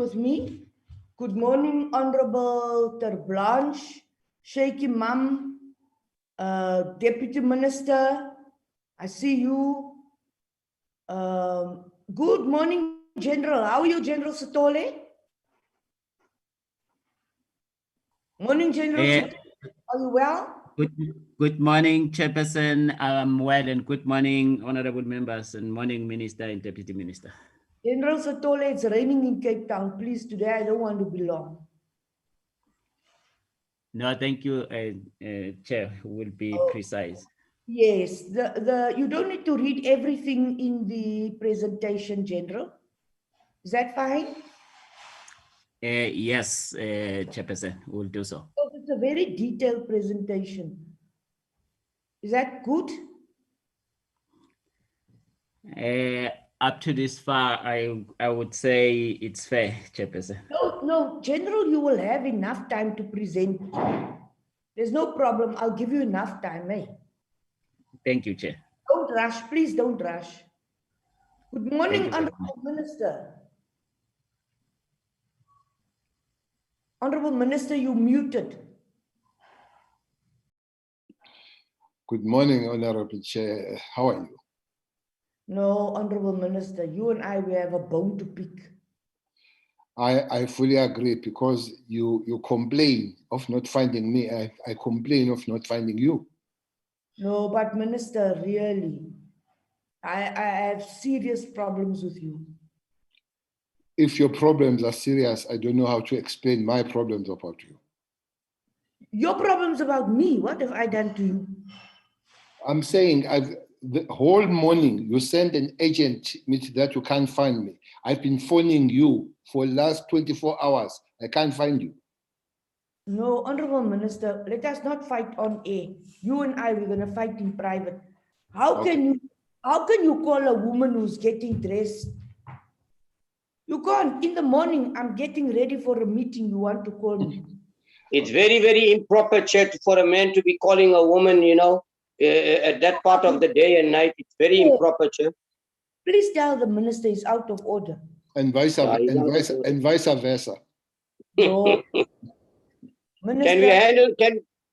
with me. Good morning, Honorable Ter Blanche, Shaky Mum, Deputy Minister. I see you. Good morning, General. How are you, General Sitole? Morning, General Sitole. Are you well? Good morning, Chairperson. I'm well, and good morning, honorable members, and morning, Minister and Deputy Minister. General Sitole, it's raining in Cape Town. Please, today I don't want to be long. No, thank you, Chair. Will be precise. Yes, you don't need to read everything in the presentation, General. Is that fine? Yes, Chairperson, we'll do so. Oh, it's a very detailed presentation. Is that good? Up to this far, I would say it's fair, Chairperson. No, General, you will have enough time to present. There's no problem. I'll give you enough time, eh? Thank you, Chair. Don't rush, please don't rush. Good morning, Honorable Minister. Honorable Minister, you muted. Good morning, Honorable Chair. How are you? No, Honorable Minister, you and I, we have a bone to pick. I fully agree, because you complain of not finding me. I complain of not finding you. No, but Minister, really, I have serious problems with you. If your problems are serious, I don't know how to explain my problems about you. Your problems about me? What have I done to you? I'm saying the whole morning you send an agent that you can't find me. I've been phoning you for the last 24 hours. I can't find you. No, Honorable Minister, let us not fight on air. You and I, we're going to fight in private. How can you call a woman who's getting dressed? You can't. In the morning, I'm getting ready for a meeting. You want to call me? It's very, very improper, Chair, for a man to be calling a woman, you know, at that part of the day and night. It's very improper, Chair. Please tell the minister is out of order. And vice versa. No. Minister,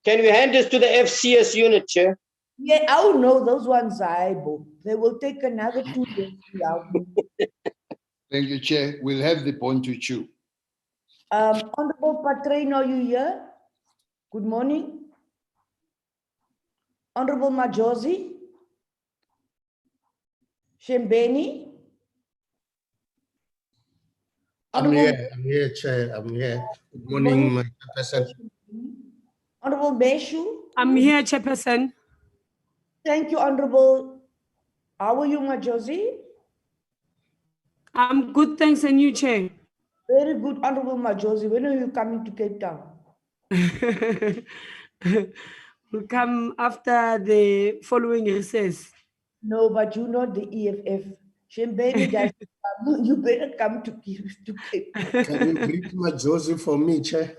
can we hand this to the FCS unit, Chair? Yeah, oh no, those ones are able. They will take another 2 years to help me. Thank you, Chair. We'll have the bone to chew. Honorable Patrain, are you here? Good morning. Honorable Majosi? Shembeni? I'm here, Chair. I'm here. Good morning, my Chairperson. Honorable Meshu? I'm here, Chairperson. Thank you, Honorable. How are you, Majosi? I'm good, thanks, and you, Chair? Very good, Honorable Majosi. When are you coming to Cape Town? We'll come after the following recess. No, but you know the EFF. Shembeni does come. You better come to Cape Town. Can you greet my Josie for me, Chair?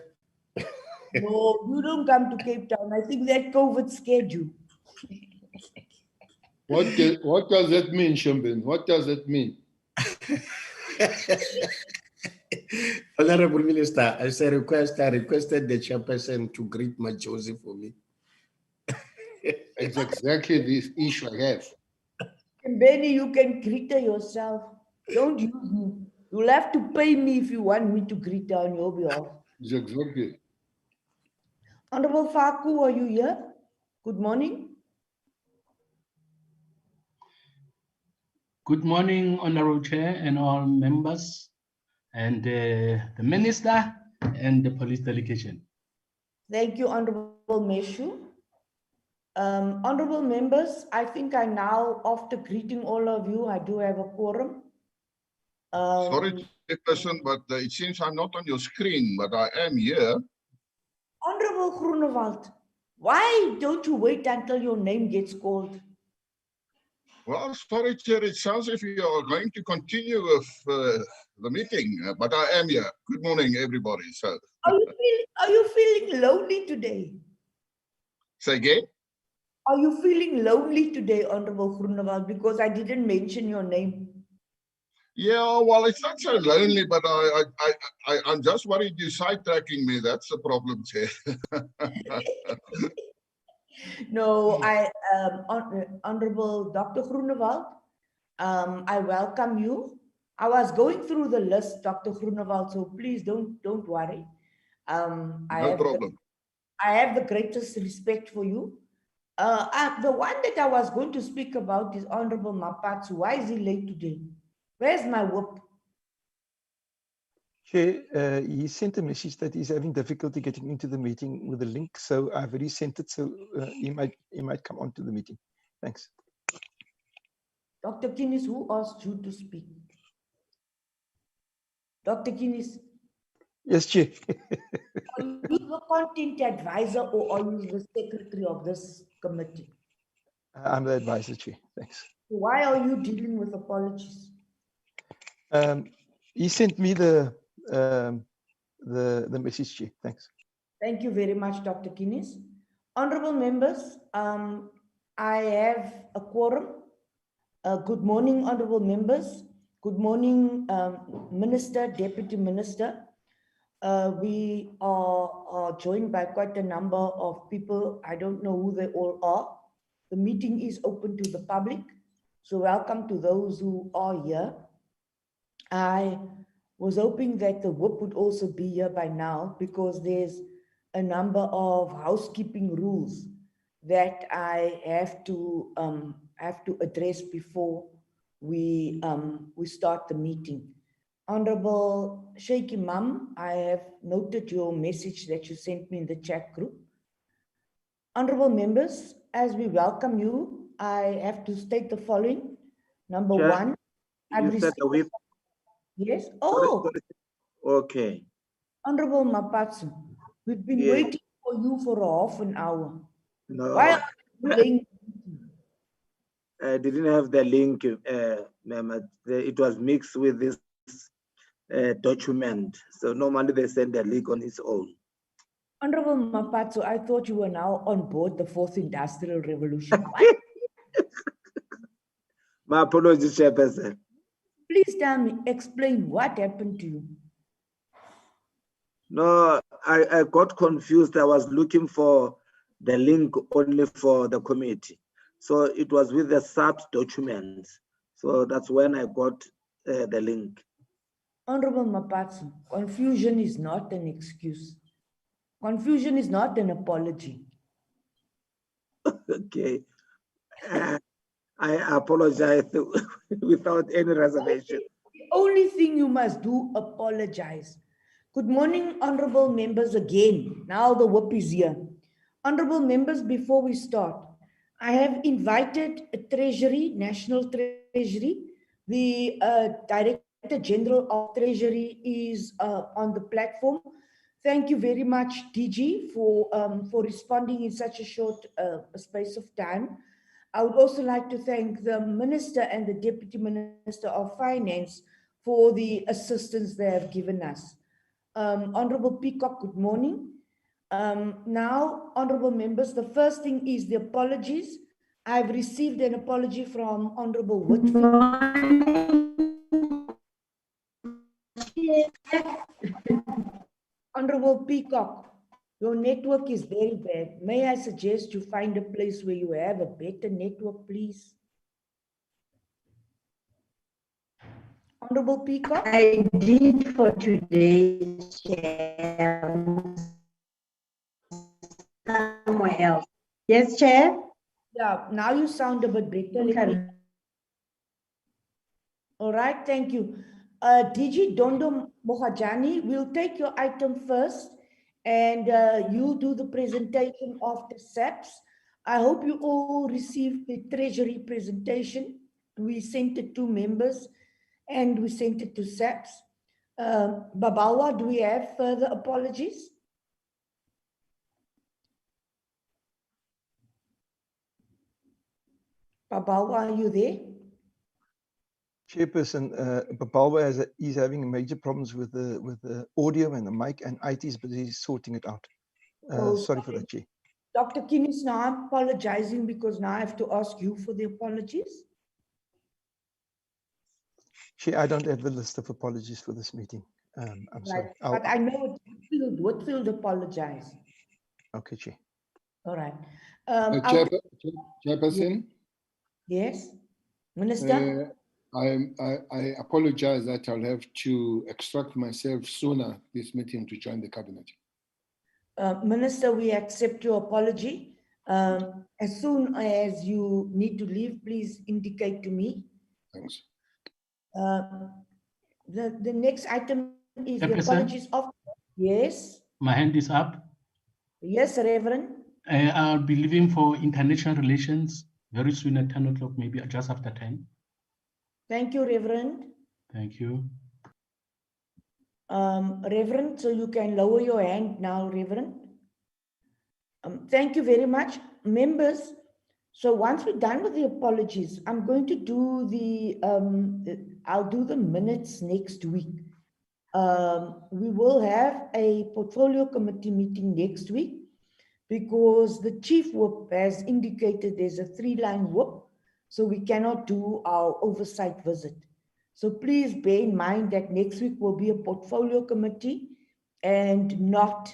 No, you don't come to Cape Town. I think that COVID scared you. What does that mean, Shembeni? What does that mean? Honorable Minister, as a request, I requested the Chairperson to greet my Josie for me. It's exactly this issue I have. And Benny, you can greet her yourself. Don't use me. You'll have to pay me if you want me to greet her on your behalf. It's exactly. Honorable Faku, are you here? Good morning. Good morning, Honorable Chair and all members, and the Minister and the police delegation. Thank you, Honorable Meshu. Honorable members, I think I now, after greeting all of you, I do have a quorum. Sorry, Chairperson, but it seems I'm not on your screen, but I am here. Honorable Groenewald, why don't you wait until your name gets called? Well, sorry, Chair, it sounds as if you are going to continue with the meeting, but I am here. Good morning, everybody. So, Are you feeling lonely today? say again? Are you feeling lonely today, Honorable Groenewald, because I didn't mention your name? Yeah, well, it's not so lonely, but I'm just worried you sidetracking me. That's the problem, Chair. No, Honorable Dr. Groenewald, I welcome you. I was going through the list, Dr. Groenewald, so please don't worry. No problem. I have the greatest respect for you. The one that I was going to speak about is Honorable Mapatsu. Why is he late today? Where's my whip? Chair, he sent a message that he's having difficulty getting into the meeting with the link, so I've already sent it, so he might come onto the meeting. Thanks. Dr. Kinis, who asked you to speak? Dr. Kinis, Yes, Chair. are you the content advisor or are you the secretary of this committee? I'm the advisor, Chair. Thanks. Why are you dealing with apologies? He sent me the message, Chair. Thanks. Thank you very much, Dr. Kinis. Honorable members, I have a quorum. Good morning, honorable members. Good morning, Minister, Deputy Minister. We are joined by quite a number of people. I don't know who they all are. The meeting is open to the public. So welcome to those who are here. I was hoping that the whip would also be here by now because there's a number of housekeeping rules that I have to address before we start the meeting. Honorable Sheikh Imam, I have noted your message that you sent me in the chat group. Honorable members, as we welcome you, I have to state the following. Number Chair, one, I've you said the whip. Yes. Sorry, Oh, sorry. Okay. Honorable Mapatsu, we've been Yeah. waiting for you for half an hour. No, Why are you delaying? I didn't have the link, ma'am. It was mixed with this document. So normally they send the link on its own. Honorable Mapatsu, I thought you were now on board the fourth industrial revolution. What? My apologies, Chairperson. Please tell me, explain what happened to you. No, I got confused. I was looking for the link only for the committee. So it was with the SAPS documents. So that's when I got the link. Honorable Mapatsu, confusion is not an excuse. Confusion is not an apology. Okay. I apologize without any reservation. The only thing you must do, apologize. Good morning, honorable members again. Now the whip is here. Honorable members, before we start, I have invited Treasury, National Treasury. The Director General of Treasury is on the platform. Thank you very much, DG, for responding in such a short space of time. I would also like to thank the Minister and the Deputy Minister of Finance for the assistance they have given us. Honorable Peacock, good morning. Now, honorable members, the first thing is the apologies. I've received an apology from Honorable Whitfield. Honorable Peacock, your network is very bad. May I suggest you find a place where you have a better network, please? Honorable Peacock? I did for today's chair. Somewhere else. Yes, Chair? Yeah, now you sound a bit better. Let me... All right, thank you. DG Dondo Mohajani, we'll take your item first and you'll do the presentation of the SAPS. I hope you all received the Treasury presentation. We sent it to members and we sent it to SAPS. Babawa, do we have further apologies? Babawa, are you there? Chairperson, Babalwa is having major problems with the audio and the mic and IT, but he's sorting it out. Sorry for that, Chair. Dr. Kinis, now I'm apologizing because now I have to ask you for the apologies. Chair, I don't have the list of apologies for this meeting. I'm sorry. Right. But I know Whitfield apologized. Okay, Chair. All right. Chairperson, Yes, Minister. I apologize that I'll have to extract myself sooner this meeting to join the cabinet. Minister, we accept your apology. As soon as you need to leave, please indicate to me. Thanks. The next item is the Chairperson? apologies of. Yes. My hand is up. Yes, Reverend. I'll be leaving for international relations very soon at 10 o'clock, maybe just after 10. Thank you, Reverend. Thank you. Reverend, so you can lower your hand now, Reverend. Thank you very much, members. So once we're done with the apologies, I'm going to do I'll do the minutes next week. We will have a portfolio committee meeting next week because the chief whip has indicated there's a 3-line whip, so we cannot do our oversight visit. So please bear in mind that next week will be a portfolio committee and not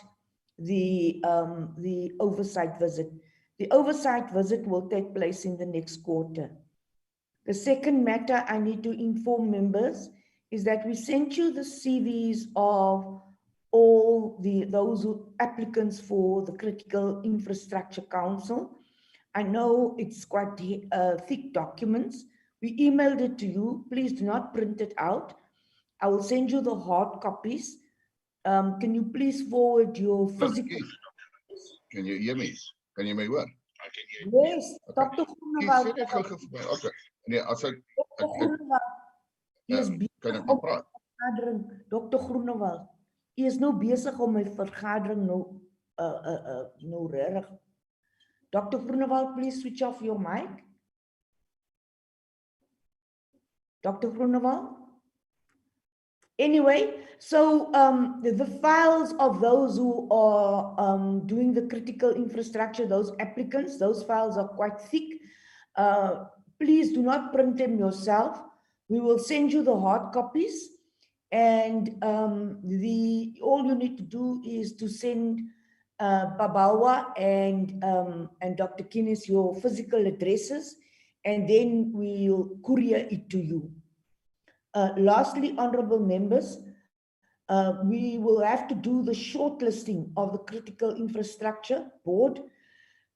the oversight visit. The oversight visit will take place in the next quarter. The second matter I need to inform members is that we sent you the CVs of all those applicants for the Critical Infrastructure Council. I know it's quite thick documents. We emailed it to you. Please do not print it out. I will send you the hard copies. Can you please forward your physical? Can you hear me? Can you hear me well? I can hear you. Yes, okay. Dr. Groenewald. Okay. Nee, as ek is kan ek maar praat? Dr. Groenewald, u is nou besig om my vergadering nou reg. Dr. Groenewald, please switch off your mic. Dr. Groenewald? Anyway, so the files of those who are doing the critical infrastructure, those applicants, those files are quite thick. Please do not print them yourself. We will send you the hard copies, and all you need to do is to send Babawa and Dr. Kinnis your physical addresses, and then we'll courier it to you. Lastly, honorable members, we will have to do the shortlisting of the Critical Infrastructure Board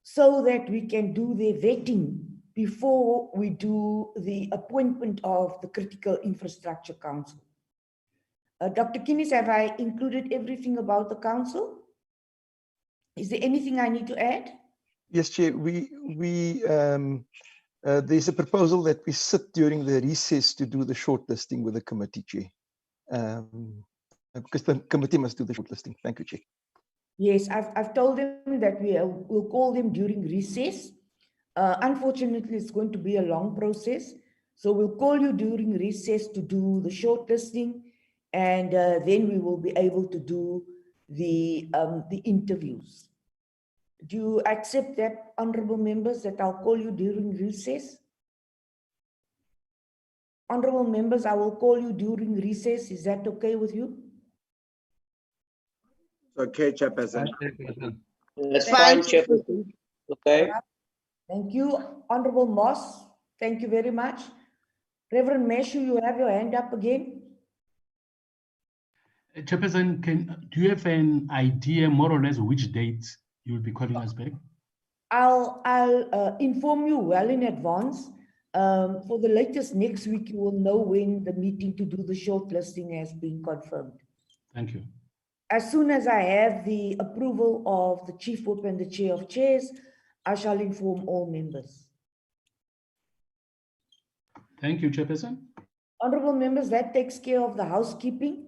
so that we can do their vetting before we do the appointment of the Critical Infrastructure Council. Dr. Kinnis, have I included everything about the council? Is there anything I need to add? Yes, Chair. There's a proposal that we sit during the recess to do the shortlisting with the committee, Chair. Because the committee must do the shortlisting. Thank you, Chair. Yes, I've told them that we'll call them during recess. Unfortunately, it's going to be a long process. So we'll call you during recess to do the shortlisting, and then we will be able to do the interviews. Do you accept that, honorable members, that I'll call you during recess? Honorable members, I will call you during recess. Is that okay with you? Okay, Chairperson. That's fine, Chairperson. Okay. Thank you. Honorable Moss, thank you very much. Reverend Meshu, you have your hand up again. Chairperson, do you have an idea more or less which date you will be calling us back? I'll inform you well in advance. For the latest next week, you will know when the meeting to do the shortlisting has been confirmed. Thank you. As soon as I have the approval of the Chief Whip and the Chair of Chairs, I shall inform all members. Thank you, Chairperson. Honorable members, that takes care of the housekeeping.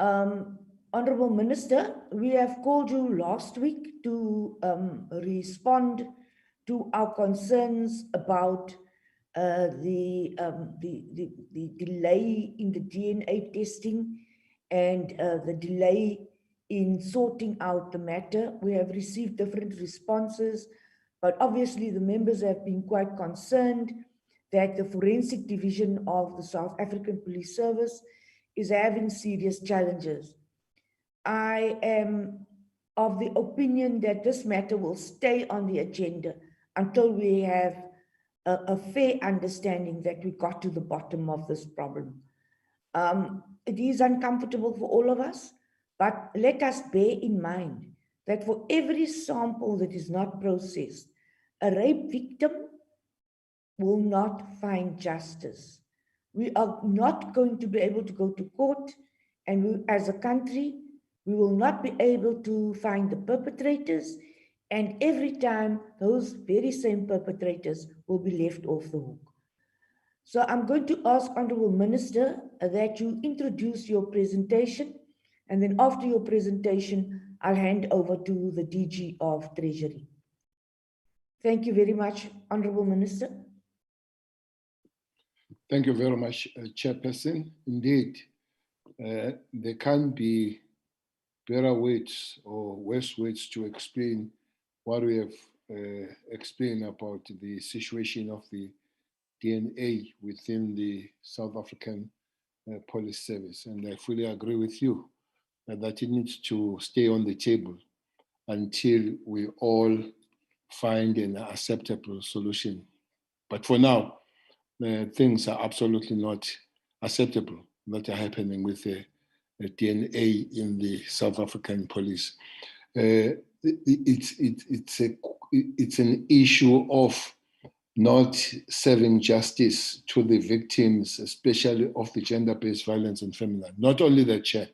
Honorable Minister, we have called you last week to respond to our concerns about the delay in the DNA testing and the delay in sorting out the matter. We have received different responses, but obviously the members have been quite concerned that the forensic division of the South African Police Service is having serious challenges. I am of the opinion that this matter will stay on the agenda until we have a fair understanding that we got to the bottom of this problem. It is uncomfortable for all of us, but let us bear in mind that for every sample that is not processed, a rape victim will not find justice. We are not going to be able to go to court, and we, as a country, we will not be able to find the perpetrators, and every time those very same perpetrators will be left off the hook. So I'm going to ask Honorable Minister that you introduce your presentation, and then after your presentation, I'll hand over to the DG of Treasury. Thank you very much, Honorable Minister. Thank you very much, Chairperson. Indeed, there can't be better words or worse words to explain what we have explained about the situation of the DNA within the South African Police Service. And I fully agree with you that it needs to stay on the table until we all find an acceptable solution. But for now, things are absolutely not acceptable that are happening with the DNA in the South African police. It's an issue of not serving justice to the victims, especially of the gender-based violence and family. Not only that, Chair,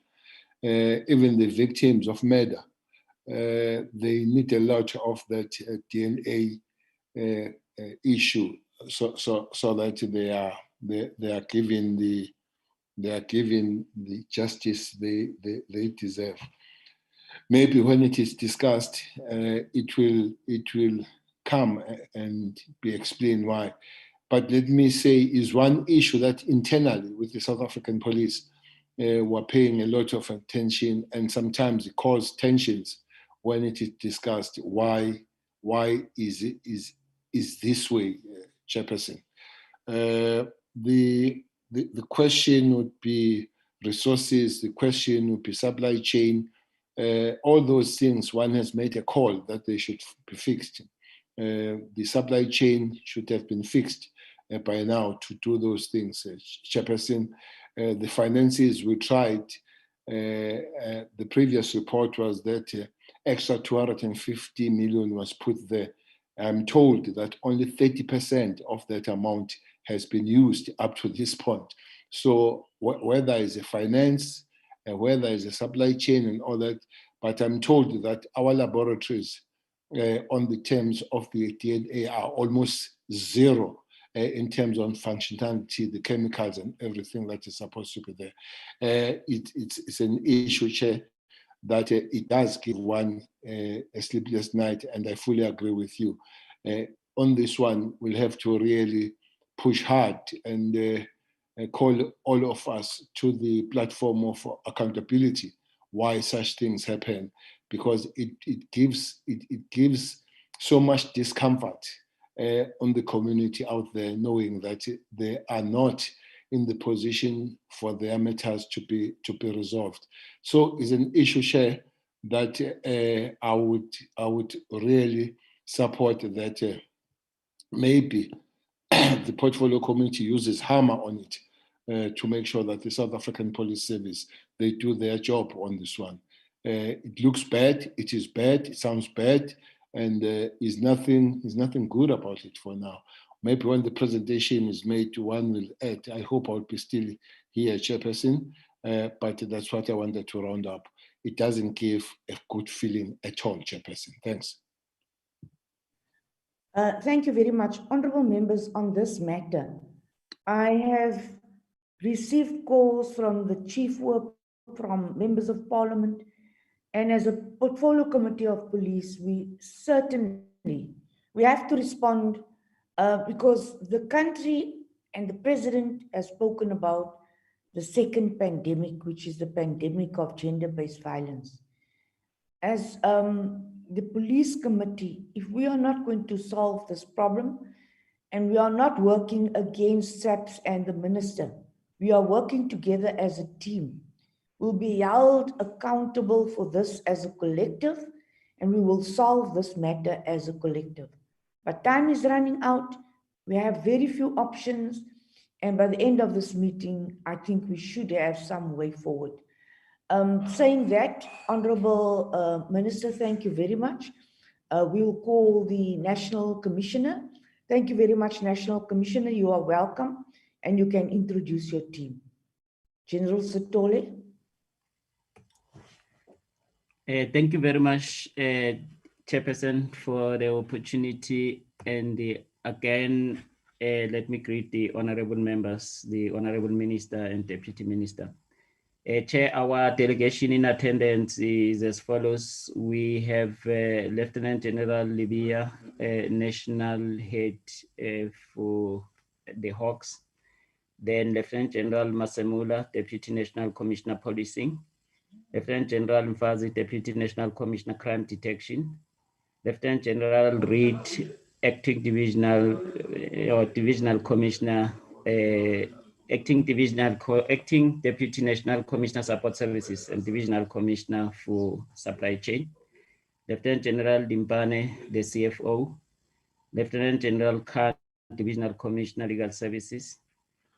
even the victims of murder, they need a lot of that DNA issue, so that they are given the justice they deserve. Maybe when it is discussed, it will come and be explained why. But let me say is one issue that internally with the South African police were paying a lot of attention, and sometimes it caused tensions when it is discussed. Why is this way, Chairperson? The question would be resources. The question would be supply chain. All those things, one has made a call that they should be fixed. The supply chain should have been fixed by now to do those things. Chairperson, the finances, we tried. The previous report was that extra 250 million was put there. I'm told that only 30% of that amount has been used up to this point. So whether it's a finance, whether it's a supply chain and all that, but I'm told that our laboratories on the terms of the DNA are almost zero in terms of functionality, the chemicals and everything that is supposed to be there. It's an issue, Chair, that it does give one a sleepless night, and I fully agree with you. On this one, we'll have to really push hard and call all of us to the platform of accountability, why such things happen, because it gives so much discomfort on the community out there, knowing that they are not in the position for their matters to be resolved. So it's an issue, Chair, that I would really support that maybe the portfolio committee uses hammer on it to make sure that the South African Police Service, they do their job on this one. It looks bad, it is bad, it sounds bad, and is nothing good about it for now. Maybe when the presentation is made, one will add. I hope I'll be still here, Chairperson, but that's what I wanted to round up. It doesn't give a good feeling at all, Chairperson. Thanks. Thank you very much. Honorable members, on this matter, I have received calls from the Chief Whip, from members of Parliament, and as a portfolio committee of police, we have to respond because the country and the president has spoken about the second pandemic, which is the pandemic of gender-based violence. As the police committee, if we are not going to solve this problem, And we are not working against SAPS and the minister. We are working together as a team. We'll be held accountable for this as a collective, and we will solve this matter as a collective. But time is running out. We have very few options. And by the end of this meeting, I think we should have some way forward. Saying that, Honorable Minister, thank you very much. We will call the National Commissioner. Thank you very much, National Commissioner. You are welcome, and you can introduce your team. General Sitole. Thank you very much, Chairperson, for the opportunity. And again, let me greet the honorable members, the honorable minister and deputy minister. Chair, our delegation in attendance is as follows. We have Lieutenant General Libya, National Head for the Hawks. Then Lieutenant General Masemula, Deputy National Commissioner Policing. Lieutenant General Mfazi, Deputy National Commissioner Crime Detection. Lieutenant General Reid, Acting Divisional or Divisional Commissioner, Acting Deputy National Commissioner Support Services and Divisional Commissioner for Supply Chain. Lieutenant General Dimpane, the CFO. Lieutenant General Khan, Divisional Commissioner Legal Services.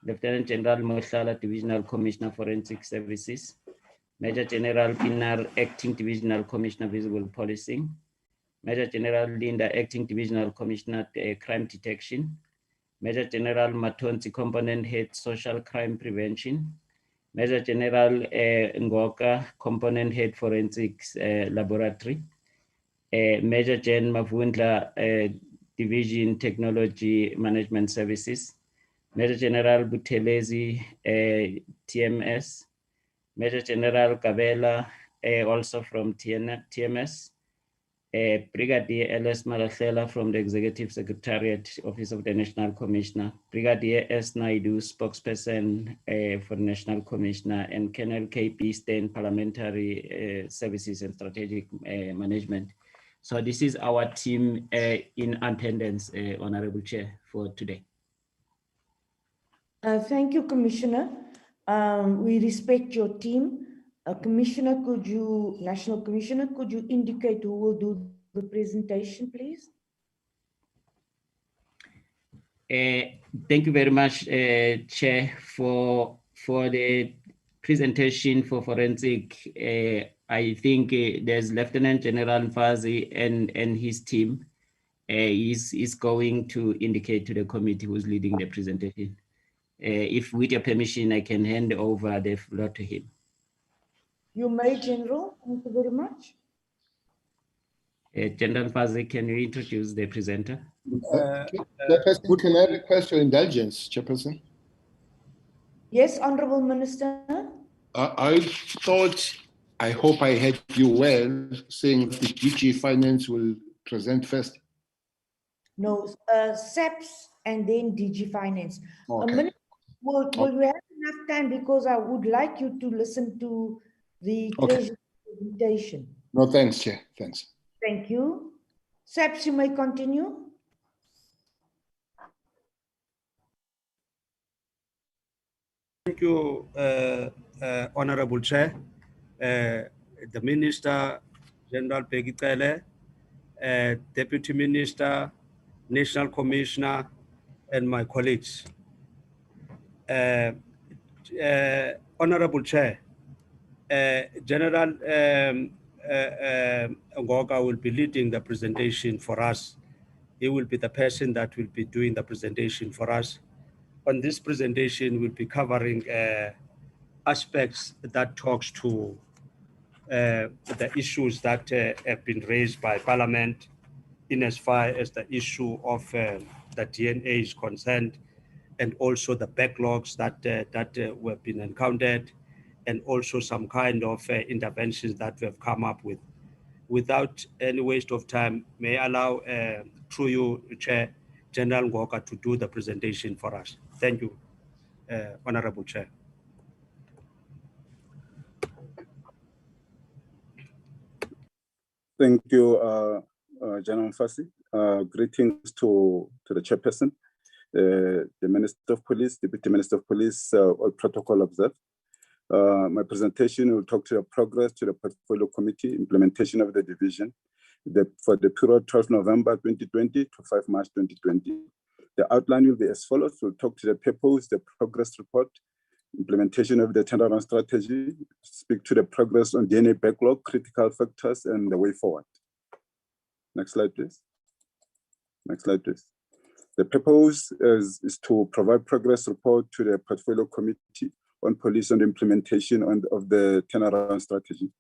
Lieutenant General Moshala, Divisional Commissioner Forensic Services. Major General Pinar, Acting Divisional Commissioner Visible Policing. Major General Linda, Acting Divisional Commissioner Crime Detection. Major General Matonzi, Component Head Social Crime Prevention. Major General Ngoka, Component Head Forensics Laboratory. Major Gen Mavundla, Division Technology Management Services. Major General Butelezi, TMS. Major General Kabela, also from TMS. Brigadier L.S. Malahlela from the Executive Secretariat, Office of the National Commissioner. Brigadier S. Naidu, spokesperson for the National Commissioner, and Colonel K.P. Stein, Parliamentary Services and Strategic Management. So this is our team in attendance, Honorable Chair, for today. Thank you, Commissioner. We respect your team. Commissioner, National Commissioner, could you indicate who will do the presentation, please? Thank you very much, Chair, for the presentation for forensic. I think there's Lieutenant General Mfazi and his team is going to indicate to the committee who's leading the presentation. If with your permission, I can hand over the floor to him. You may, General. Thank you very much. General Mfazi, can you introduce the presenter? Chairperson, can I request your indulgence, Chairperson? Yes, Honorable Minister. I thought, I hope I heard you well, saying the DG Finance will present first. No, SAPS and then DG Finance. Okay. Will we have enough time, because I would like you to listen to the Treasury presentation. No, thanks, Chair. Thanks. Thank you. SAPS, you may continue. Thank you, Honorable Chair, the Minister, General Peggy Tele, Deputy Minister, National Commissioner, and my colleagues. Honorable Chair, General Ngoka will be leading the presentation for us. He will be the person that will be doing the presentation for us. On this presentation, we'll be covering aspects that talks to the issues that have been raised by Parliament in as far as the issue of the DNA is concerned, and also the backlogs that have been encountered, and also some kind of interventions that we have come up with. Without any waste of time, may I allow, through you, Chair, General Ngoka, to do the presentation for us. Thank you, Honorable Chair. Thank you, General Mfasi. Greetings to the chairperson the Minister of Police, Deputy Minister of Police, all protocol observed. My presentation will talk to the progress to the portfolio committee, implementation of the division for the period 12 November 2020 to 5 March 2020. The outline will be as follows. We'll talk to the purpose, the progress report, implementation of the turnaround strategy, speak to the progress on DNA backlog, critical factors, and the way forward. Next slide, please. Next slide, please. The purpose is to provide progress report to the portfolio committee on police and implementation of the turnaround strategy.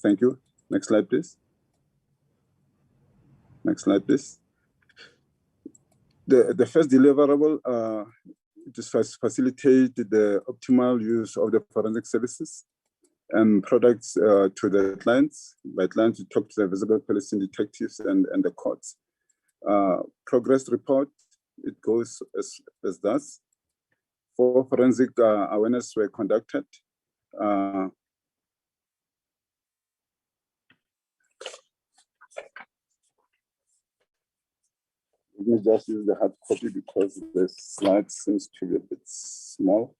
Thank you. Next slide, please. Next slide, please. The first deliverable is to facilitate the optimal use of the forensic services and products to the clients. By clients, we talk to the visible policing detectives and the courts. Progress report, it goes as thus. 4 forensic awareness were conducted. Let me just use the hard copy because the slide seems to be a bit small.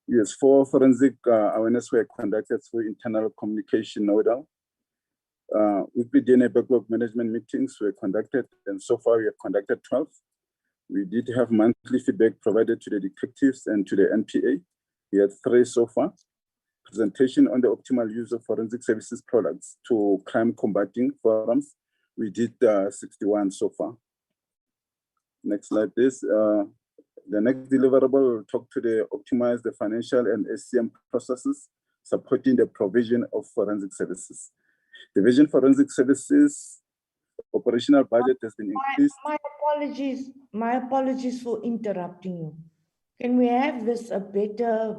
Yes, 4 forensic awareness were conducted through internal communication nodal. Weekly DNA backlog management meetings were conducted, and so far we have conducted 12. We did have monthly feedback provided to the detectives and to the NPA. We had 3 so far. Presentation on the optimal use of forensic services products to crime combating forums. We did 61 so far. Next slide, please. The next deliverable will talk to the optimize the financial and SCM processes, supporting the provision of forensic services. Division Forensic Services operational budget has been increased. My apologies for interrupting you. Can we have this a better,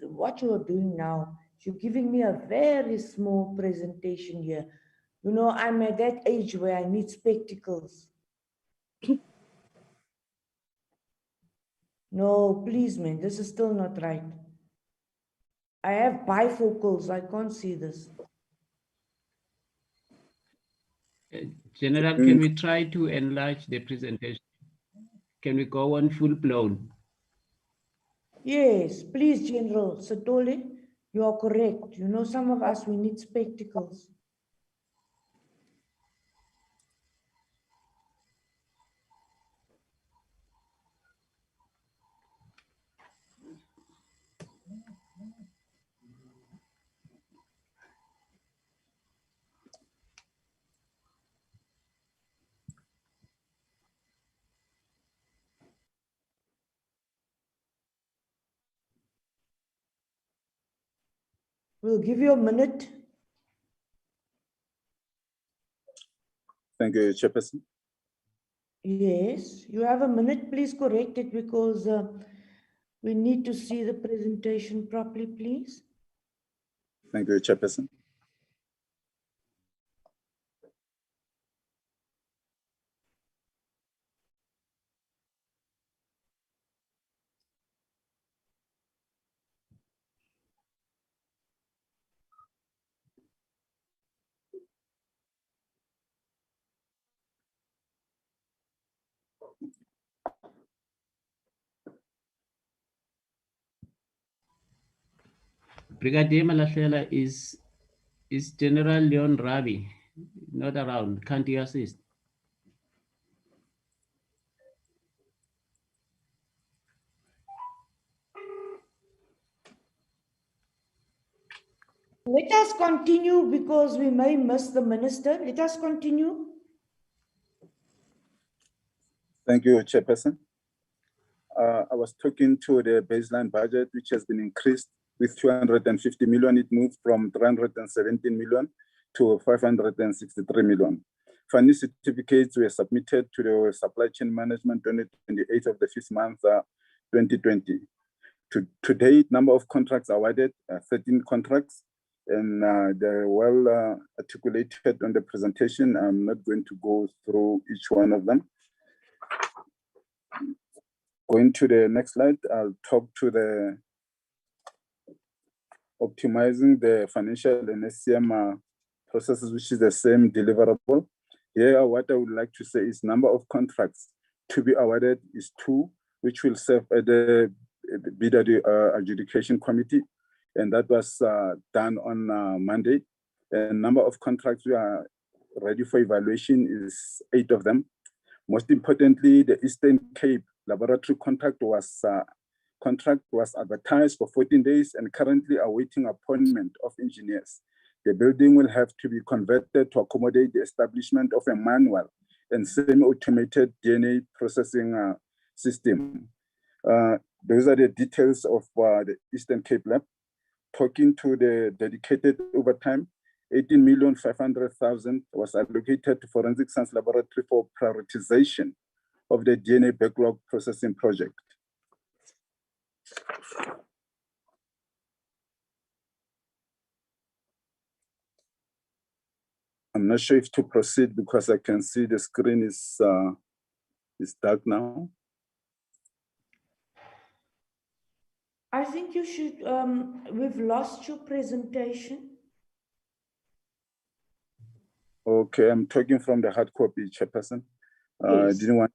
what you are doing now? You're giving me a very small presentation here. You know, I'm at that age where I need spectacles. No, please, man, this is still not right. I have bifocals, I can't see this. General, can we try to enlarge the presentation? Can we go on full blown? Yes, please, General Satole, you are correct. You know, some of us, we need spectacles. We'll give you a minute. Thank you, Chairperson. Yes, you have a minute. Please correct it because we need to see the presentation properly, please. Thank you, Chairperson. Brigadier Malashela, is General Leon Rabi not around? Can't you assist? Let us continue because we may miss the minister. Let us continue. Thank you, Chairperson. I was talking to the baseline budget, which has been increased with 250 million. It moved from 317 million to 563 million. Funding certificates were submitted to the supply chain management on the 28th of the 5th month, 2020. To date, number of contracts awarded, 13 contracts, and they're well articulated on the presentation. I'm not going to go through each one of them. Going to the next slide, I'll talk to the optimizing the financial and SCM processes, which is the same deliverable. Here, what I would like to say is number of contracts to be awarded is 2, which will serve at the BW Adjudication Committee, and that was done on Monday. And number of contracts we are ready for evaluation is 8 of them. Most importantly, the Eastern Cape laboratory contract was advertised for 14 days and currently awaiting appointment of engineers. The building will have to be converted to accommodate the establishment of a manual and semi-automated DNA processing system. Those are the details of the Eastern Cape lab. Talking to the dedicated overtime, 18,500,000 was allocated to Forensic Science Laboratory for prioritization of the DNA backlog processing project. I'm not sure if to proceed because I can see the screen is dark now. I think you should, we've lost your presentation. Okay, I'm talking from the hard copy, Chairperson. I Yes. didn't want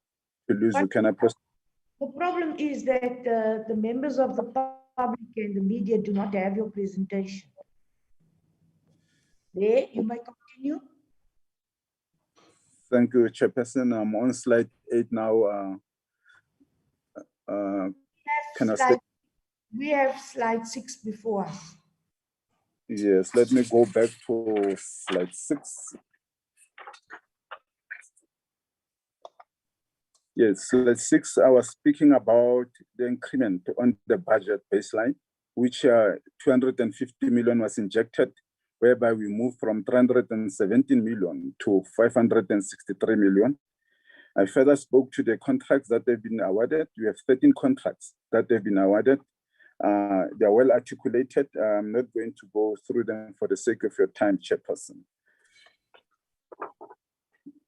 to lose you. Can I proceed? The problem is that the members of the public and the media do not have your presentation. There, you may continue. Thank you, Chairperson. I'm on slide 8 now. Can I say? We have slide 6 before us. Yes, let me go back to slide 6. Yes, slide 6, I was speaking about the increment on the budget baseline, which 250 million was injected, whereby we moved from 317 million to 563 million. I further spoke to the contracts that have been awarded. We have 13 contracts that have been awarded. They are well articulated. I'm not going to go through them for the sake of your time, Chairperson.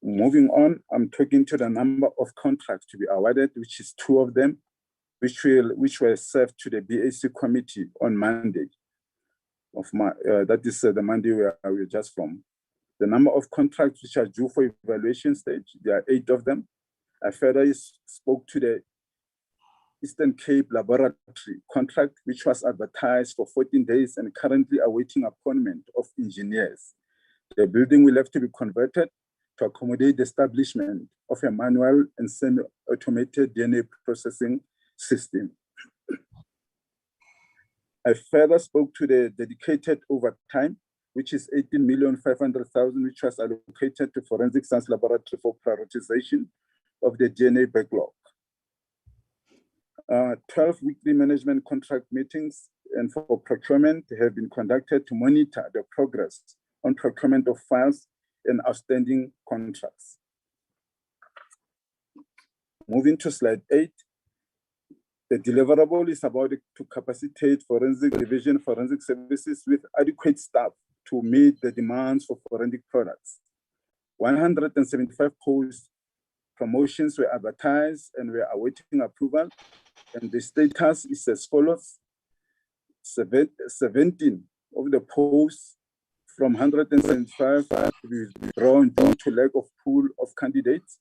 Moving on, I'm talking to the number of contracts to be awarded, which is 2 of them, which were served to the BAC committee on Monday. That is the Monday we're just from. The number of contracts which are due for evaluation stage, there are 8 of them. I further spoke to the Eastern Cape laboratory contract, which was advertised for 14 days and currently awaiting appointment of engineers. The building will have to be converted to accommodate the establishment of a manual and semi-automated DNA processing system. I further spoke to the dedicated overtime, which is 18,500,000, which was allocated to Forensic Science Laboratory for prioritization of the DNA backlog. 12 weekly management contract meetings and for procurement have been conducted to monitor the progress on procurement of files and outstanding contracts. Moving to slide 8, the deliverable is about to capacitate Forensic Division Forensic Services with adequate staff to meet the demands for forensic products. 175 post promotions were advertised and were awaiting approval, and the status is as follows. 17 of the posts from 175 to be withdrawn due to lack of pool of candidates.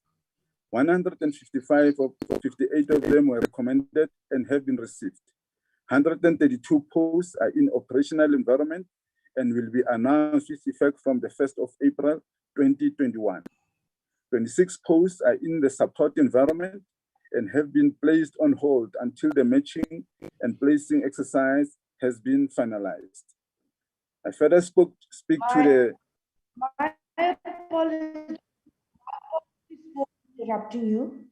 155 of 58 of them were recommended and have been received. 132 posts are in operational environment and will be announced with effect from the 1st of April 2021. 26 posts are in the support environment and have been placed on hold until the matching and placing exercise has been finalized. I further speak to the... My apologies for interrupting you.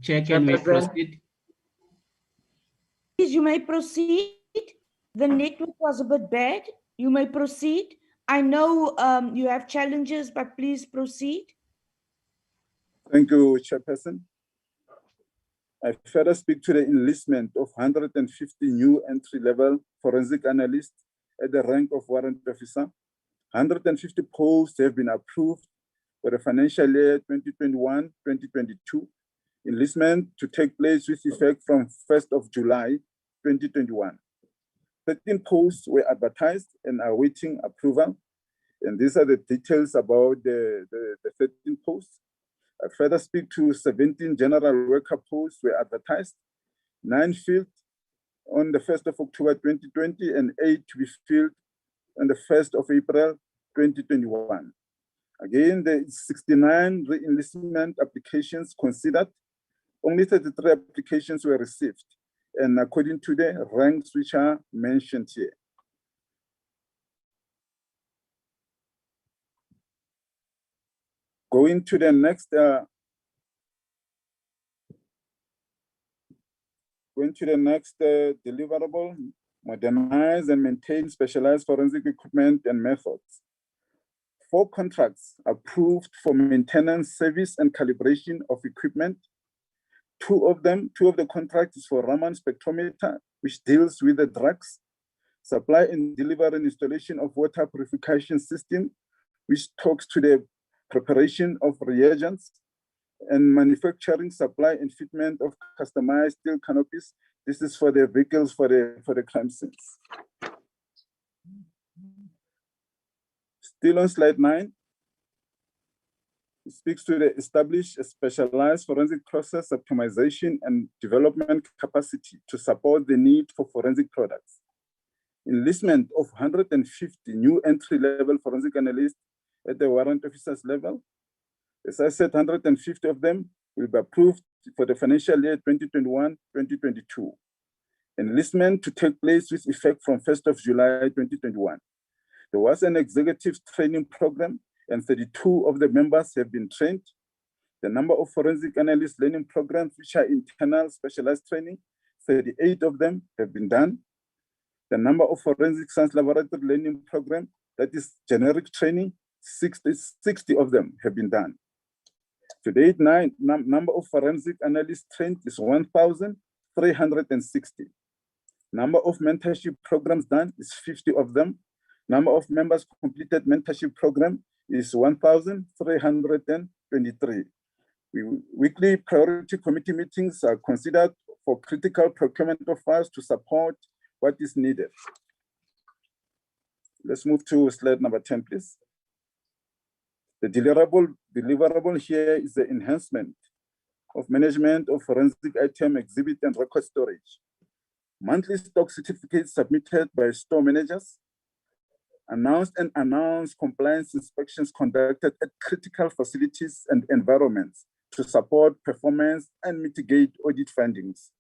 Chair, can we proceed? Please, you may proceed. The network was a bit bad. You may proceed. I know you have challenges, but please proceed. Thank you, Chairperson. I further speak to the enlistment of 150 new entry-level forensic analysts at the rank of warrant officer, 150 posts have been approved for the financial year 2021-2022. Enlistment to take place with effect from 1st of July 2021. 13 posts were advertised and are awaiting approval. And these are the details about the 13 posts. I further speak to 17 general worker posts were advertised, 9 filled on the 1st of October 2020 and 8 to be filled on the 1st of April 2021. Again, there is 69 re-enlistment applications considered. Only 33 applications were received, and according to the ranks which are mentioned here. Going to the next deliverable, modernize and maintain specialized forensic equipment and methods. 4 contracts approved for maintenance, service, and calibration of equipment. Two of the contracts is for Raman spectrometer, which deals with the drugs, supply and delivery and installation of water purification system, which talks to the preparation of reagents, and manufacturing, supply, and fitment of customized steel canopies. This is for the vehicles for the crime scenes. Still on slide 9. It speaks to the establish a specialized forensic process optimization and development capacity to support the need for forensic products. Enlistment of 150 new entry-level forensic analysts at the warrant officers level. As I said, 150 of them will be approved for the financial year 2021-2022. Enlistment to take place with effect from 1st of July 2021. There was an executive training program and 32 of the members have been trained. The number of forensic analyst learning programs, which are internal specialized training, 38 of them have been done. The number of forensic science laboratory learning program, that is generic training, 60 of them have been done. To date, number of forensic analysts trained is 1,360. Number of mentorship programs done is 50 of them. Number of members completed mentorship program is 1,323. Weekly priority committee meetings are considered for critical procurement of files to support what is needed. Let's move to slide number 10, please. The deliverable here is the enhancement of management of forensic item, exhibit, and record storage. Monthly stock certificates submitted by store managers. Announced and unannounced compliance inspections conducted at critical facilities and environments to support performance and mitigate audit findings.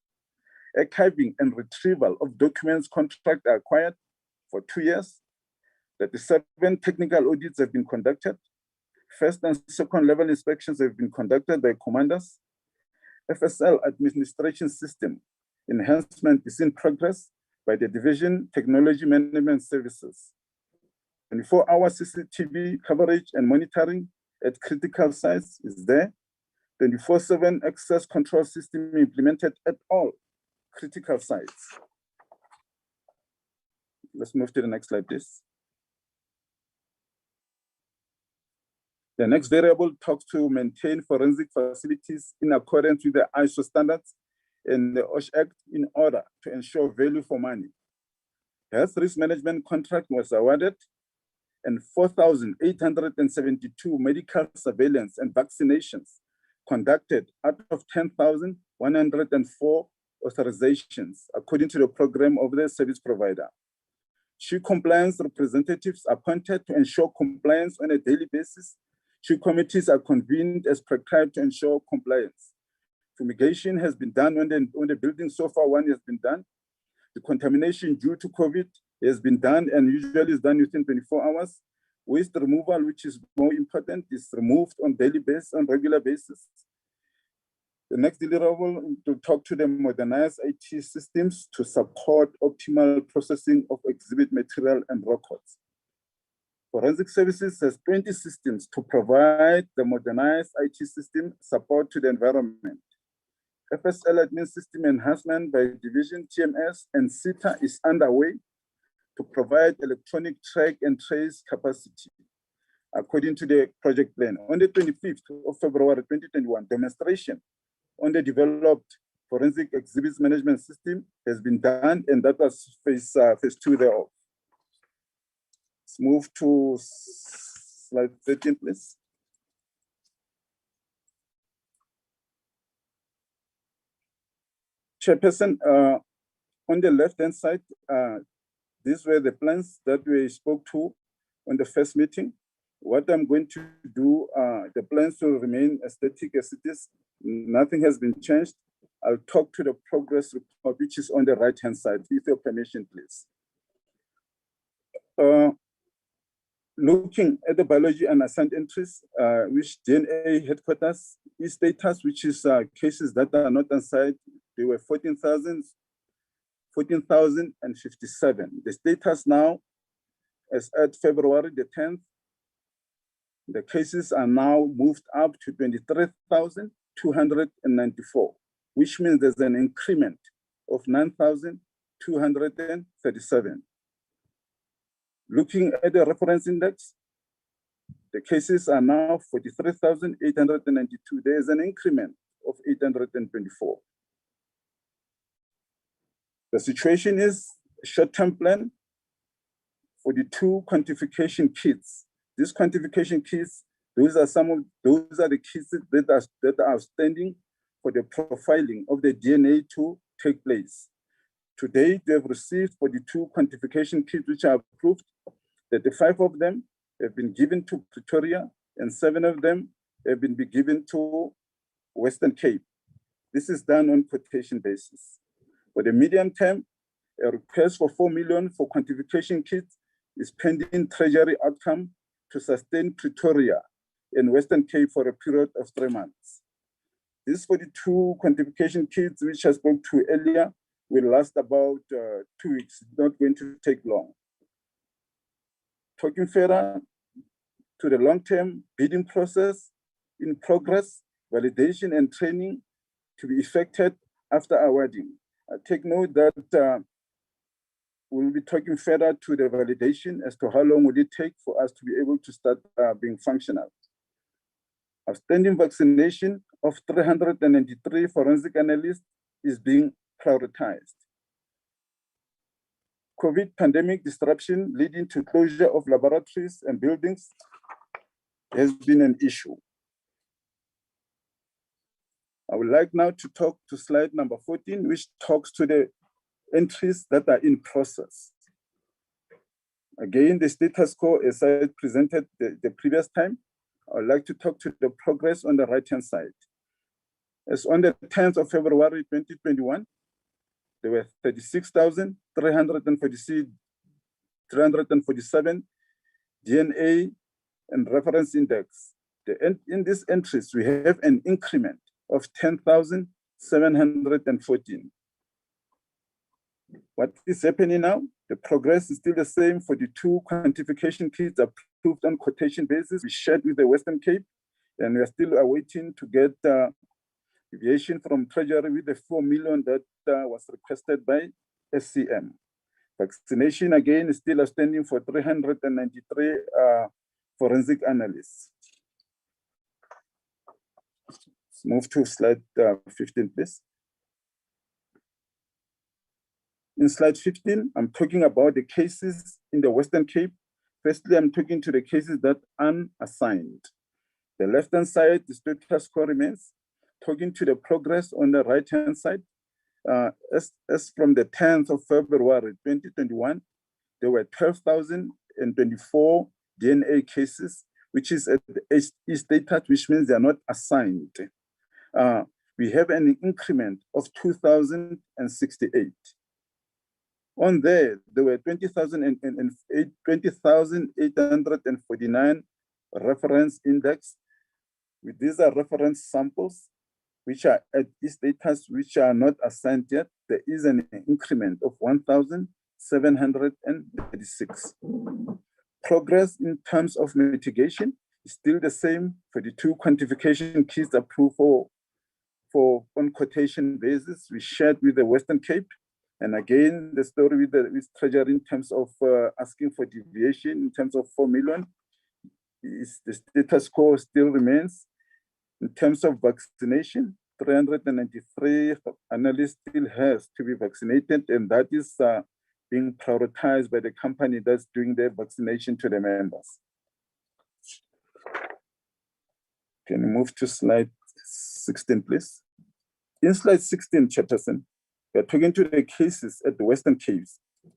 Archiving and retrieval of documents contract are acquired for 2 years. 37 technical audits have been conducted. First and second level inspections have been conducted by commanders. FSL administration system enhancement is in progress by the Division Technology Management Services. 24-hour CCTV coverage and monitoring at critical sites is there. 24/7 access control system implemented at all critical sites. Let's move to the next slide, please. The next variable talks to maintain forensic facilities in accordance with the ISO standards and the OSH Act in order to ensure value for money. Health risk management contract was awarded and 4,872 medical surveillance and vaccinations conducted out of 10,104 authorizations according to the program of the service provider. SHE compliance representatives appointed to ensure compliance on a daily basis. SHE committees are convened as prescribed to ensure compliance. Fumigation has been done on the building. So far, one has been done. The contamination due to COVID has been done and usually is done within 24 hours. Waste removal, which is more important, is removed on daily basis, on regular basis. The next deliverable to talk to the modernized IT systems to support optimal processing of exhibit material and records. Forensic Services has 20 systems to provide the modernized IT system support to the environment. FSL admin system enhancement by division TMS and CETA is underway. to provide electronic track and trace capacity according to the project plan. On the 25th of February 2021, demonstration on the developed forensic exhibits management system has been done, and that was phase 2 thereof. Let's move to slide 13, please. Chairperson, on the left-hand side, these were the plans that we spoke to on the first meeting. What I'm going to do, the plans will remain as static as it is. Nothing has been changed. I'll talk to the progress report, which is on the right-hand side, with your permission, please. Looking at the biology and assigned entries, which DNA headquarters is status, which is cases that are not assigned, they were 14,057. The status now, as at February the 10th, the cases are now moved up to 23,294, which means there's an increment of 9,237. Looking at the reference index, the cases are now 43,892. There is an increment of 824. The situation is a short-term plan for the 2 quantification kits. These quantification kits, those are the kits that are outstanding for the profiling of the DNA to take place. Today, they have received for the 2 quantification kits which are approved, 35 of them have been given to Pretoria and 7 of them have been given to Western Cape. This is done on quotation basis. For the medium term, a request for 4 million for quantification kits is pending Treasury outcome to sustain Pretoria and Western Cape for a period of 3 months. This for the 2 quantification kits, which I spoke to earlier, will last about 2 weeks. It's not going to take long. Talking further to the long-term bidding process in progress, validation and training to be effected after awarding. Take note that we'll be talking further to the validation as to how long will it take for us to be able to start being functional. Outstanding vaccination of 393 forensic analysts is being prioritized. COVID pandemic disruption leading to closure of laboratories and buildings has been an issue. I would like now to talk to slide number 14, which talks to the entries that are in process. Again, the status quo as I presented the previous time. I would like to talk to the progress on the right-hand side. As on the 10th of February 2021, there were 36,347 DNA and reference index. In these entries, we have an increment of 10,714. What is happening now? The progress is still the same for the 2 quantification kits approved on quotation basis. We shared with the Western Cape, and we are still awaiting to get deviation from Treasury with the 4 million that was requested by SCM. Vaccination again is still outstanding for 393 forensic analysts. Let's move to slide 15, please. In slide 15, I'm talking about the cases in the Western Cape. Firstly, I'm talking to the cases that are unassigned. The left-hand side, the status quo remains. Talking to the progress on the right-hand side, as from the 10th of February 2021, there were 12,024 DNA cases, which is at the E status, which means they are not assigned. We have an increment of 2,068. On there were 20,849 reference index. These are reference samples, which are at E status, which are not assigned yet. There is an increment of 1,736. Progress in terms of mitigation is still the same for the 2 quantification kits approved for on quotation basis. We shared with the Western Cape. And again, the story with Treasury in terms of asking for deviation in terms of 4 million, is the status quo still remains. In terms of vaccination, 393 analysts still has to be vaccinated, and that is being prioritized by the company that's doing their vaccination to the members. Can you move to slide 16, please? In slide 16, Chairperson, we are talking to the cases at the Western Cape,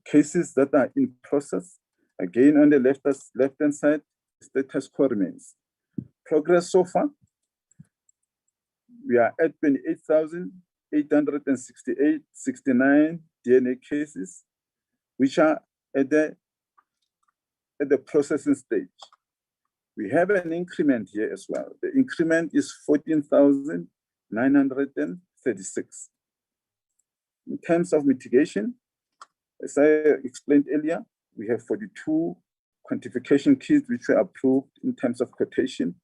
cases that are in process. Again, on the left-hand side, status quo remains. Progress so far, we are at 28,869 DNA cases, which are at the processing stage. We have an increment here as well. The increment is 14,936. In terms of mitigation, as I explained earlier, we have 42 quantification kits which were approved in terms of quotation.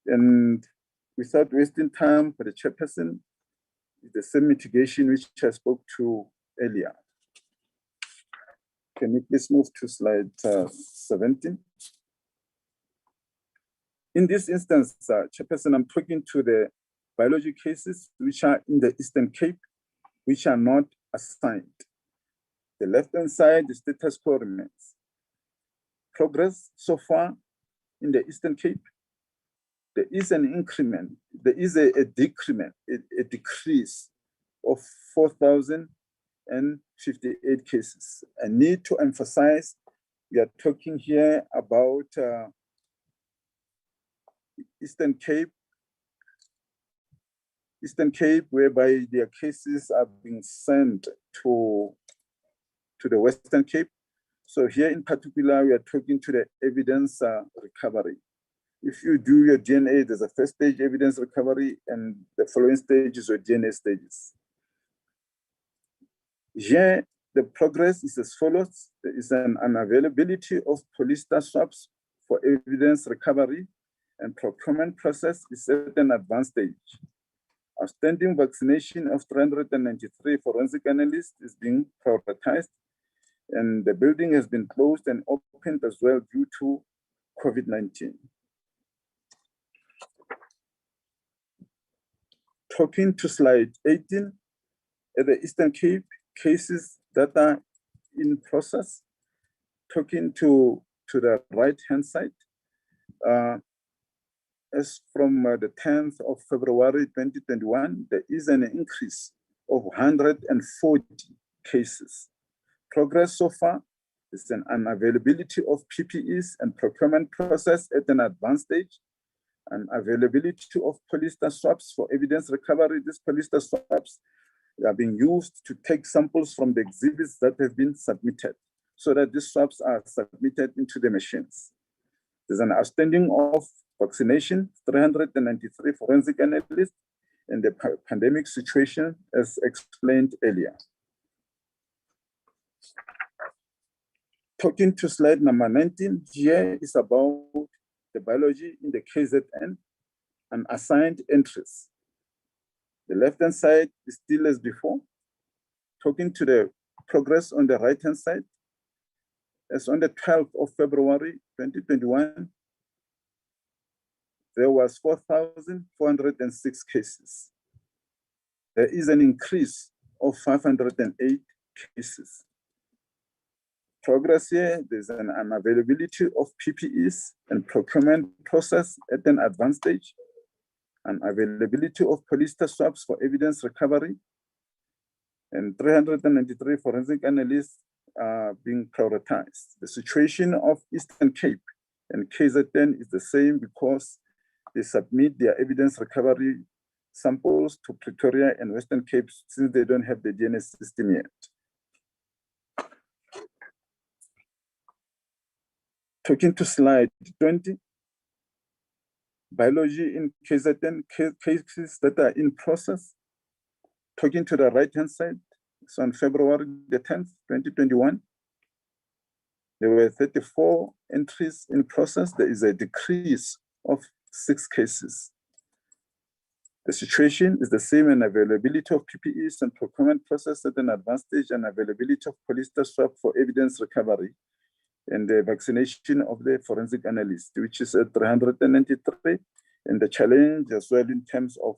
And without wasting time for the chairperson, the same mitigation which I spoke to earlier. Can you please move to slide 17? In this instance, Chairperson, I'm talking to the biology cases which are in the Eastern Cape, which are not assigned. The left-hand side, the status quo remains. Progress so far in the Eastern Cape, there is an increment, there is a decrement, a decrease of 4,058 cases. I need to emphasize, we are talking here about Eastern Cape, whereby their cases are being sent to the Western Cape. So here in particular, we are talking to the evidence recovery. If you do your DNA, there's a first stage evidence recovery, and the following stage is your DNA stages. Here, the progress is as follows. There is an unavailability of polyester swabs for evidence recovery, and procurement process is at an advanced stage. Outstanding vaccination of 393 forensic analysts is being prioritized, and the building has been closed and opened as well due to COVID-19. Talking to slide 18, at the Eastern Cape, cases that are in process. Talking to the right-hand side, as from the 10th of February 2021, there is an increase of 140 cases. Progress so far is an unavailability of PPEs and procurement process at an advanced stage, and availability of polyester swabs for evidence recovery. These polyester swabs are being used to take samples from the exhibits that have been submitted, so that these swabs are submitted into the machines. There's an outstanding of vaccination, 393 forensic analysts, and the pandemic situation as explained earlier. Talking to slide number 19, here is about the biology in the KZN and assigned entries. The left-hand side is still as before. Talking to the progress on the right-hand side, as on the 12th of February 2021, there was 4,406 cases. There is an increase of 508 cases. Progress here, there's an unavailability of PPEs and procurement process at an advanced stage, and availability of polyester swabs for evidence recovery, and 393 forensic analysts are being prioritized. The situation of Eastern Cape and KZN is the same because they submit their evidence recovery samples to Pretoria and Western Cape since they don't have the DNA system yet. Talking to slide 20, biology in KZN, cases that are in process. Talking to the right-hand side, so on February the 10th, 2021, there were 34 entries in process. There is a decrease of 6 cases. The situation is the same, and availability of PPEs and procurement process at an advanced stage, and availability of polyester swab for evidence recovery, and the vaccination of the forensic analyst, which is at 393, and the challenge as well in terms of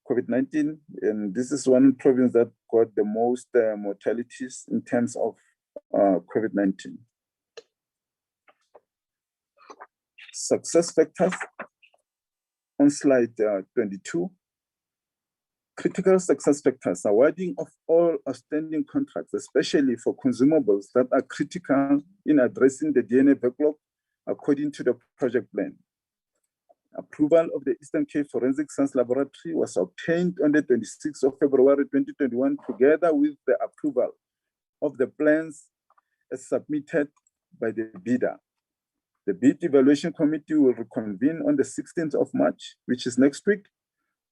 COVID-19. And this is one province that got the most mortalities in terms of COVID-19. Success factors on slide 22. Critical success factors: awarding of all outstanding contracts, especially for consumables that are critical in addressing the DNA backlog according to the project plan. Approval of the Eastern Cape Forensic Science Laboratory was obtained on the 26th of February 2021, together with the approval of the plans as submitted by the bidder. The bid evaluation committee will reconvene on the 16th of March, which is next week,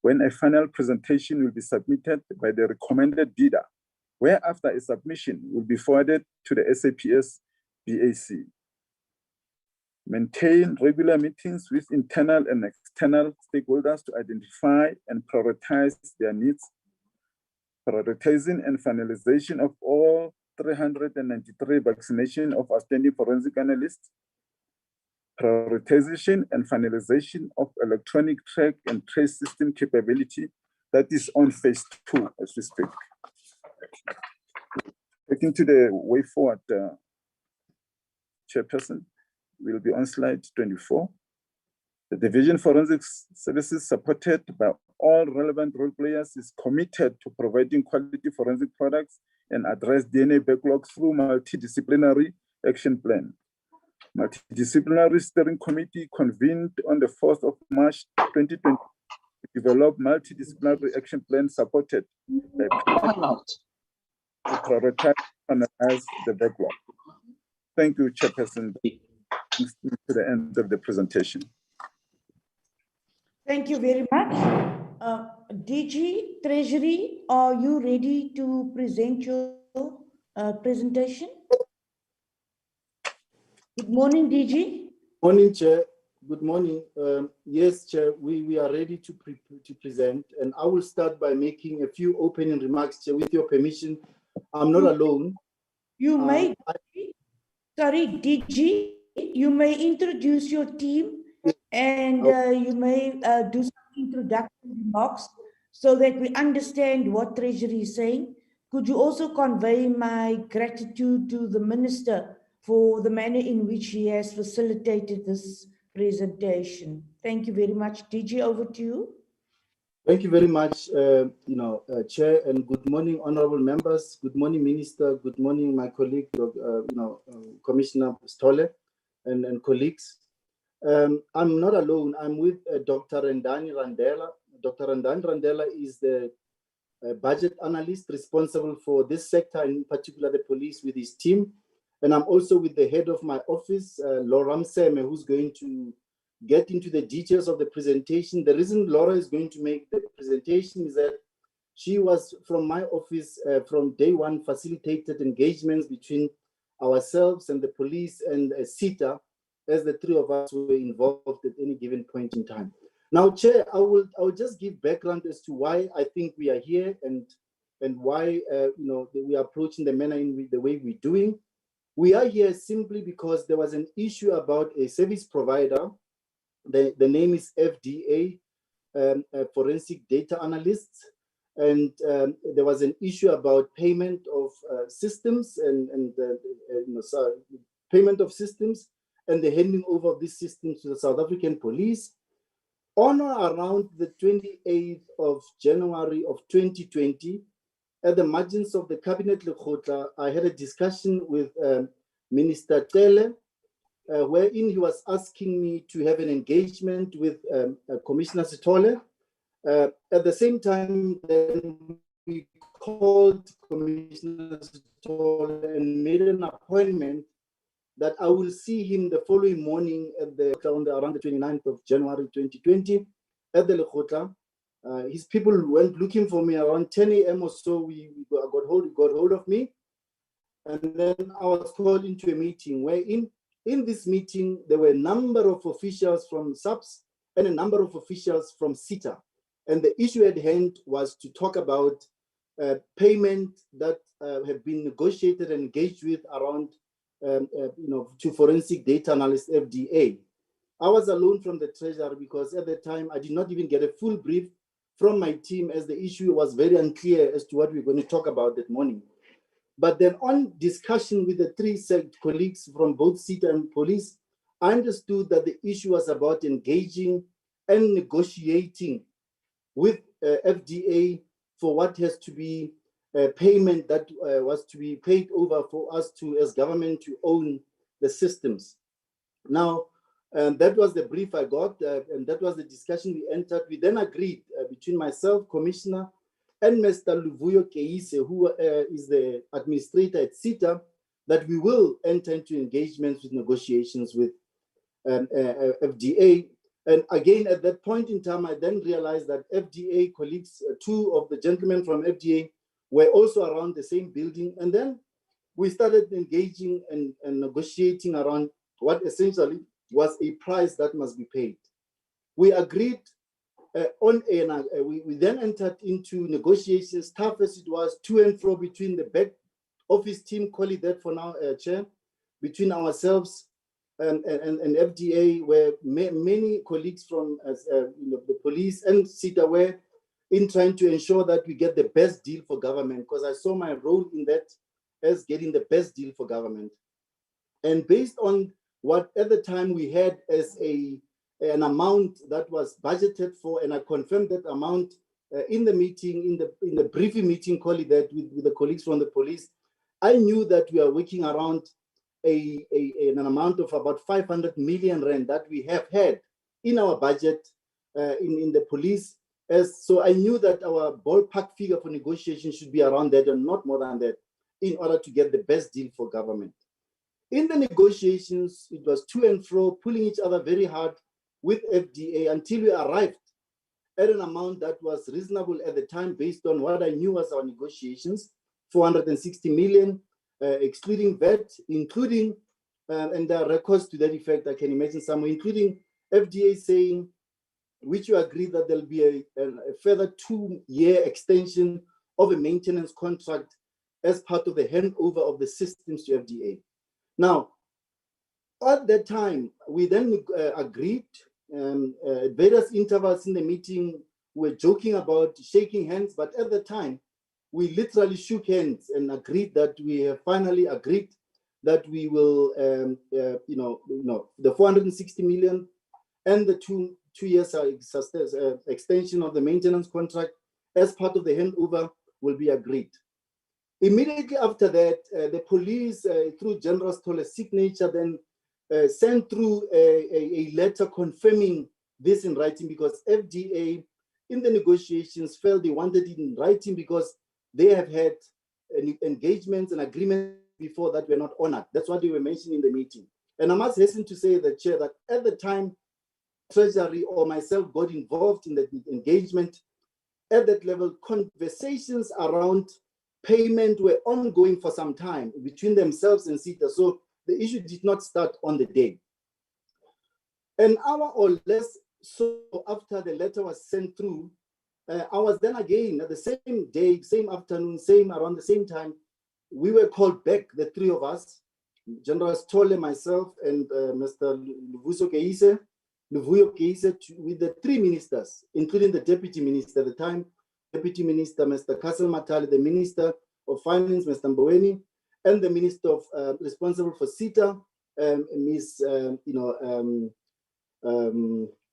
when a final presentation will be submitted by the recommended bidder, whereafter a submission will be forwarded to the SAPS BAC. Maintain regular meetings with internal and external stakeholders to identify and prioritize their needs. Prioritizing and finalization of all 393 vaccination of outstanding forensic analysts. Prioritization and finalization of electronic track and trace system capability that is on phase 2 as we speak. Taking to the way forward, Chairperson, will be on slide 24. The Division Forensic Services, supported by all relevant role players, is committed to providing quality forensic products and address DNA backlogs through multidisciplinary action plan. Multidisciplinary Steering Committee convened on the 4th of March 2020 to develop multidisciplinary action plan supported by to prioritize and analyze the backlog. Thank you, Chairperson. To the end of the presentation. Thank you very much. DG Treasury, are you ready to present your presentation? Good morning, DG. Morning, Chair. Good morning. Yes, Chair, we are ready to present, and I will start by making a few opening remarks, Chair, with your permission. I'm not alone. You may, sorry, DG, you may introduce your team, and you may do some introductory remarks so that we understand what Treasury is saying. Could you also convey my gratitude to the Minister for the manner in which he has facilitated this presentation? Thank you very much. DG, over to you. Thank you very much, Chair, and good morning, honorable members. Good morning, Minister. Good morning, my colleague, Commissioner Stolle and colleagues. I'm not alone. I'm with Dr. Rendani Randela. Dr. Rendani Randela is the budget analyst responsible for this sector, in particular the police, with his team. And I'm also with the head of my office, Laura Mseme, who's going to get into the details of the presentation. The reason Laura is going to make the presentation is that she was from my office from day one, facilitated engagements between ourselves and the police and SITA, as the three of us were involved at any given point in time. Now, Chair, I will just give background as to why I think we are here and why we are approaching the manner in the way we're doing. We are here simply because there was an issue about a service provider. The name is FDA, Forensic Data Analysts, and there was an issue about payment of systems and payment of systems and the handing over of these systems to the South African police. On or around the 28th of January of 2020, at the margins of the Cabinet Lekgotla, I had a discussion with Minister Tele, wherein he was asking me to have an engagement with Commissioner Sithole. At the same time, then we called Commissioner Sithole and made an appointment that I will see him the following morning at around the 29th of January 2020 at the Lekgotla. His people went looking for me around 10 a.m. or so. We got hold of me, and then I was called into a meeting where in this meeting there were a number of officials from SAPS and a number of officials from SITA. And the issue at hand was to talk about payment that have been negotiated and engaged with around, to forensic data analyst FDA. I was alone from the treasury because at the time I did not even get a full brief from my team, as the issue was very unclear as to what we were going to talk about that morning. But then on discussion with the three colleagues from both SETA and police, I understood that the issue was about engaging and negotiating with FDA for what has to be payment that was to be paid over for us to, as government, to own the systems. Now, that was the brief I got, and that was the discussion we entered. We then agreed between myself, Commissioner, and Mr. Luvuyo Keise, who is the administrator at SETA, that we will enter into engagements with negotiations with FDA. And again, at that point in time, I then realized that FDA colleagues, two of the gentlemen from FDA, were also around the same building. And then we started engaging and negotiating around what essentially was a price that must be paid. We agreed we then entered into negotiations, tough as it was, to and fro between the back office team, call it that for now, Chair, between ourselves and FDA, where many colleagues from the police and SETA were in trying to ensure that we get the best deal for government, because I saw my role in that as getting the best deal for government. And based on what at the time we had as an amount that was budgeted for, and I confirmed that amount in the meeting, in the briefing meeting, call it that, with the colleagues from the police, I knew that we are working around an amount of about 500 million rand that we have had in our budget in the police. So I knew that our ballpark figure for negotiation should be around that and not more than that, in order to get the best deal for government. In the negotiations, it was to and fro, pulling each other very hard with FDA until we arrived at an amount that was reasonable at the time based on what I knew was our negotiations, 460 million, excluding VAT, including, and there are records to that effect, I can imagine somewhere, including FDA saying, which you agree that there'll be a further 2-year extension of a maintenance contract as part of the handover of the systems to FDA. Now, at that time, we then agreed at various intervals in the meeting, we were joking about shaking hands, but at the time, we literally shook hands and agreed that we have finally agreed that we will, the 460 million and the two years extension of the maintenance contract as part of the handover will be agreed. Immediately after that, the police, through General Stolle's signature, then sent through a letter confirming this in writing, because FDA, in the negotiations, felt they wanted it in writing because they have had engagements and agreements before that were not honored. That's what they were mentioning in the meeting. And I must hasten to say, the Chair, that at the time, Treasury or myself got involved in the engagement, at that level, conversations around payment were ongoing for some time between themselves and SETA. So the issue did not start on the day. An hour or less so after the letter was sent through, I was then again at the same day, same afternoon, around the same time, we were called back, the three of us, General Stolle, myself, and Mr. Luvuyo Keise, with the three ministers, including the deputy minister at the time, Deputy Minister, Mr. Castle Matali, the Minister of Finance, Mr. Mboweni, and the Minister of responsible for SETA, Ms.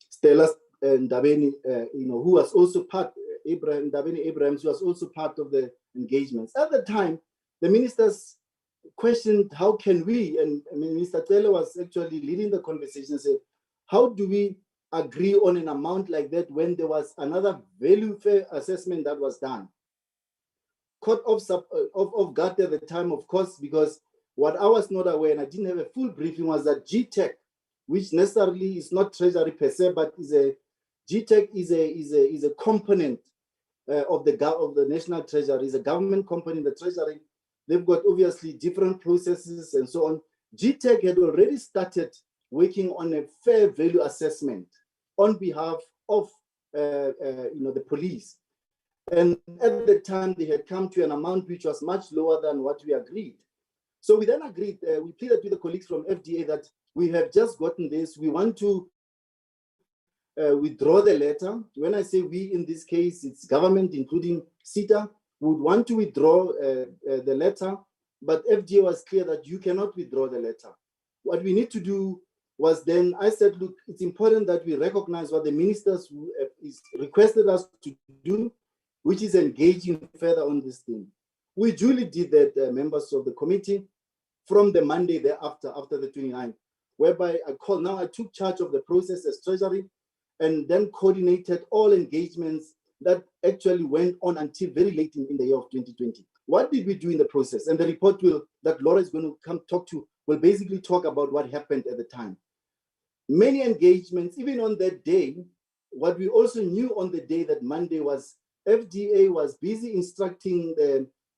Stella Ndabeni, who was also part, Ndabeni Abrahams, who was also part of the engagements. At the time, the ministers questioned how can we, and Minister Taylor was actually leading the conversation, said, how do we agree on an amount like that when there was another value fair assessment that was done? Caught off guard at the time, of course, because what I was not aware, and I didn't have a full briefing, was that GTech, which necessarily is not Treasury per se, but GTech is a component of the National Treasury, is a government company in the Treasury. They've got obviously different processes and so on. GTech had already started working on a fair value assessment on behalf of the police. And at the time, they had come to an amount which was much lower than what we agreed. So we then agreed, we pleaded with the colleagues from FDA that we have just gotten this. We want to withdraw the letter. When I say we, in this case, it's government, including CETA, would want to withdraw the letter, but FDA was clear that you cannot withdraw the letter. What we need to do was then, I said, look, it's important that we recognize what the ministers requested us to do, which is engaging further on this thing. We duly did that, members of the committee, from the Monday thereafter, after the 29th, whereby I took charge of the process as Treasury and then coordinated all engagements that actually went on until very late in the year of 2020. What did we do in the process? And the report that Laura is going to come talk to will basically talk about what happened at the time. Many engagements, even on that day, what we also knew on the day that Monday was FDA was busy instructing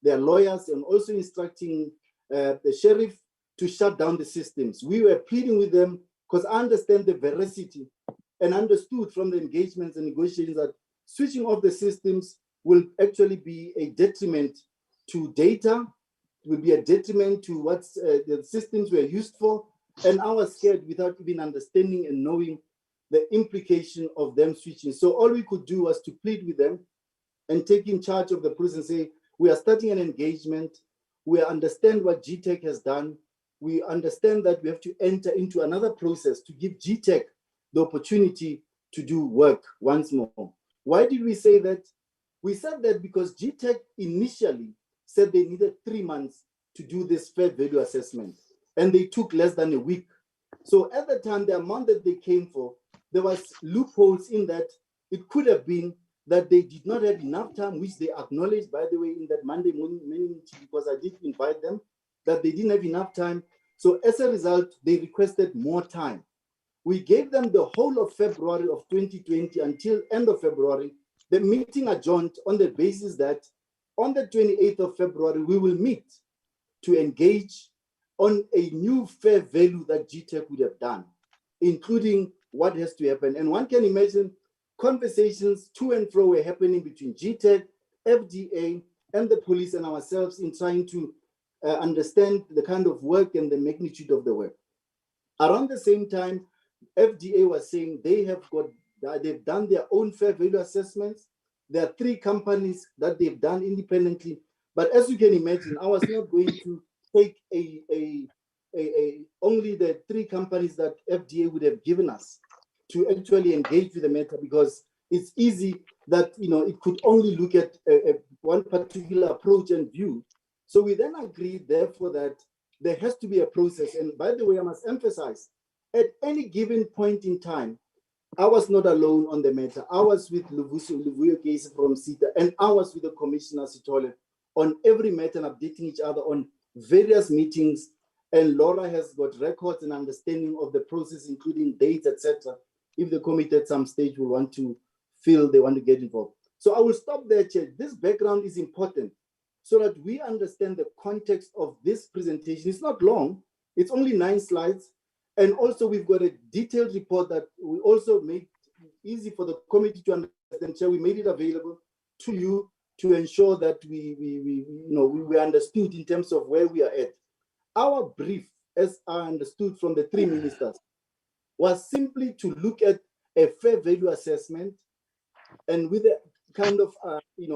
their lawyers and also instructing the sheriff to shut down the systems. We were pleading with them because I understand the veracity and understood from the engagements and negotiations that switching off the systems will actually be a detriment to data, will be a detriment to what the systems were used for. And I was scared without even understanding and knowing the implication of them switching. So all we could do was to plead with them and take in charge of the process and say, we are starting an engagement. We understand what GTEC has done. We understand that we have to enter into another process to give GTEC the opportunity to do work once more. Why did we say that? We said that because GTEC initially said they needed 3 months to do this fair value assessment, and they took less than a week. So at the time, the amount that they came for, there was loopholes in that. It could have been that they did not have enough time, which they acknowledged, by the way, in that Monday morning meeting, because I did invite them, that they didn't have enough time. So as a result, they requested more time. We gave them the whole of February of 2020 until end of February. The meeting adjourned on the basis that on the 28th of February, we will meet to engage on a new fair value that GTEC would have done, including what has to happen. And one can imagine conversations to and fro were happening between GTEC, FDA, and the police and ourselves in trying to understand the kind of work and the magnitude of the work. Around the same time, FDA was saying they've done their own fair value assessments. There are 3 companies that they've done independently. But as you can imagine, I was not going to take only the 3 companies that FDA would have given us to actually engage with the matter, because it's easy that it could only look at one particular approach and view. So we then agreed, therefore, that there has to be a process. And by the way, I must emphasize, at any given point in time, I was not alone on the matter. I was with Luvuyo Case from CETA, and I was with the Commissioner Sithole on every matter and updating each other on various meetings. And Laura has got records and understanding of the process, including dates, etc. If the committee at some stage will want to feel they want to get involved. So I will stop there, Chair. This background is important so that we understand the context of this presentation. It's not long. It's only 9 slides. And also we've got a detailed report that we also made easy for the committee to understand. Chair, we made it available to you to ensure that we understood in terms of where we are at. Our brief, as I understood from the 3 ministers, was simply to look at a fair value assessment and with a kind of,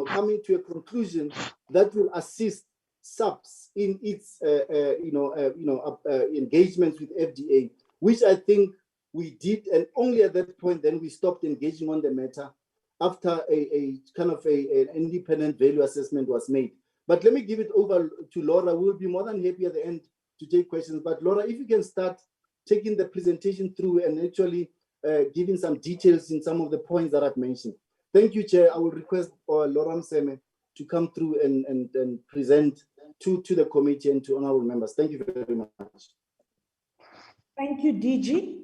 coming to a conclusion that will assist SAPS in its, engagements with FDA, which I think we did. And only at that point, then we stopped engaging on the matter after an independent value assessment was made. But let me give it over to Laura. We'll be more than happy at the end to take questions. But Laura, if you can start taking the presentation through and actually giving some details in some of the points that I've mentioned. Thank you, Chair. I will request Laura Mseme to come through and present to the committee and to honorable members. Thank you very much. Thank you, DG.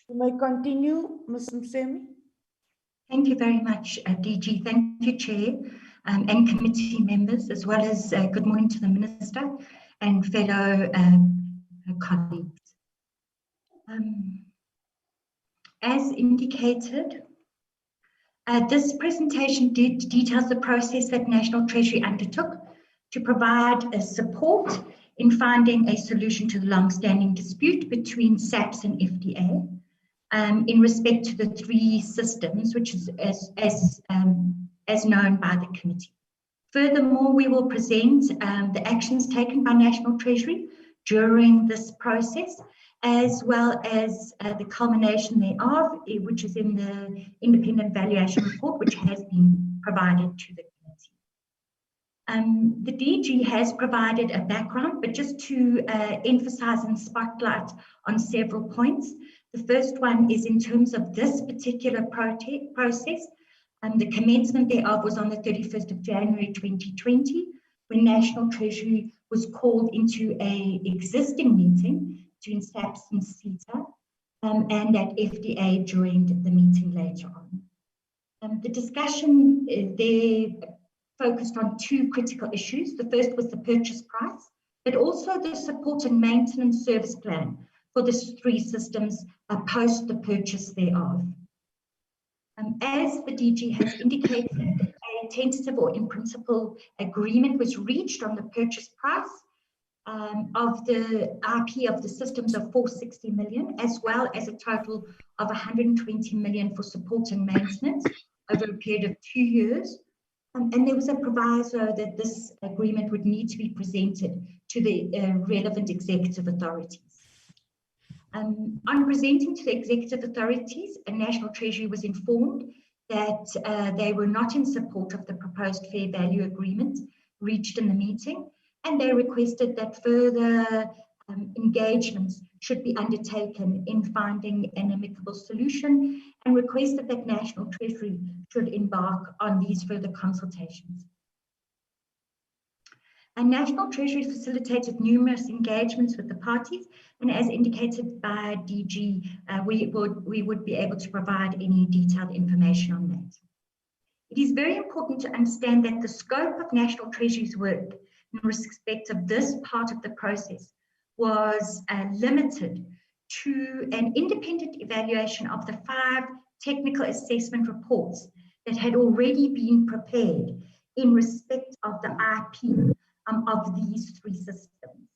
You may continue, Ms. Mseme. Thank you very much, DG. Thank you, Chair, and committee members, as well as good morning to the Minister and fellow colleagues. As indicated, This presentation details the process that National Treasury undertook to provide support in finding a solution to the long-standing dispute between SAPS and FDA in respect to the 3 systems, which is as known by the committee. Furthermore, we will present the actions taken by National Treasury during this process, as well as the culmination thereof, which is in the independent valuation report, which has been provided to the committee. The DG has provided a background, but just to emphasize and spotlight on several points. The first one is in terms of this particular process. The commencement thereof was on the 31st of January 2020, when National Treasury was called into an existing meeting between SAPS and CETA, and that FDA joined the meeting later on. The discussion there focused on 2 critical issues. The first was the purchase price, but also the support and maintenance service plan for the 3 systems post the purchase thereof. As the DG has indicated, a tentative or in principle agreement was reached on the purchase price of the IP of the systems of 460 million, as well as a total of 120 million for support and maintenance over a period of 2 years. And there was a proviso that this agreement would need to be presented to the relevant executive authorities. On presenting to the executive authorities, National Treasury was informed that they were not in support of the proposed fair value agreement reached in the meeting, and they requested that further engagements should be undertaken in finding an amicable solution, and requested that National Treasury should embark on these further consultations. And National Treasury facilitated numerous engagements with the parties, and as indicated by DG, we would be able to provide any detailed information on that. It is very important to understand that the scope of National Treasury's work in respect of this part of the process was limited to an independent evaluation of the 5 technical assessment reports that had already been prepared in respect of the IP of these 3 systems.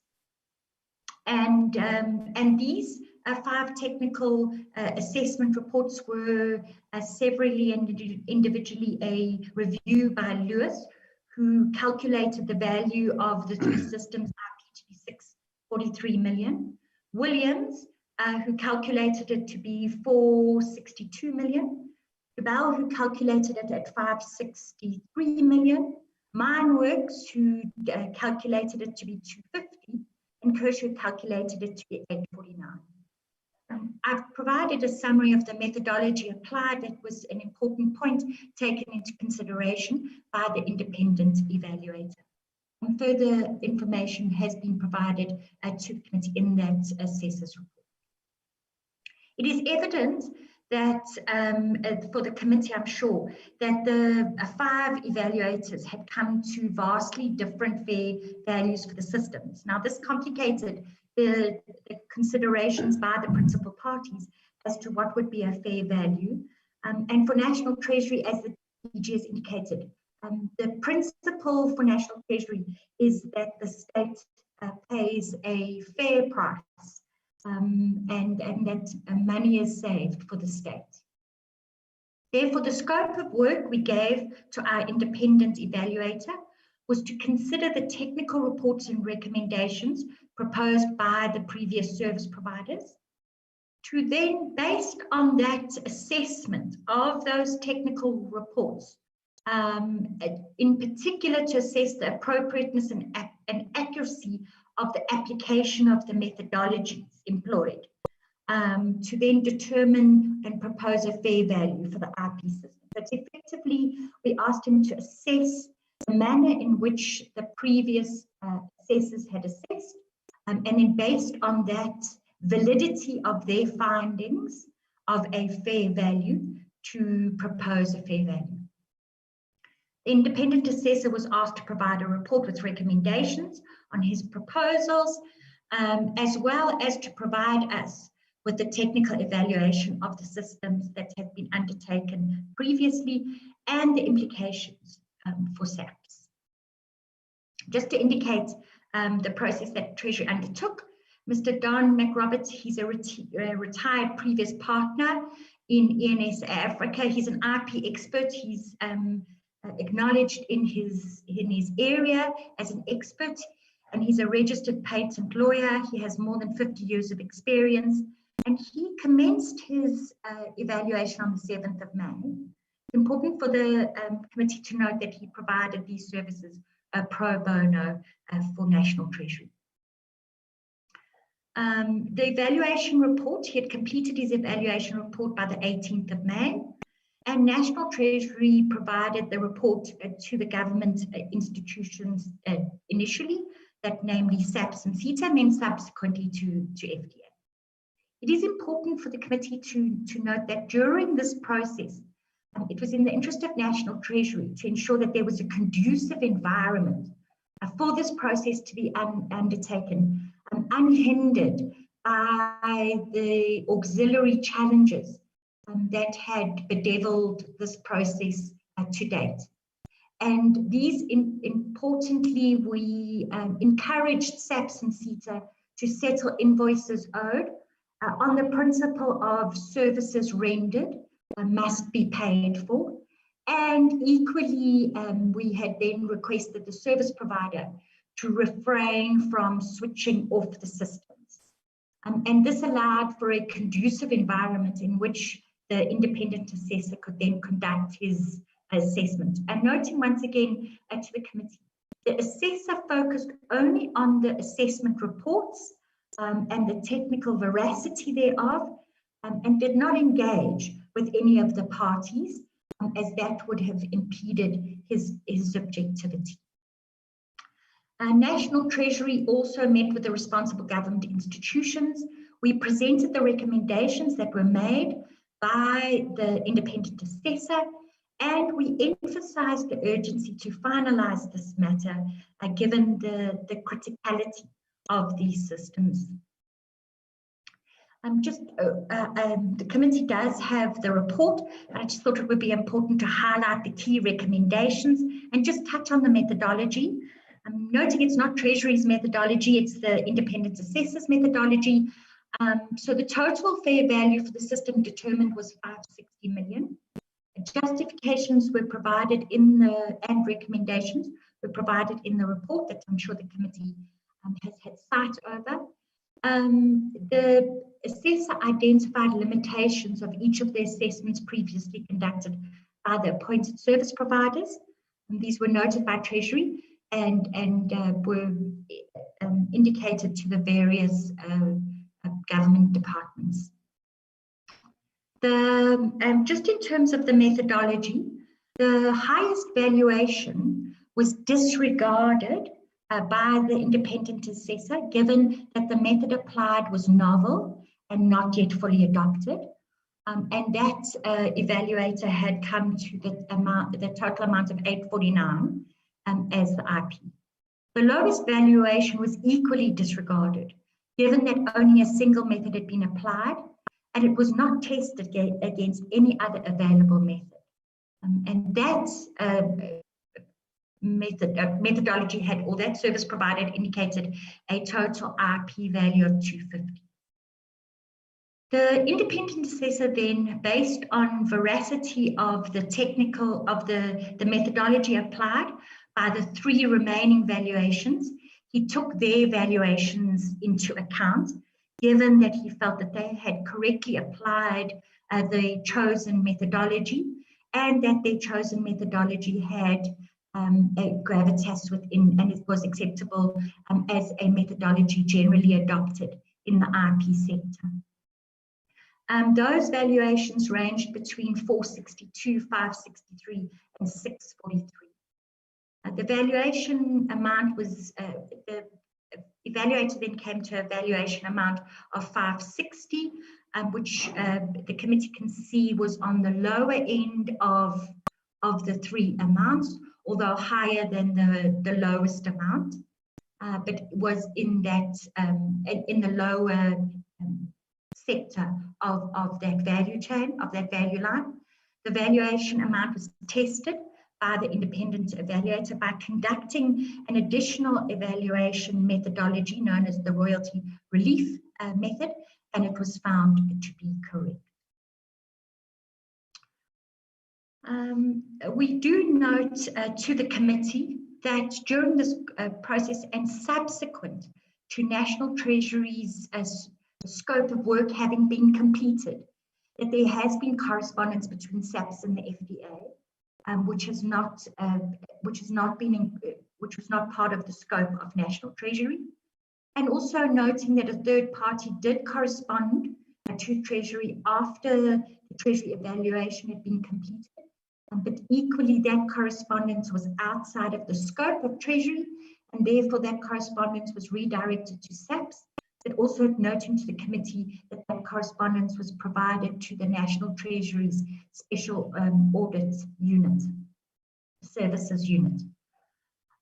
And these 5 technical assessment reports were severally and individually a review by Lewis, who calculated the value of the 3 systems IP to be 643 million. Williams, who calculated it to be 462 million. Cabell, who calculated it at 563 million. Mineworks, who calculated it to be 250, and Kershaw calculated it to be 849. I've provided a summary of the methodology applied. That was an important point taken into consideration by the independent evaluator. And further information has been provided to the committee in that assessor's report. It is evident that for the committee, I'm sure, that the 5 evaluators had come to vastly different fair values for the systems. Now, this complicated the considerations by the principal parties as to what would be a fair value. And for National Treasury, as the DG has indicated, the principle for National Treasury is that the state pays a fair price. And that money is saved for the state. Therefore, the scope of work we gave to our independent evaluator was to consider the technical reports and recommendations proposed by the previous service providers, to then, based on that assessment of those technical reports, in particular to assess the appropriateness and accuracy of the application of the methodologies employed, to then determine and propose a fair value for the IP system. But effectively, we asked him to assess the manner in which the previous assessors had assessed, and then based on that validity of their findings of a fair value, to propose a fair value. The independent assessor was asked to provide a report with recommendations on his proposals, as well as to provide us with the technical evaluation of the systems that have been undertaken previously and the implications for SAPS. Just to indicate the process that Treasury undertook, Mr. Don McRoberts, he's a retired previous partner in ENS Africa. He's an IP expert. He's acknowledged in his area as an expert, and he's a registered patent lawyer. He has more than 50 years of experience, and he commenced his evaluation on the 7th of May. It's important for the committee to note that he provided these services pro bono for National Treasury. The evaluation report, he had completed his evaluation report by the 18th of May, and National Treasury provided the report to the government institutions initially, that namely SAPS and CETA, and then subsequently to FDA. It is important for the committee to note that during this process, it was in the interest of National Treasury to ensure that there was a conducive environment for this process to be undertaken unhindered by the auxiliary challenges that had bedeviled this process to date. And these, importantly, we encouraged SAPS and CETA to settle invoices owed on the principle of services rendered must be paid for. And equally, we had then requested the service provider to refrain from switching off the systems. And this allowed for a conducive environment in which the independent assessor could then conduct his assessment. And noting once again to the committee, the assessor focused only on the assessment reports and the technical veracity thereof, and did not engage with any of the parties, as that would have impeded his subjectivity. National Treasury also met with the responsible government institutions. We presented the recommendations that were made by the independent assessor, and we emphasized the urgency to finalize this matter, given the criticality of these systems. The committee does have the report, but I just thought it would be important to highlight the key recommendations and just touch on the methodology. I'm noting it's not Treasury's methodology, it's the independent assessor's methodology. So the total fair value for the system determined was 560 million. Justifications were provided in the, and recommendations were provided in the report that I'm sure the committee has had sight over. The assessor identified limitations of each of the assessments previously conducted by the appointed service providers. And these were noted by Treasury and were indicated to the various government departments. Just in terms of the methodology, the highest valuation was disregarded by the independent assessor, given that the method applied was novel and not yet fully adopted. And that evaluator had come to the total amount of 849 as the IP. The lowest valuation was equally disregarded, given that only a single method had been applied and it was not tested against any other available method. And that methodology had, or that service provided indicated a total IP value of 250. The independent assessor then, based on veracity of the technical, of the methodology applied by the three remaining valuations, he took their valuations into account, given that he felt that they had correctly applied the chosen methodology and that their chosen methodology had a gravitas within, and it was acceptable as a methodology generally adopted in the IP sector. Those valuations ranged between 462, 563, and 643. The valuation amount was, the evaluator then came to a valuation amount of 560, which the committee can see was on the lower end of the three amounts, although higher than the lowest amount, but was in that in the lower sector of that value chain, of that value line. The valuation amount was tested by the independent evaluator by conducting an additional evaluation methodology known as the royalty relief method, and it was found to be correct. We do note to the committee that during this process and subsequent to National Treasury's scope of work having been completed, that there has been correspondence between SAPS and the FDA, which was not part of the scope of National Treasury, and also noting that a third party did correspond to Treasury after the Treasury evaluation had been completed. But equally, that correspondence was outside of the scope of Treasury, and therefore that correspondence was redirected to SAPS, but also noting to the committee that that correspondence was provided to the National Treasury's Special Audits Unit, Services Unit.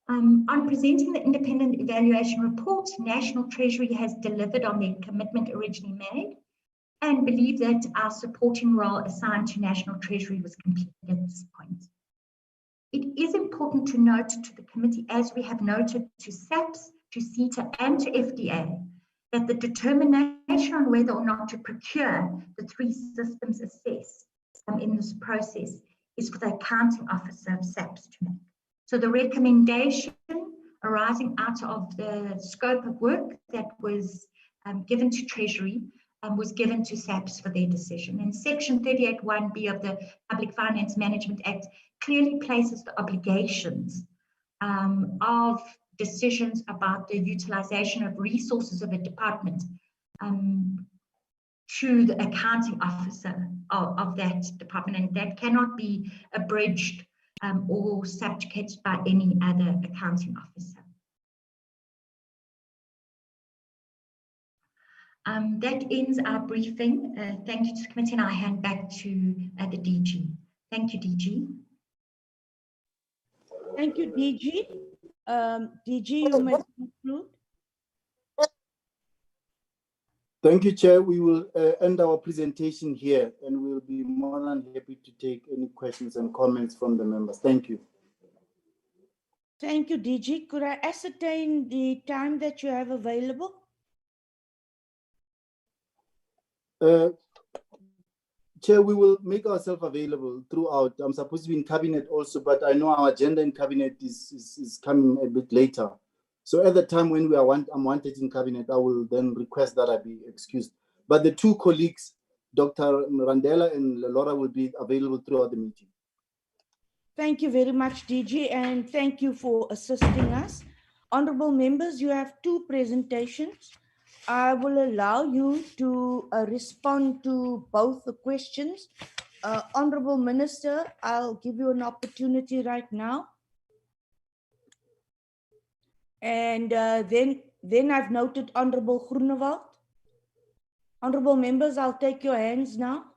On presenting the independent evaluation report, National Treasury has delivered on their commitment originally made, and believe that our supporting role assigned to National Treasury was completed at this point. It is important to note to the committee, as we have noted to SAPS, to CETA and to FDA, that the determination on whether or not to procure the 3 systems assessed in this process is for the accounting officer of SAPS to make. So the recommendation arising out of the scope of work that was given to Treasury was given to SAPS for their decision. And Section 38(1)(b) of the Public Finance Management Act clearly places the obligations of decisions about the utilization of resources of a department to the accounting officer of that department, and that cannot be abridged or subjugated by any other accounting officer. That ends our briefing. Thank you to the committee, and I hand back to the DG. Thank you, DG. Thank you, DG. DG, you may conclude. Thank you, Chair. We will end our presentation here, and we'll be more than happy to take any questions and comments from the members. Thank you. Thank you, DG. Could I ascertain the time that you have available? Chair, we will make ourselves available throughout. I'm supposed to be in cabinet also, but I know our agenda in cabinet is coming a bit later. So at the time when I'm wanted in cabinet, I will then request that I be excused. But the 2 colleagues, Dr. Randela and Laura, will be available throughout the meeting. Thank you very much, DG, and thank you for assisting us. Honorable members, you have 2 presentations. I will allow you to respond to both the questions. Honorable Minister, I'll give you an opportunity right now. And then I've noted Honorable Groenewald. Honorable members, I'll take your hands now.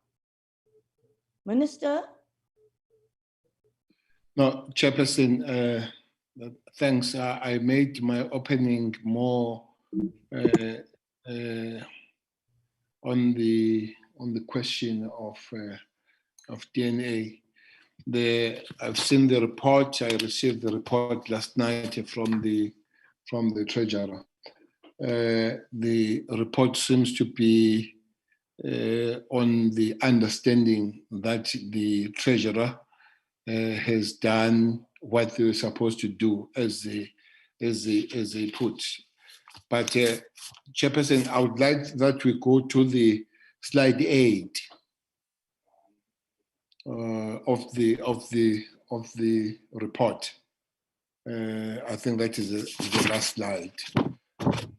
Minister? No, Chairperson, thanks. I made my opening more on the question of DNA. I've seen the report. I received the report last night from the treasurer. The report seems to be on the understanding that the treasurer has done what they were supposed to do as they put. But Chairperson, I would like that we go to the slide 8 of the report. I think that is the last slide,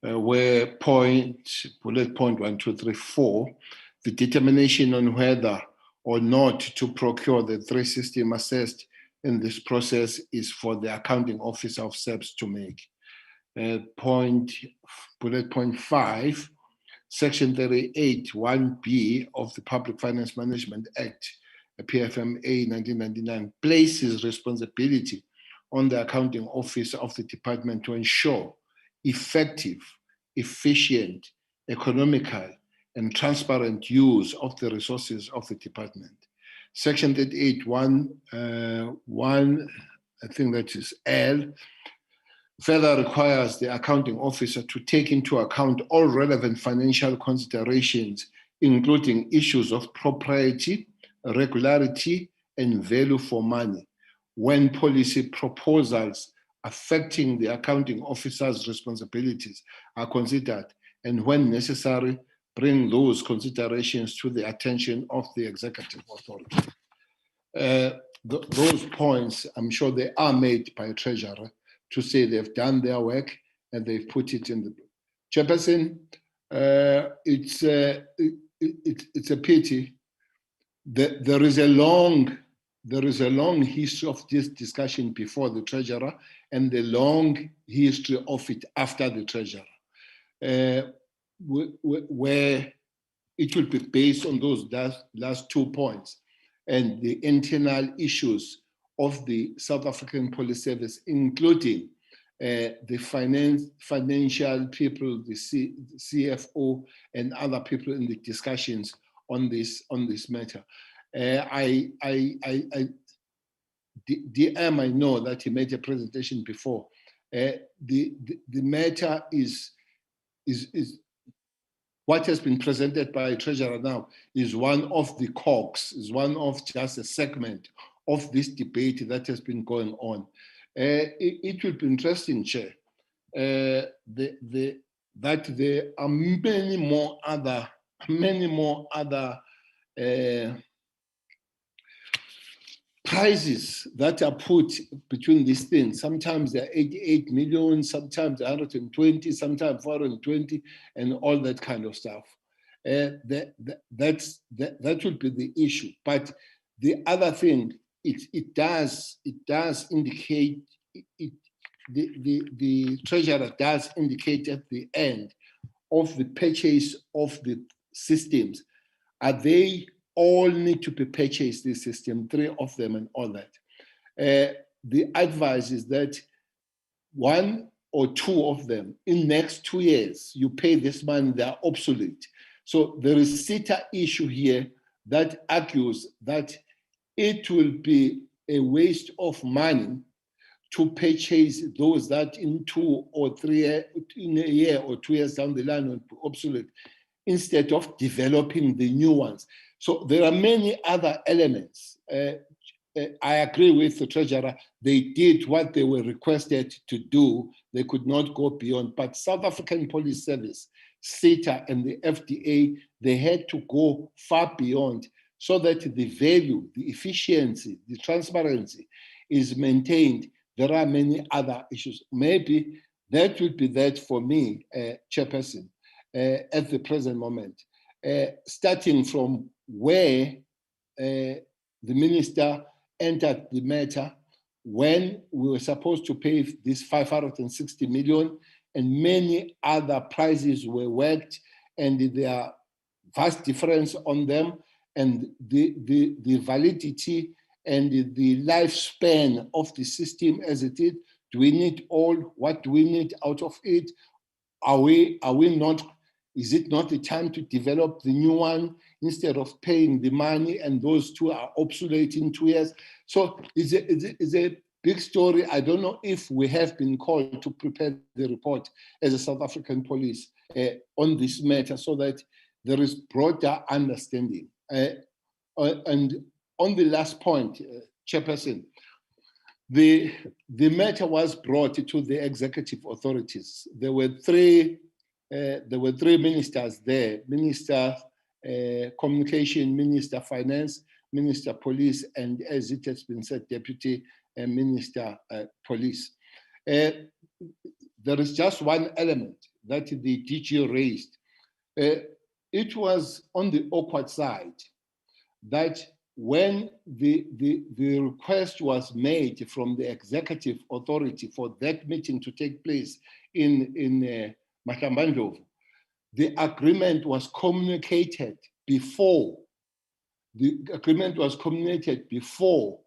where bullet point 1, 2, 3, 4, the determination on whether or not to procure the 3 systems assessed in this process is for the accounting officer of SAPS to make. Bullet point 5, Section 38(1)(b) of the Public Finance Management Act, PFMA 1999, places responsibility on the accounting officer of the department to ensure effective, efficient, economical, and transparent use of the resources of the department. Section 38(1), I think that is L, further requires the accounting officer to take into account all relevant financial considerations, including issues of propriety, regularity, and value for money, when policy proposals affecting the accounting officer's responsibilities are considered, and when necessary, bring those considerations to the attention of the executive authority. Those points, I'm sure they are made by a treasurer to say they've done their work and they've put it in the Chairperson. It's a pity that there is a long history of this discussion before the treasurer and the long history of it after the treasurer, where it will be based on those last 2 points and the internal issues of the South African Police Service, including the financial people, the CFO, and other people in the discussions on this matter. DM, I know that he made a presentation before. The matter is what has been presented by Treasurer now is one of the cogs, is one of just a segment of this debate that has been going on. It will be interesting, Chair, that there are many more other prices that are put between these things. Sometimes they're 88 million, sometimes 120, sometimes 420, and all that kind of stuff. That would be the issue. But the other thing, it does indicate, the treasurer does indicate at the end of the purchase of the systems, are they all need to be purchased, this system, 3 of them and all that. The advice is that 1 or 2 of them, in next 2 years, you pay this money, they are obsolete. So there is a SITA issue here that argues that it will be a waste of money to purchase those that in 2 or 3 years, in a year or 2 years down the line will be obsolete, instead of developing the new ones. So there are many other elements. I agree with the treasurer. They did what they were requested to do. They could not go beyond. But South African Police Service, SITA, and the FDA, they had to go far beyond so that the value, the efficiency, the transparency is maintained. There are many other issues. Maybe that would be that for me, Chairperson, at the present moment, starting from where the minister entered the matter when we were supposed to pay this 560 million and many other prices were worked, and there are vast difference on them, and the validity and the lifespan of the system as it is. Do we need all? What do we need out of it? Are we not? Is it not the time to develop the new one instead of paying the money and those 2 are obsolete in 2 years? So it's a big story. I don't know if we have been called to prepare the report as a South African police on this matter so that there is broader understanding. And on the last point, Chairperson, the matter was brought to the executive authorities. There were three ministers there: Minister Communication, Minister Finance, Minister Police, and, as it has been said, Deputy Minister Police. There is just one element that the DG raised. It was on the awkward side that when the request was made from the executive authority for that meeting to take place in Mahambandlovu, the agreement was communicated before. The agreement was communicated before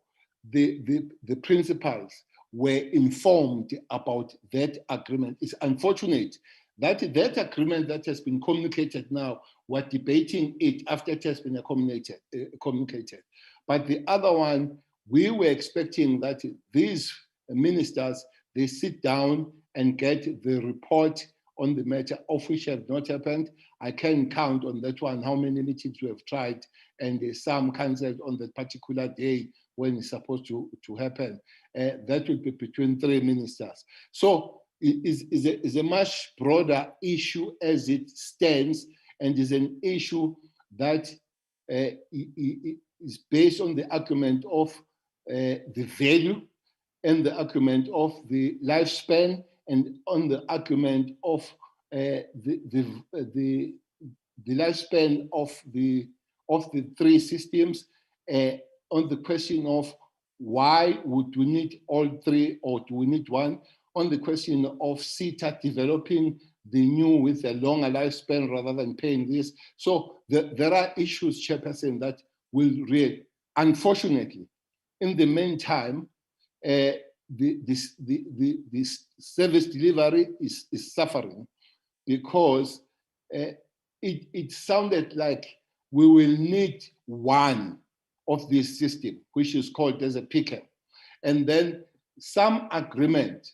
the principals were informed about that agreement. It's unfortunate That agreement that has been communicated now, we're debating it after it has been communicated. But the other one, we were expecting that these ministers, they sit down and get the report on the matter, of which have not happened. I can count on that one how many meetings we have tried, and some cancelled on that particular day when it's supposed to happen. That will be between 3 ministers. So it is a much broader issue as it stands, and is an issue that is based on the argument of the value and the argument of the lifespan, and on the argument of the lifespan of the 3 systems, on the question of why would we need all 3 or do we need one, on the question of CETA developing the new with a longer lifespan rather than paying this. So there are issues, Chairperson, that will really, unfortunately, in the meantime, the service delivery is suffering, because it sounded like we will need one of this system, which is called as a picker. And then some agreement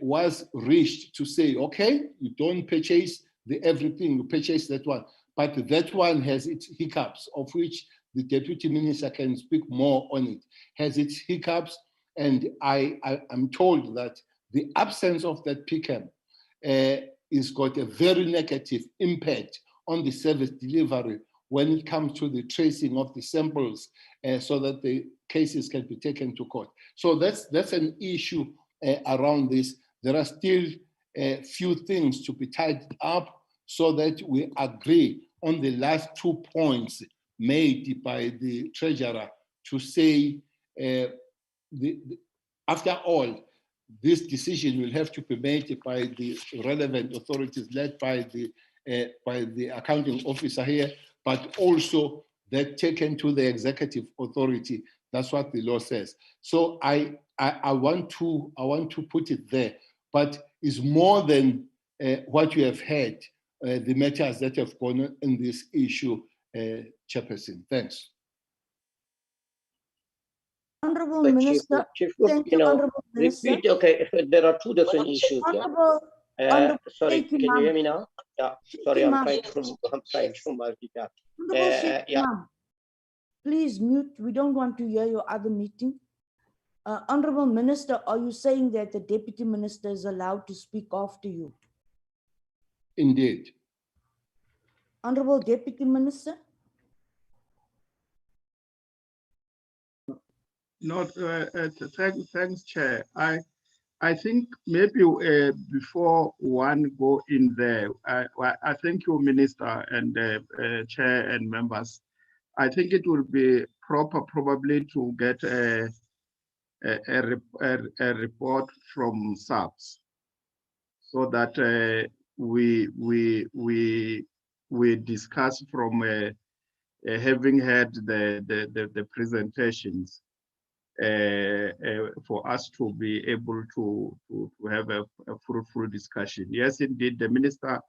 was reached to say, okay, you don't purchase everything, you purchase that one. But that one has its hiccups, of which the Deputy Minister can speak more on it, has its hiccups. And I'm told that the absence of that PCAM is got a very negative impact on the service delivery when it comes to the tracing of the samples, so that the cases can be taken to court. So that's an issue around this. There are still a few things to be tied up so that we agree on the last 2 points made by the Treasurer to say, after all, this decision will have to be made by the relevant authorities led by the accounting officer here, but also that taken to the executive authority. That's what the law says. So I want to put it there, but it's more than what you have heard, the matters that have gone in this issue, Chairperson. Thanks. Honorable But Minister, Chief Whip, thank you you, know, Honorable Minister. repeat. Okay, there are 2 different issues. Yeah. Honorable Sorry, Sheikh can you Imam. hear me now? Yeah. Sorry, Sheikh I'm Imam. trying to multitask. Honorable Sheikh Yeah. Imam, please mute. We don't want to hear your other meeting. Honorable Minister, are you saying that the Deputy Minister is allowed to speak after you? Indeed. Honorable Deputy Minister? No, thanks, Chair. I think maybe before one go in there, I thank you, Minister and Chair and members. I think it will be proper probably to get a report from SAPS, so that we discuss from having had the presentations, for us to be able to have a fruitful discussion. Yes, indeed, the Minister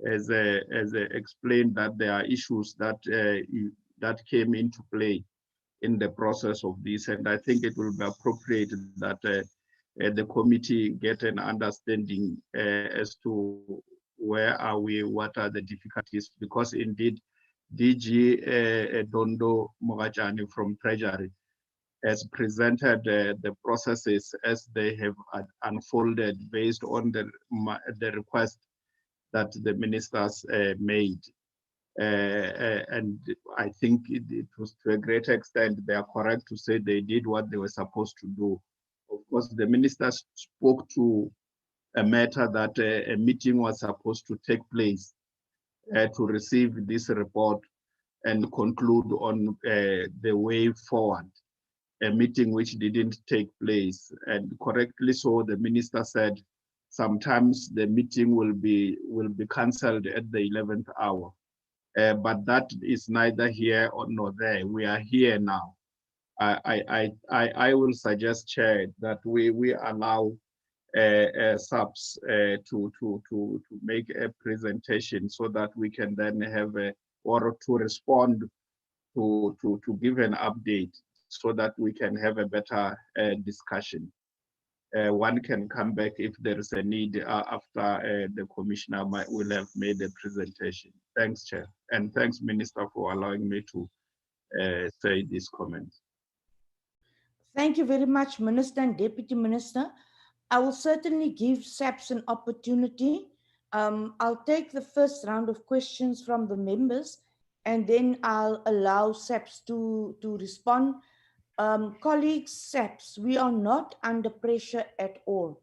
has explained that there are issues that came into play in the process of this, and I think it will be appropriate that the committee get an understanding as to where are we, what are the difficulties, because indeed DG Dondo Mogachani from Treasury has presented the processes as they have unfolded based on the request that the ministers made. And I think it was to a great extent, they are correct to say they did what they were supposed to do. Of course, the ministers spoke to a matter that a meeting was supposed to take place to receive this report and conclude on the way forward, a meeting which didn't take place. And correctly so, the minister said sometimes the meeting will be cancelled at the 11th hour. But that is neither here nor there. We are here now. I will suggest, Chair, that we allow SAPS to make a presentation so that we can then have or to respond to give an update so that we can have a better discussion. One can come back if there is a need after the commissioner will have made a presentation. Thanks, Chair. And thanks, Minister, for allowing me to say these comments. Thank you very much, Minister and Deputy Minister. I will certainly give SAPS an opportunity. I'll take the first round of questions from the members, and then I'll allow SAPS to respond. Colleagues, SAPS, we are not under pressure at all.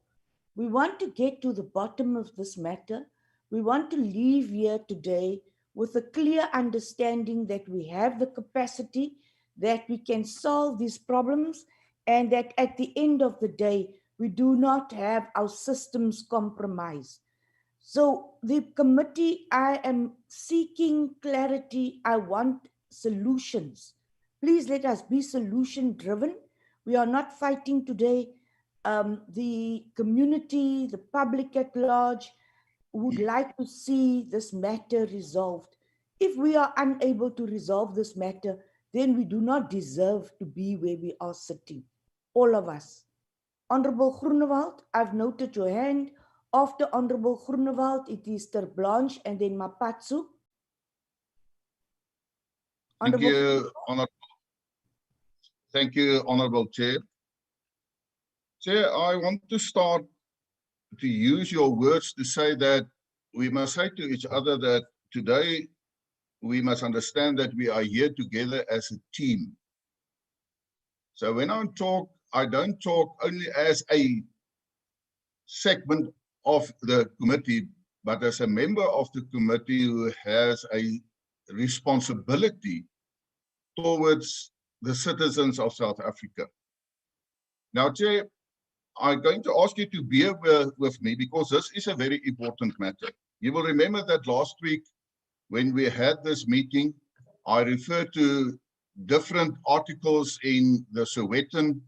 We want to get to the bottom of this matter. We want to leave here today with a clear understanding that we have the capacity, that we can solve these problems, and that at the end of the day, we do not have our systems compromised. So the committee, I am seeking clarity. I want solutions. Please let us be solution driven. We are not fighting today. The community, the public at large would like to see this matter resolved. If we are unable to resolve this matter, then we do not deserve to be where we are sitting. All of us. Honorable Groenewald, I've noted your hand. After Honorable Groenewald, it is Ter Blanche and then Mapatsu. Thank you, Honorable Chair. Chair, I want to start to use your words to say that we must say to each other that today we must understand that we are here together as a team. So when I talk, I don't talk only as a segment of the committee, but as a member of the committee who has a responsibility towards the citizens of South Africa. Now, Chair, I'm going to ask you to bear with me because this is a very important matter. You will remember that last week when we had this meeting, I referred to different articles in the Sowetan,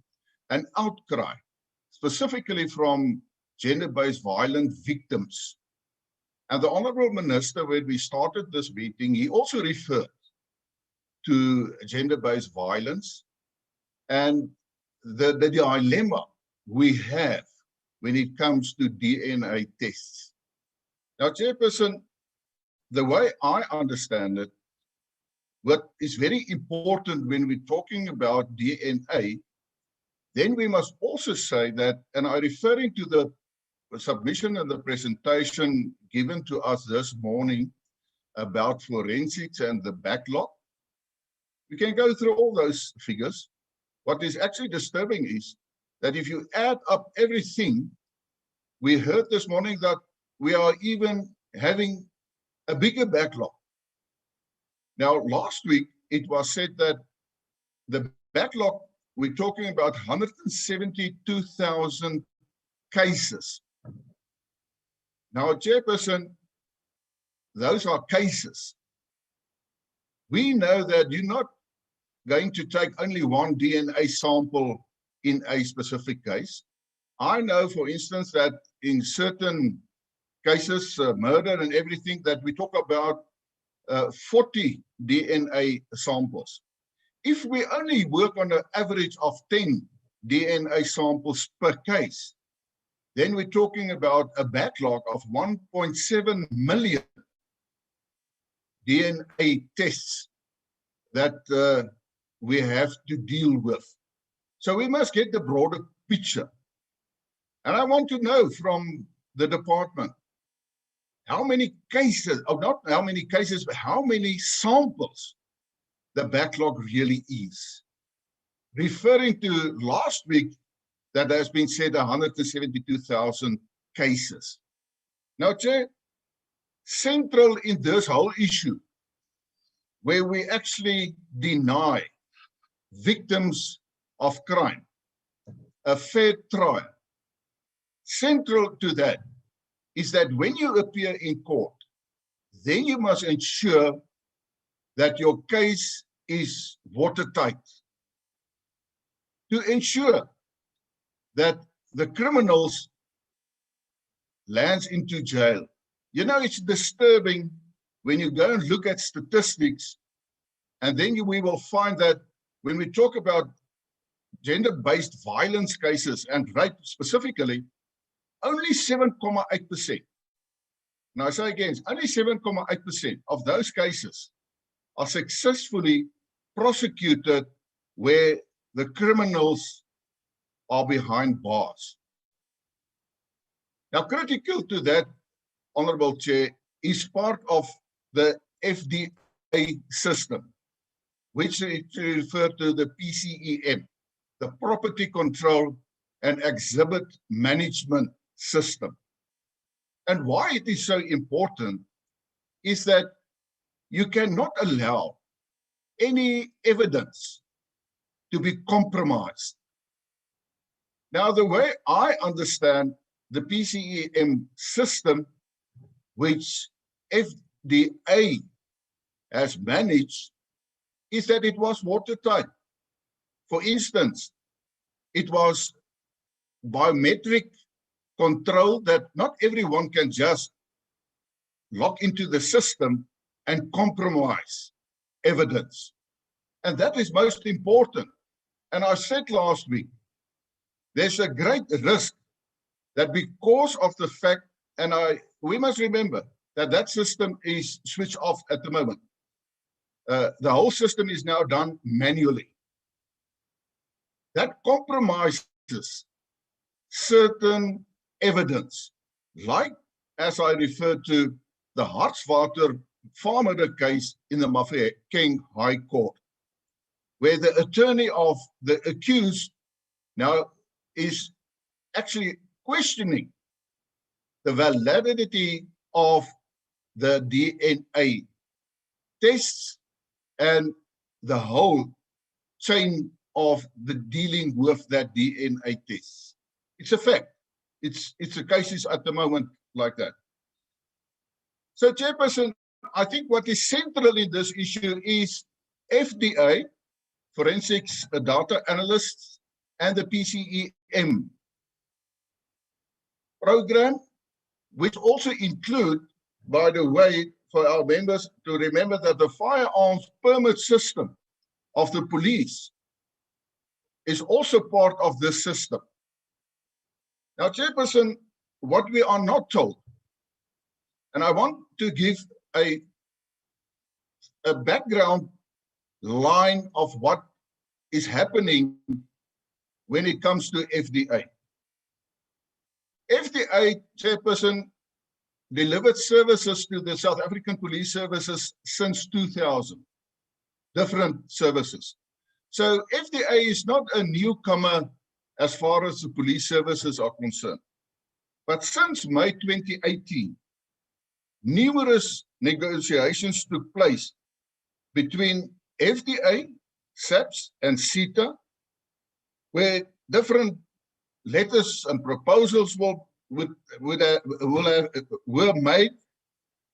an outcry, specifically from gender-based violence victims. And the Honourable Minister, when we started this meeting, he also referred to gender-based violence and the dilemma we have when it comes to DNA tests. Now, Chairperson, the way I understand it, what is very important when we're talking about DNA, then we must also say that, and I'm referring to the submission and the presentation given to us this morning about forensics and the backlog. We can go through all those figures. What is actually disturbing is that if you add up everything, we heard this morning that we are even having a bigger backlog. Now, last week, it was said that the backlog, we're talking about 172,000 cases. Now, Chairperson, those are cases. We know that you're not going to take only one DNA sample in a specific case. I know, for instance, that in certain cases, murder and everything, that we talk about 40 DNA samples. If we only work on an average of 10 DNA samples per case, then we're talking about a backlog of 1.7 million DNA tests that we have to deal with. So we must get the broader picture. And I want to know from the department, how many cases, or not how many cases, but how many samples the backlog really is. Referring to last week, that has been said 172,000 cases. Now, Chair, central in this whole issue, where we actually deny victims of crime a fair trial, central to that is that when you appear in court, then you must ensure that your case is watertight, to ensure that the criminals lands into jail. You know, it's disturbing when you go and look at statistics, and then we will find that when we talk about gender-based violence cases and rape specifically, only 7.8%. Now I say again, only 7.8% of those cases are successfully prosecuted where the criminals are behind bars. Now, critical to that, Honorable Chair, is part of the FDA system, which is referred to the PCEM, the Property Control and Exhibit Management System. And why it is so important is that you cannot allow any evidence to be compromised. Now, the way I understand the PCEM system, which FDA has managed, is that it was watertight. For instance, it was biometric control that not everyone can just log into the system and compromise evidence. And that is most important. And I said last week, there's a great risk that because of the fact, and we must remember that that system is switched off at the moment. The whole system is now done manually. That compromises certain evidence, like, as I referred to, the Hartswater farmer case in the Mafeking High Court, where the attorney of the accused now is actually questioning the validity of the DNA tests and the whole chain of the dealing with that DNA test. It's a fact. It's a cases at the moment like that. So, Chairperson, I think what is central in this issue is FDA, Forensics Data Analysts, and the PCEM program, which also include, by the way, for our members to remember that the firearms permit system of the police is also part of this system. Now, Chairperson, what we are not told, and I want to give a background line of what is happening when it comes to FDA. FDA, Chairperson, delivered services to the South African Police Services since 2000, different services. So FDA is not a newcomer as far as the police services are concerned. But since May 2018, numerous negotiations took place between FDA, SAPS, and CETA, where different letters and proposals were made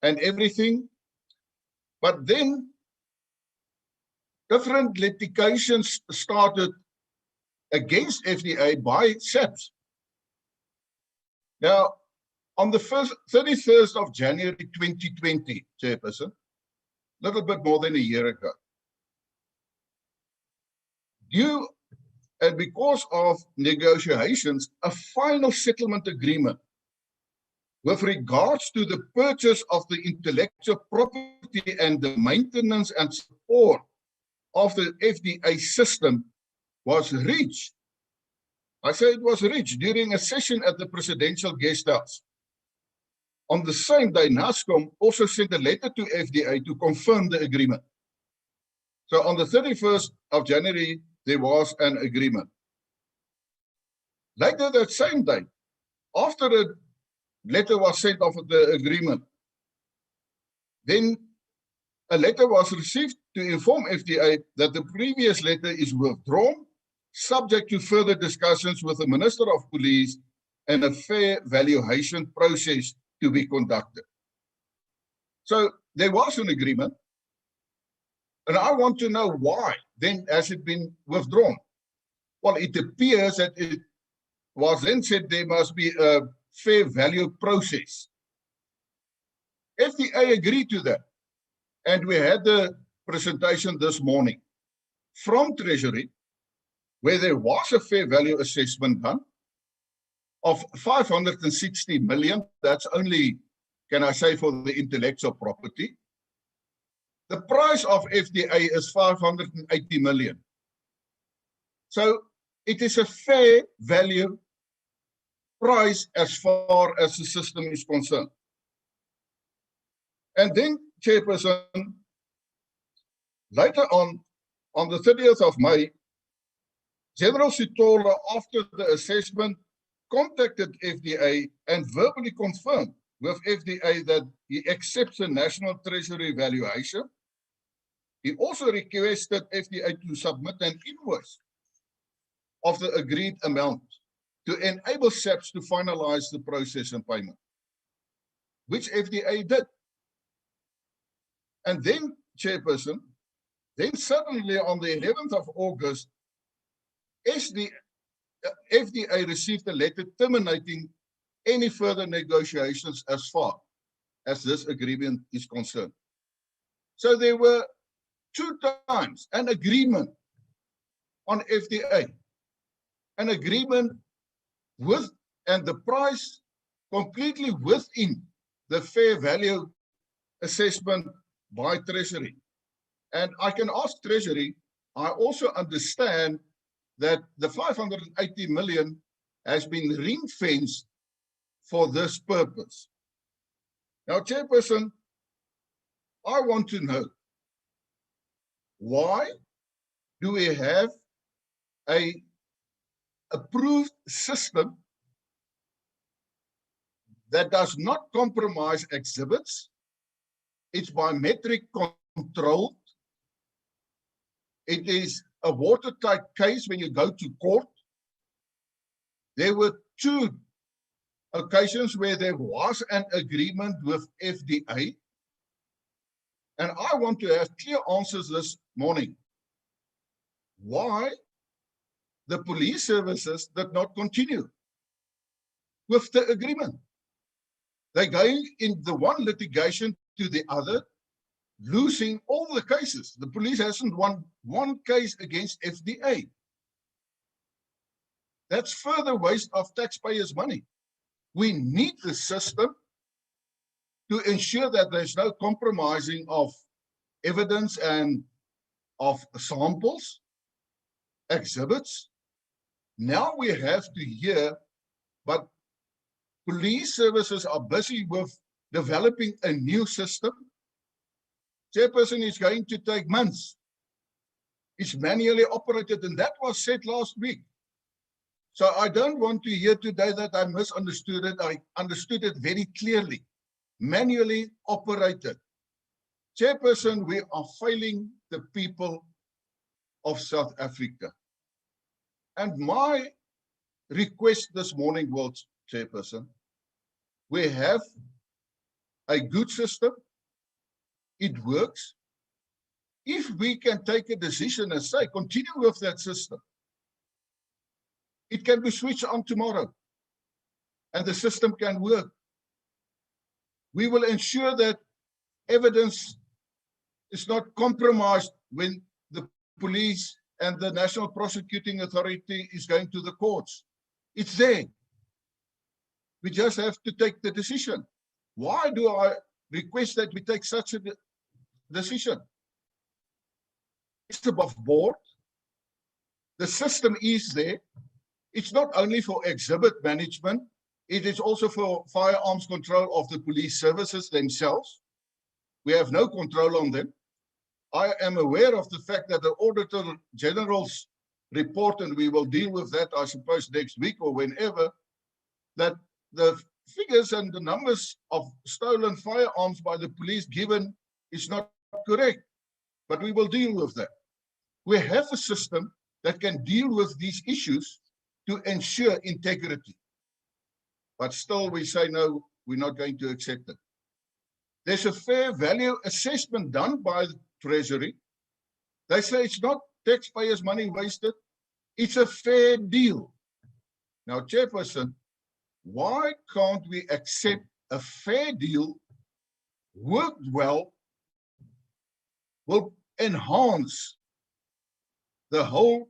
and everything. But then different litigations started against FDA by SAPS. Now, on the 31st of January 2020, Chairperson, a little bit more than a year ago, due and because of negotiations, a final settlement agreement with regards to the purchase of the intellectual property and the maintenance and support of the FDA system was reached. I say it was reached during a session at the Presidential Guest House. On the same day, NASCOM also sent a letter to FDA to confirm the agreement. So on the 31st of January, there was an agreement. Later that same day, after the letter was sent off of the agreement, then a letter was received to inform FDA that the previous letter is withdrawn, subject to further discussions with the Minister of Police and a fair valuation process to be conducted. So there was an agreement, and I want to know why then has it been withdrawn. Well, it appears that it was then said there must be fair value process. FDA agreed to that. And we had the presentation this morning from Treasury, where there was a fair value assessment done of 560 million. That's only, can I say, for the intellectual property. The price of FDA is 580 million. So it is a fair value price as far as the system is concerned. And then, Chairperson, later on the 30th of May, General Sitola, after the assessment, contacted FDA and verbally confirmed with FDA that he accepts the National Treasury valuation. He also requested FDA to submit an invoice of the agreed amount to enable SAPS to finalize the process and payment, which FDA did. And then, Chairperson, then suddenly on the 11th of August, FDA received a letter terminating any further negotiations as far as this agreement is concerned. So there were 2 times an agreement on FDA, an agreement with, and the price completely within the fair value assessment by Treasury. And I can ask Treasury, I also understand that the 580 million has been ring-fenced for this purpose. Now, Chairperson, I want to know, why do we have an approved system that does not compromise exhibits? It's biometric controlled. It is a watertight case when you go to court. There were 2 occasions where there was an agreement with FDA. And I want to have clear answers this morning. Why the police services did not continue with the agreement? They're going in the one litigation to the other, losing all the cases. The police hasn't won one case against FDA. That's further waste of taxpayers' money. We need the system to ensure that there's no compromising of evidence and of samples, exhibits. Now we have to hear, but police services are busy with developing a new system. Chairperson, is going to take months. It's manually operated, and that was said last week. So I don't want to hear today that I misunderstood it. I understood it very clearly. Manually operated. Chairperson, we are failing the people of South Africa. And my request this morning was, Chairperson, we have a good system. It works. If we can take a decision and say, continue with that system, it can be switched on tomorrow and the system can work. We will ensure that evidence is not compromised when the police and the National Prosecuting Authority is going to the courts. It's there. We just have to take the decision. Why do I request that we take such a decision? It's above board. The system is there. It's not only for exhibit management, it is also for firearms control of the police services themselves. We have no control on them. I am aware of the fact that the Auditor General's report, and we will deal with that, I suppose, next week or whenever, that the figures and the numbers of stolen firearms by the police given is not correct, but we will deal with that. We have a system that can deal with these issues to ensure integrity. But still we say, no, we're not going to accept it. There's a fair value assessment done by the Treasury. They say it's not taxpayers' money wasted. It's a fair deal. Now, Chairperson, why can't we accept a fair deal, worked well, will enhance the whole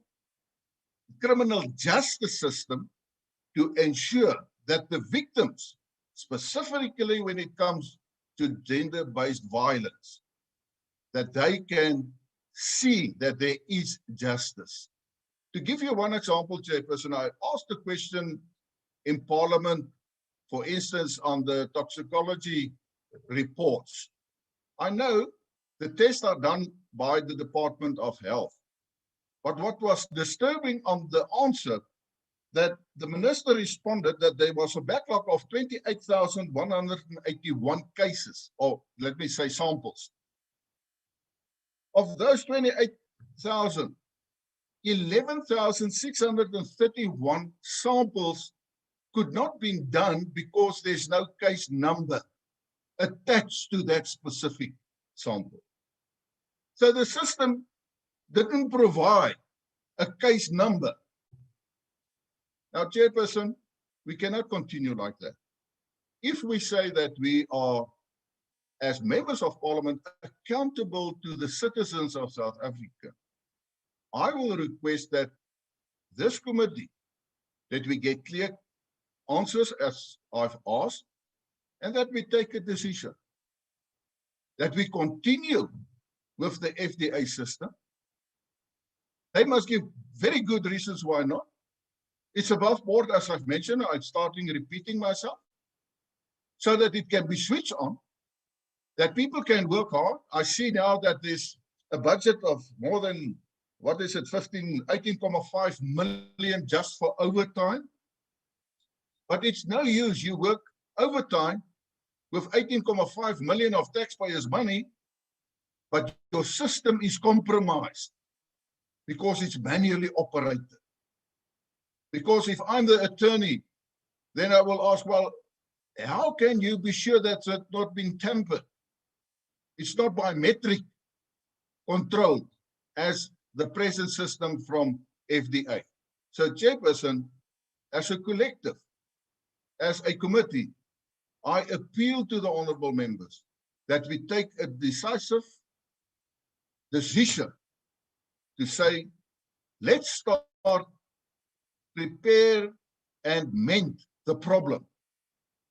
criminal justice system to ensure that the victims, specifically when it comes to gender-based violence, that they can see that there is justice. To give you one example, Chairperson, I asked a question in Parliament, for instance, on the toxicology reports. I know the tests are done by the Department of Health, but what was disturbing on the answer, that the minister responded that there was a backlog of 28,181 cases, or let me say samples. Of those 28,000, 11,631 samples could not be done because there's no case number attached to that specific sample. So the system didn't provide a case number. Now, Chairperson, we cannot continue like that. If we say that we are, as members of Parliament, accountable to the citizens of South Africa, I will request that this committee, that we get clear answers as I've asked, and that we take a decision, that we continue with the FDA system. They must give very good reasons why not. It's above board, as I've mentioned. I'm starting repeating myself, so that it can be switched on, that people can work hard. I see now that there's a budget of more than, what is it, 18.5 million just for overtime. But it's no use you work overtime with 18.5 million of taxpayers' money, but your system is compromised because it's manually operated. Because if I'm the attorney, then I will ask, well, how can you be sure that's not been tampered? It's not biometric control as the present system from FDA. So, Chairperson, as a collective, as a committee, I appeal to the honourable members that we take a decisive decision to say, let's start, prepare and mend the problem,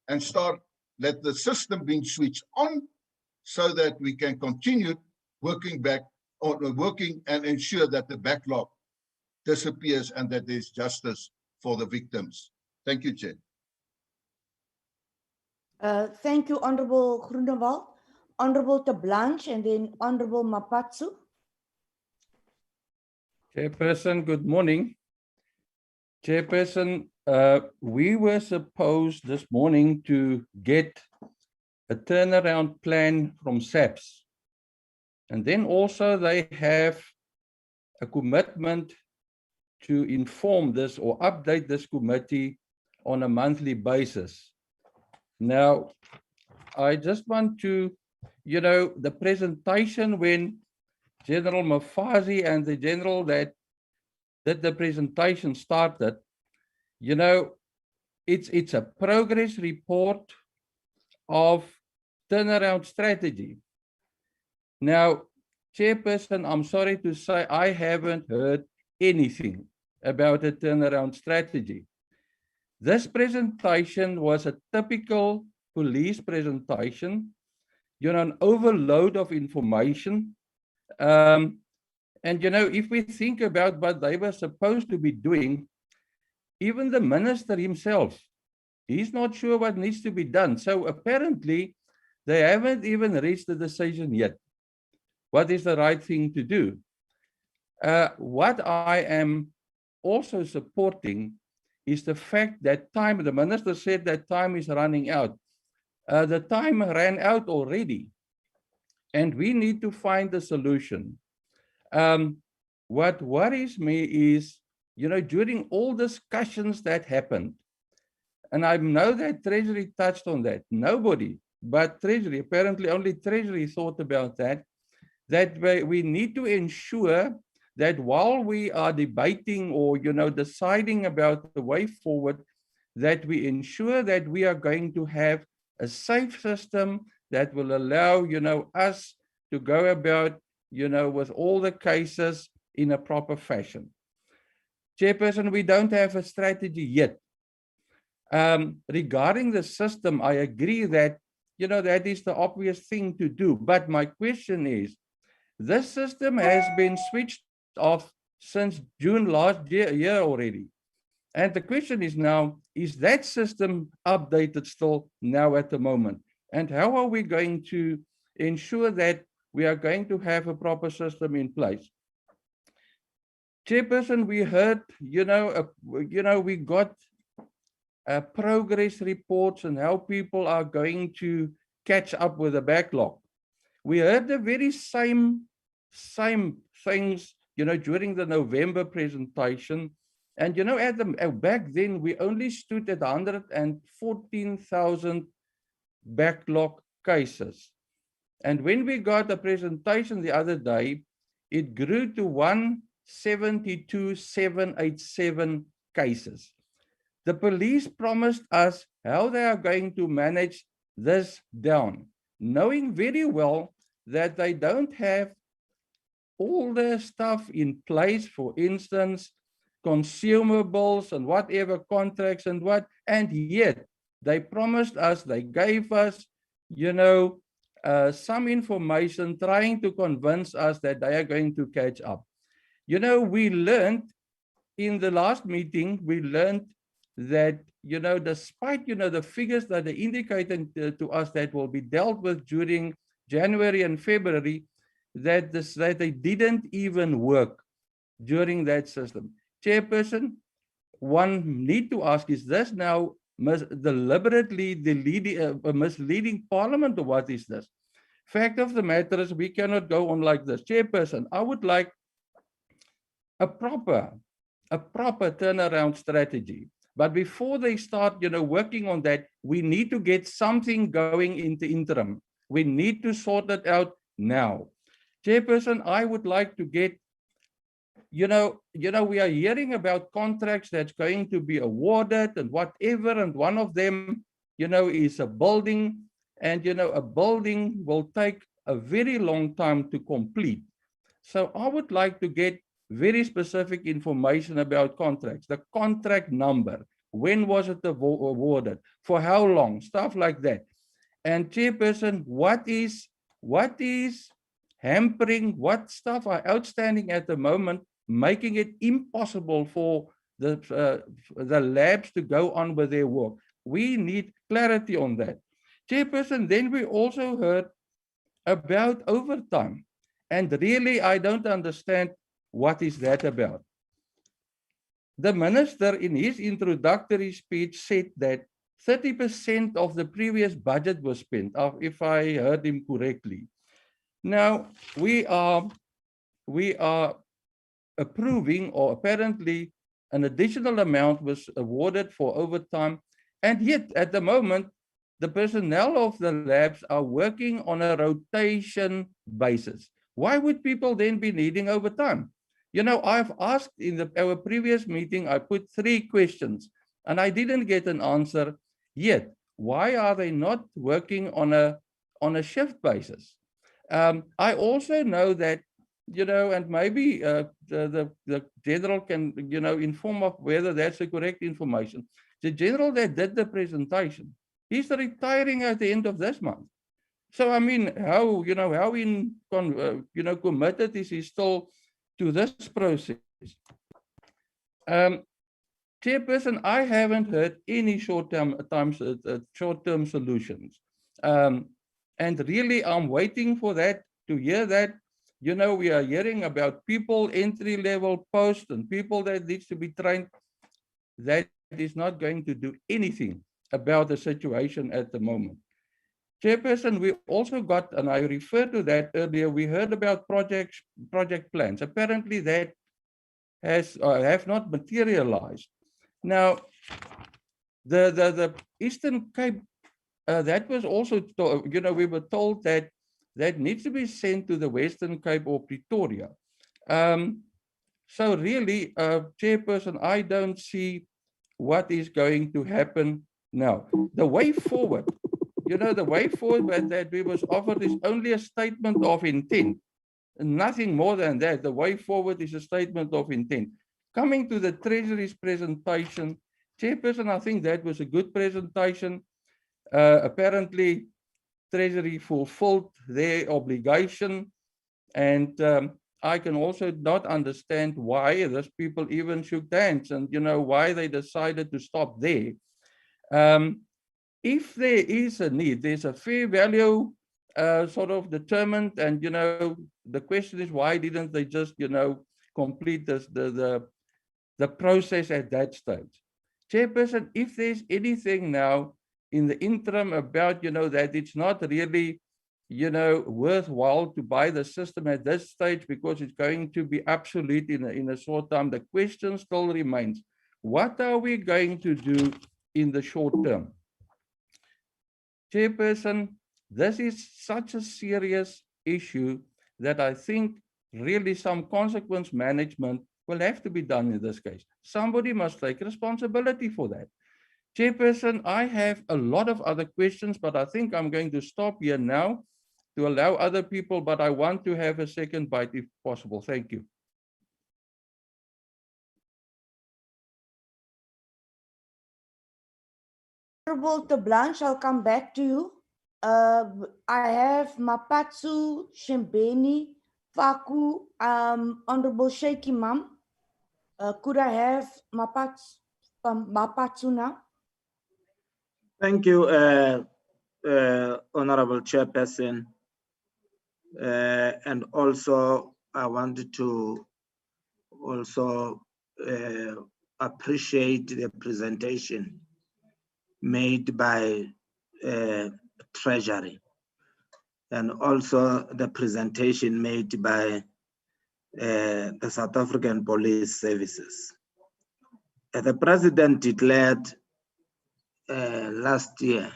and start, let the system being switched on so that we can continue working back, or working and ensure that the backlog disappears and that there's justice for the victims. Thank you, Chair. Thank you, Honorable Groenewald. Honorable De Blanche and then Honorable Mapatsu. Chairperson, good morning. Chairperson, we were supposed this morning to get a turnaround plan from SAPS. And then also they have a commitment to inform this or update this committee on a monthly basis. Now, I just want to, the presentation when General Mafazi and the general that did the presentation started, it's a progress report of turnaround strategy. Now, Chairperson, I'm sorry to say I haven't heard anything about a turnaround strategy. This presentation was a typical police presentation, an overload of information. And, if we think about what they were supposed to be doing, even the minister himself, he's not sure what needs to be done. So apparently, they haven't even reached the decision yet. What is the right thing to do? What I am also supporting is the fact that time, the minister said that time is running out. The time ran out already, and we need to find a solution. What worries me is, during all discussions that happened, and I know that Treasury touched on that, nobody but Treasury, apparently only Treasury thought about that we need to ensure that while we are debating or, deciding about the way forward, that we ensure that we are going to have a safe system that will allow, us to go about, with all the cases in a proper fashion. Chairperson, we don't have a strategy yet. Regarding the system, I agree that, that is the obvious thing to do. But my question is, this system has been switched off since June last year already. And the question is now, is that system updated still now at the moment? And how are we going to ensure that we are going to have a proper system in place? Chairperson, we heard, we got progress reports and how people are going to catch up with the backlog. We heard the very same things, during the November presentation. And, back then, we only stood at 114,000 backlog cases. And when we got the presentation the other day, it grew to 172,787 cases. The police promised us how they are going to manage this down, knowing very well that they don't have all the stuff in place, for instance, consumables and whatever contracts and yet they promised us, they gave us, some information trying to convince us that they are going to catch up. We learned in the last meeting, that, despite, the figures that they indicated to us that will be dealt with during January and February, that they didn't even work during that system. Chairperson, one need to ask, is this now deliberately misleading Parliament, or what is this? Fact of the matter is, we cannot go on like this. Chairperson, I would like a proper turnaround strategy. But before they start, working on that, we need to get something going in the interim. We need to sort it out now. Chairperson, I would like to get, we are hearing about contracts that's going to be awarded and whatever, and one of them, is a building, and, a building will take a very long time to complete. So I would like to get very specific information about contracts, the contract number, when was it awarded, for how long, stuff like that. And Chairperson, what is hampering, what stuff are outstanding at the moment, making it impossible for the labs to go on with their work? We need clarity on that. Chairperson, then we also heard about overtime. And really, I don't understand what is that about. The minister in his introductory speech said that 30% of the previous budget was spent, if I heard him correctly. Now, we are approving, or apparently an additional amount was awarded for overtime. And yet, at the moment, the personnel of the labs are working on a rotation basis. Why would people then be needing overtime? I've asked in our previous meeting, I put 3 questions and I didn't get an answer yet. Why are they not working on a shift basis? I also know that, and maybe the general can, inform of whether that's the correct information. The general that did the presentation, he's retiring at the end of this month. So, I mean, how committed is he still to this process? Chairperson, I haven't heard any short-term solutions. And really, I'm waiting for that, to hear that. We are hearing about people, entry-level posts, and people that needs to be trained. That is not going to do anything about the situation at the moment. Chairperson, we also got, and I referred to that earlier, we heard about project plans. Apparently that have not materialized. Now, the Eastern Cape, that was also, we were told that needs to be sent to the Western Cape or Pretoria. So really, Chairperson, I don't see what is going to happen now. The way forward, the way forward that we was offered is only a statement of intent. Nothing more than that. The way forward is a statement of intent. Coming to the Treasury's presentation, Chairperson, I think that was a good presentation. Apparently, Treasury fulfilled their obligation, and I can also not understand why those people even shook hands and why they decided to stop there. If there is a need, there's a fair value sort of determined, and the question is, why didn't they just complete this, the process at that stage? Chairperson, if there's anything now in the interim about that it's not really worthwhile to buy the system at this stage because it's going to be obsolete in a short time, the question still remains, what are we going to do in the short term? Chairperson, this is such a serious issue that I think really some consequence management will have to be done in this case. Somebody must take responsibility for that. Chairperson, I have a lot of other questions, but I think I'm going to stop here now to allow other people, but I want to have a second bite if possible. Thank you. Honorable De Blanche, I'll come back to you. I have Mapatsu, Shembeni, Faku, Honorable Sheikh Imam. Could I have Mapatsu now? Thank you, Honorable Chairperson. And also, I wanted to also appreciate the presentation made by Treasury, and also the presentation made by the South African Police Services. The President declared last year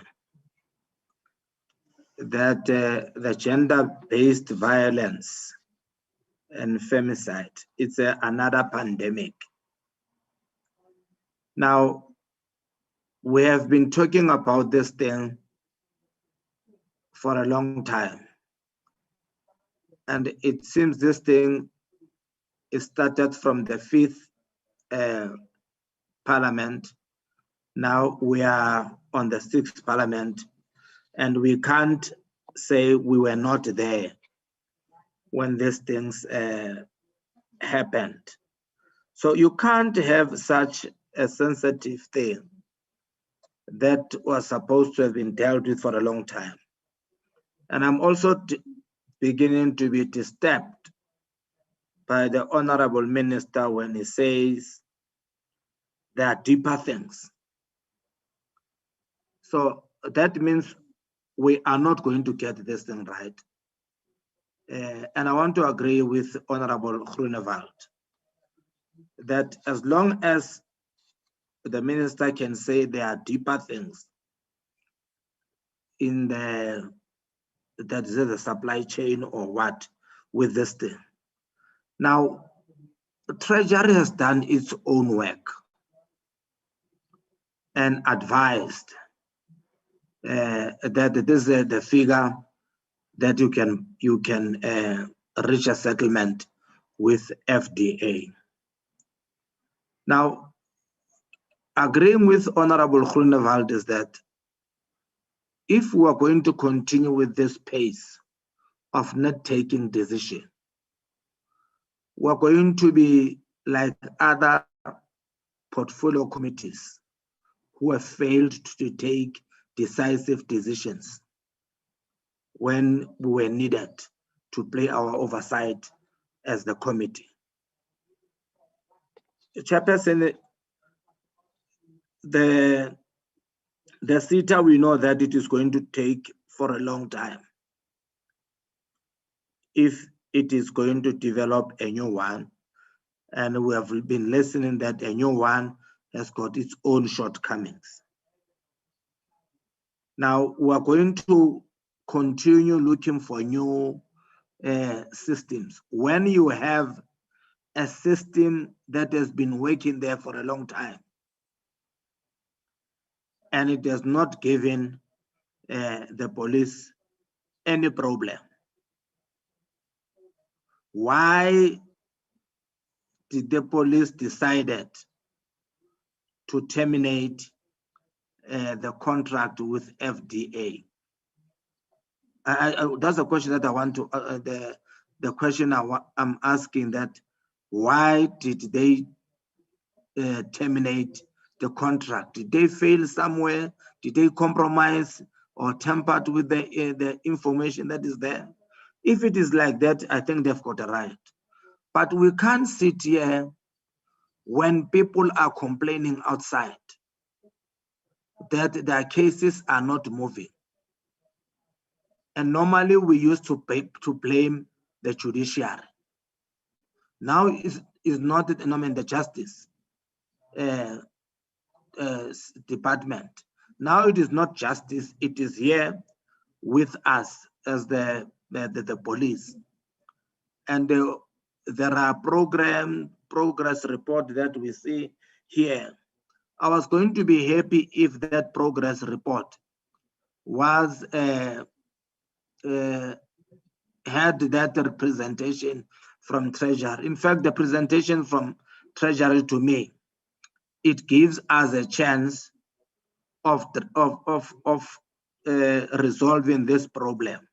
that the gender-based violence and femicide, it's another pandemic. Now, we have been talking about this thing for a long time. And it seems this thing is started from the 5th Parliament. Now we are on the 6th Parliament, and we can't say we were not there when these things happened. So you can't have such a sensitive thing that was supposed to have been dealt with for a long time. And I'm also beginning to be disturbed by the Honorable Minister when he says there are deeper things. So that means we are not going to get this thing right. And I want to agree with Honorable Groenewald that as long as the minister can say there are deeper things in the supply chain or what with this thing. Now, the Treasury has done its own work and advised that this is the figure that you can reach a settlement with FDA. Now, agreeing with Honorable Groenewald is that if we are going to continue with this pace of not taking decision, we're going to be like other portfolio committees who have failed to take decisive decisions when we were needed to play our oversight as the committee. Chairperson, the CETA, we know that it is going to take for a long time if it is going to develop a new one. And we have been listening that a new one has got its own shortcomings. Now, we are going to continue looking for new systems. When you have a system that has been working there for a long time, and it has not given the police any problem. Why did the police decided to terminate the contract with FDA? That's a question that I want to, the question I'm asking, that why did they terminate the contract? Did they fail somewhere? Did they compromise or tampered with the information that is there? If it is like that, I think they've got a right. But we can't sit here when people are complaining outside that their cases are not moving. And normally we used to blame the judiciary. Now it's not the justice department. Now it is not justice, it is here with us as the police. And there are progress report that we see here. I was going to be happy if that progress report was had that representation from Treasury. In fact, the presentation from Treasury, to me, it gives us a chance of resolving this problem,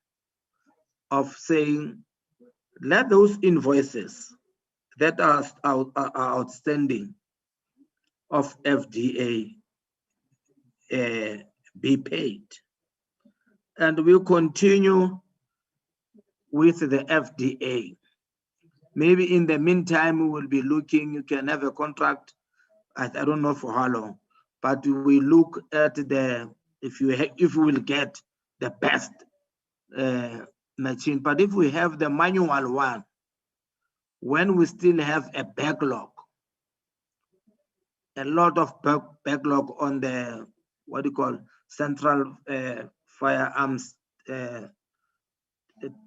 of saying, let those invoices that are outstanding of FDA be paid. And we'll continue with the FDA. Maybe in the meantime, we will be looking, you can have a contract, I don't know for how long, but we look at if we will get the best machine. But if we have the manual one, when we still have a backlog, a lot of backlog on the, what do you call, central firearms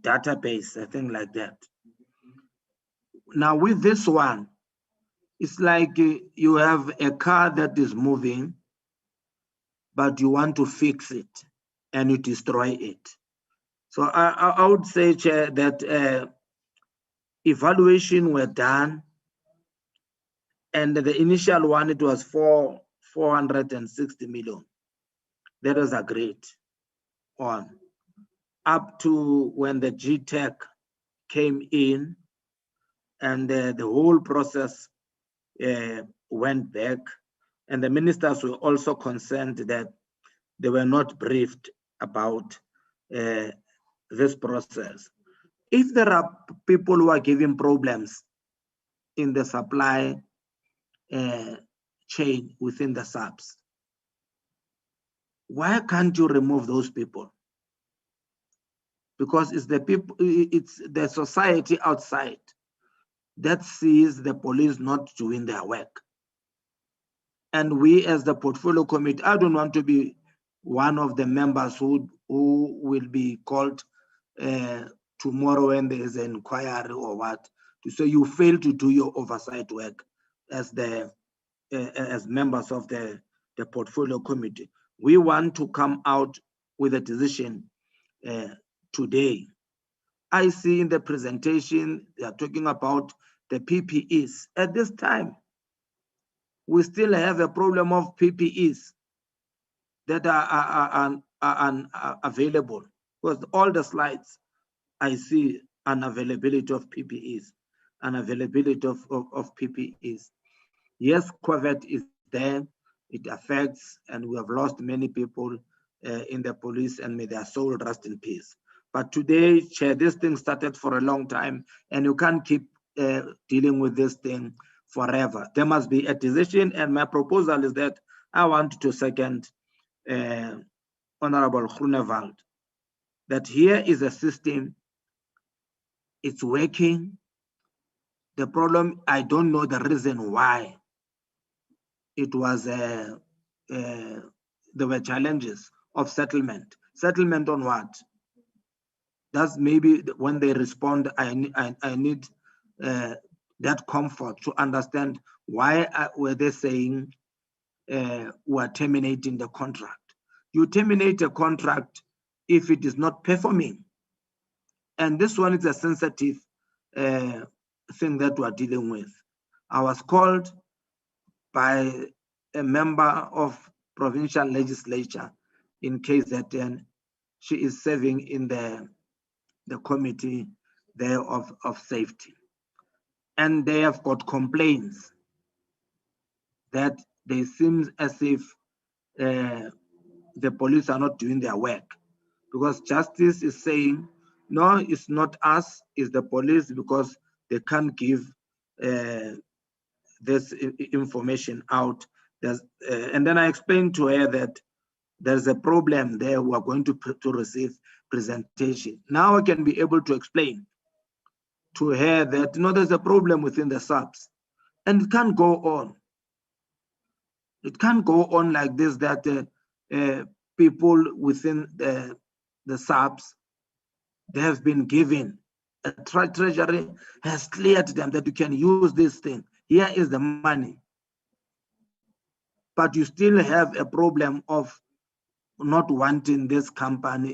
database, I think like that. Now with this one, it's like you have a car that is moving, but you want to fix it and you destroy it. So I would say, Chair, that evaluation were done, and the initial one, it was 460 million. That was agreed on, up to when the GTEC came in, and the whole process went back, and the ministers were also concerned that they were not briefed about this process. If there are people who are giving problems in the supply chain within the SAPS, why can't you remove those people? Because it's the people, it's the society outside that sees the police not doing their work. And we as the portfolio committee, I don't want to be one of the members who will be called tomorrow when there is an inquiry or what, to say you fail to do your oversight work as members of the portfolio committee. We want to come out with a decision today. I see in the presentation, they are talking about the PPEs. At this time, we still have a problem of PPEs that are available, because all the slides I see unavailability of PPEs, unavailability of PPEs. Yes, COVID is there, it affects, and we have lost many people in the police, and may their soul rest in peace. But today, Chair, this thing started for a long time, and you can't keep dealing with this thing forever. There must be a decision, and my proposal is that I want to second Honorable Groenewald, that here is a system, it's working. The problem, I don't know the reason why it was, there were challenges of settlement. Settlement on what? That's maybe when they respond, I need that comfort to understand why were they saying were terminating the contract. You terminate a contract if it is not performing. And this one is a sensitive thing that we're dealing with. I was called by a member of provincial legislature in KZN. She is serving in the committee there of safety. And they have got complaints that they seem as if the police are not doing their work, because justice is saying, no, it's not us, it's the police, because they can't give this information out. And then I explained to her that there's a problem there. We are going to receive presentation. Now I can be able to explain to her that, there's a problem within the SAPS, and it can't go on. It can't go on like this, that people within the SAPS, they have been given, a treasury has cleared them that you can use this thing. Here is the money. But you still have a problem of not wanting this company,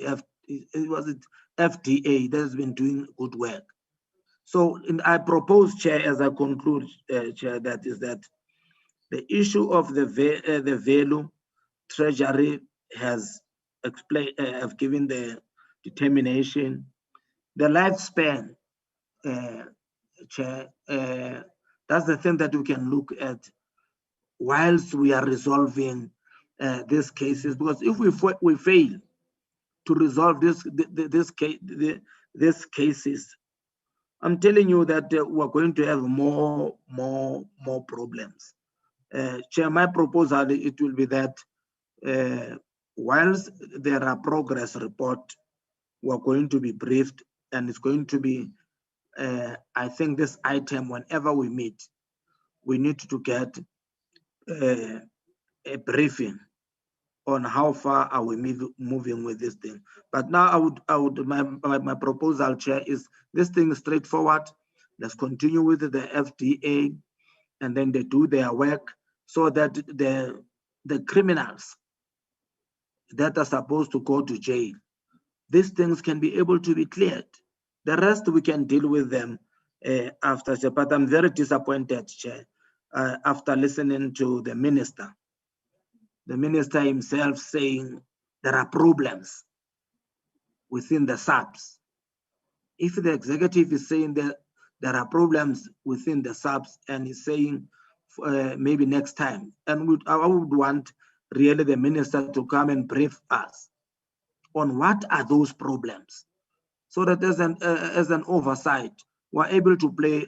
FDA, that has been doing good work. So I propose, Chair, as I conclude, Chair, that is that the issue of the value, Treasury has explained, have given the determination. The lifespan, Chair, that's the thing that we can look at whilst we are resolving these cases, because if we fail to resolve these cases, I'm telling you that we're going to have more problems. Chair, my proposal, it will be that whilst there are progress report, we're going to be briefed, and it's going to be, I think this item, whenever we meet, we need to get a briefing on how far are we moving with this thing. But now my proposal, Chair, is this thing is straightforward. Let's continue with the FDA, and then they do their work, so that the criminals that are supposed to go to jail, these things can be able to be cleared. The rest we can deal with them after, Chair. But I'm very disappointed, Chair, after listening to the minister himself saying there are problems within the SAPS. If the executive is saying that there are problems within the SAPS, and is saying maybe next time, and I would want really the minister to come and brief us on what are those problems, so that as an oversight, we're able to play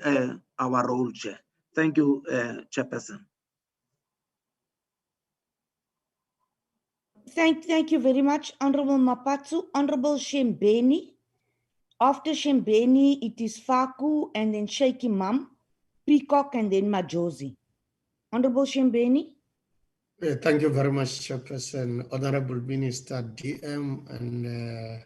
our role, Chair. Thank you, Chairperson. Thank you very much, Honorable Mapatsu. Honorable Shembeni. After Shembeni, it is Faku, and then Shaky Mam, Peacock, and then Majosi. Honorable Shembeni. Thank you very much, Chairperson, Honorable Minister, DM, and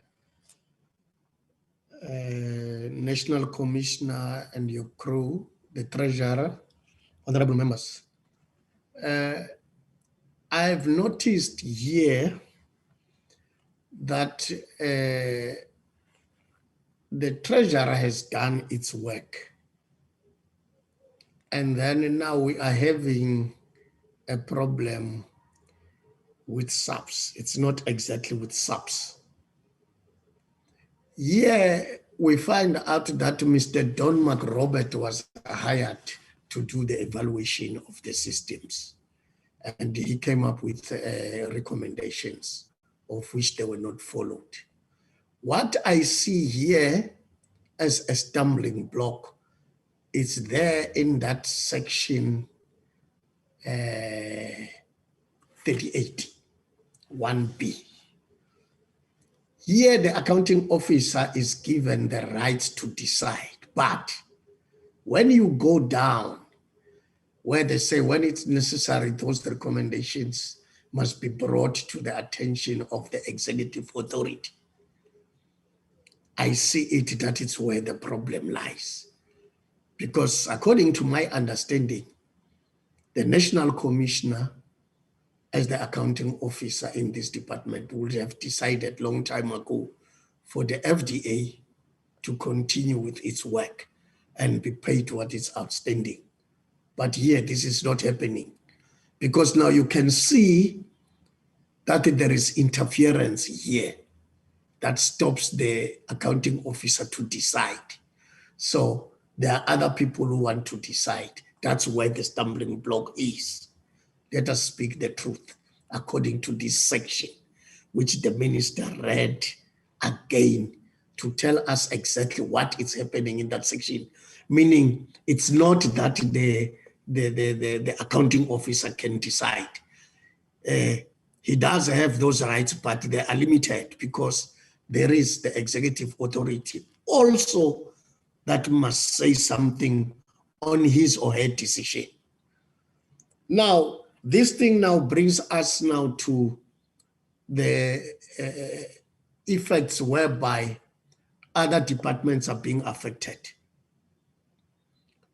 National Commissioner and your crew, the Treasurer, Honorable members. I've noticed here that the Treasurer has done its work. And then now we are having a problem with SAPS. It's not exactly with SAPS. Here we find out that Mr. Don McRobert was hired to do the evaluation of the systems. And he came up with recommendations, of which they were not followed. What I see here as a stumbling block is there in that section 38, 1B. Here, the accounting officer is given the right to decide. But when you go down, where they say when it's necessary, those recommendations must be brought to the attention of the executive authority. I see it that it's where the problem lies. Because according to my understanding, the National Commissioner as the accounting officer in this department, would have decided long time ago for the FDA to continue with its work and be paid what is outstanding. But here, this is not happening, because now you can see that there is interference here that stops the accounting officer to decide. So there are other people who want to decide. That's where the stumbling block is. Let us speak the truth according to this section, which the minister read again to tell us exactly what is happening in that section. Meaning, it's not that the accounting officer can decide. He does have those rights, but they are limited because there is the executive authority also that must say something on his or her decision. Now, this thing now brings us now to the effects whereby other departments are being affected.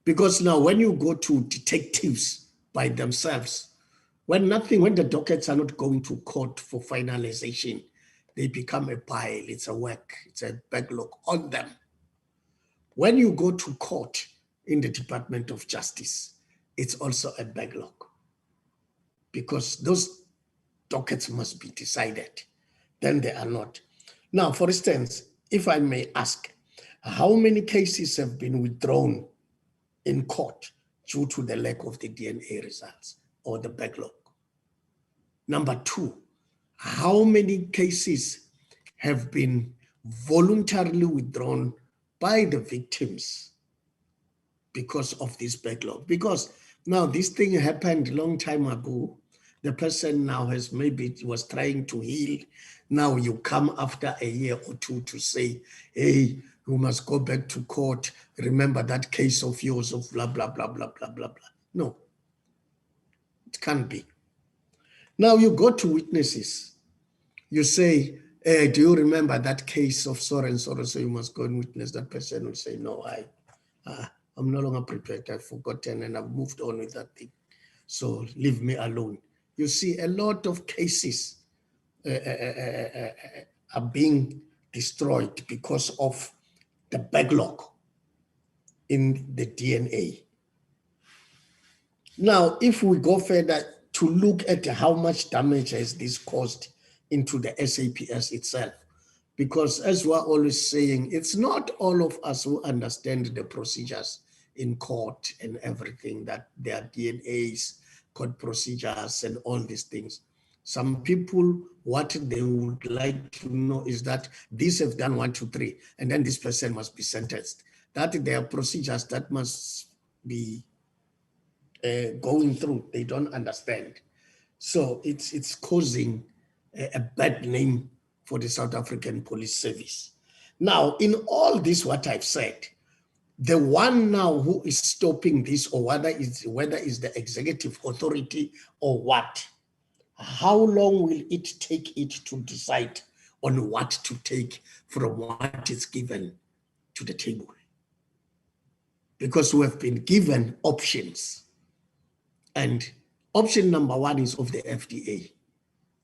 Because now when you go to detectives by themselves, when the dockets are not going to court for finalization, they become a pile, it's a work, it's a backlog on them. When you go to court in the Department of Justice, it's also a backlog because those dockets must be decided. Then they are not. Now, for instance, if I may ask, how many cases have been withdrawn in court due to the lack of the DNA results or the backlog? Number two, how many cases have been voluntarily withdrawn by the victims because of this backlog? Because now this thing happened a long time ago. The person now has maybe was trying to heal. Now you come after a year or two to say, hey, you must go back to court. Remember that case of yours of blah, blah, blah, blah, blah, blah, blah. No, it can't be. Now you go to witnesses. You say, do you remember that case of so and so? So you must go and witness. That person will say, no, I'm no longer prepared. I've forgotten and I've moved on with that thing. So leave me alone. You see, a lot of cases are being destroyed because of the backlog in the DNA. Now, if we go further to look at how much damage has this caused into the SAPS itself, because as we're always saying, it's not all of us who understand the procedures in court and everything, that there are DNAs, court procedures and all these things. Some people, what they would like to know is that these have done 1, 2, 3, and then this person must be sentenced. That there are procedures that must be going through. They don't understand. So it's causing a bad name for the South African Police Service. Now, in all this, what I've said, the one now who is stopping this, or whether it's the executive authority or what, how long will it take it to decide on what to take from what is given to the table? Because we have been given options. And option number 1 is of the FDA,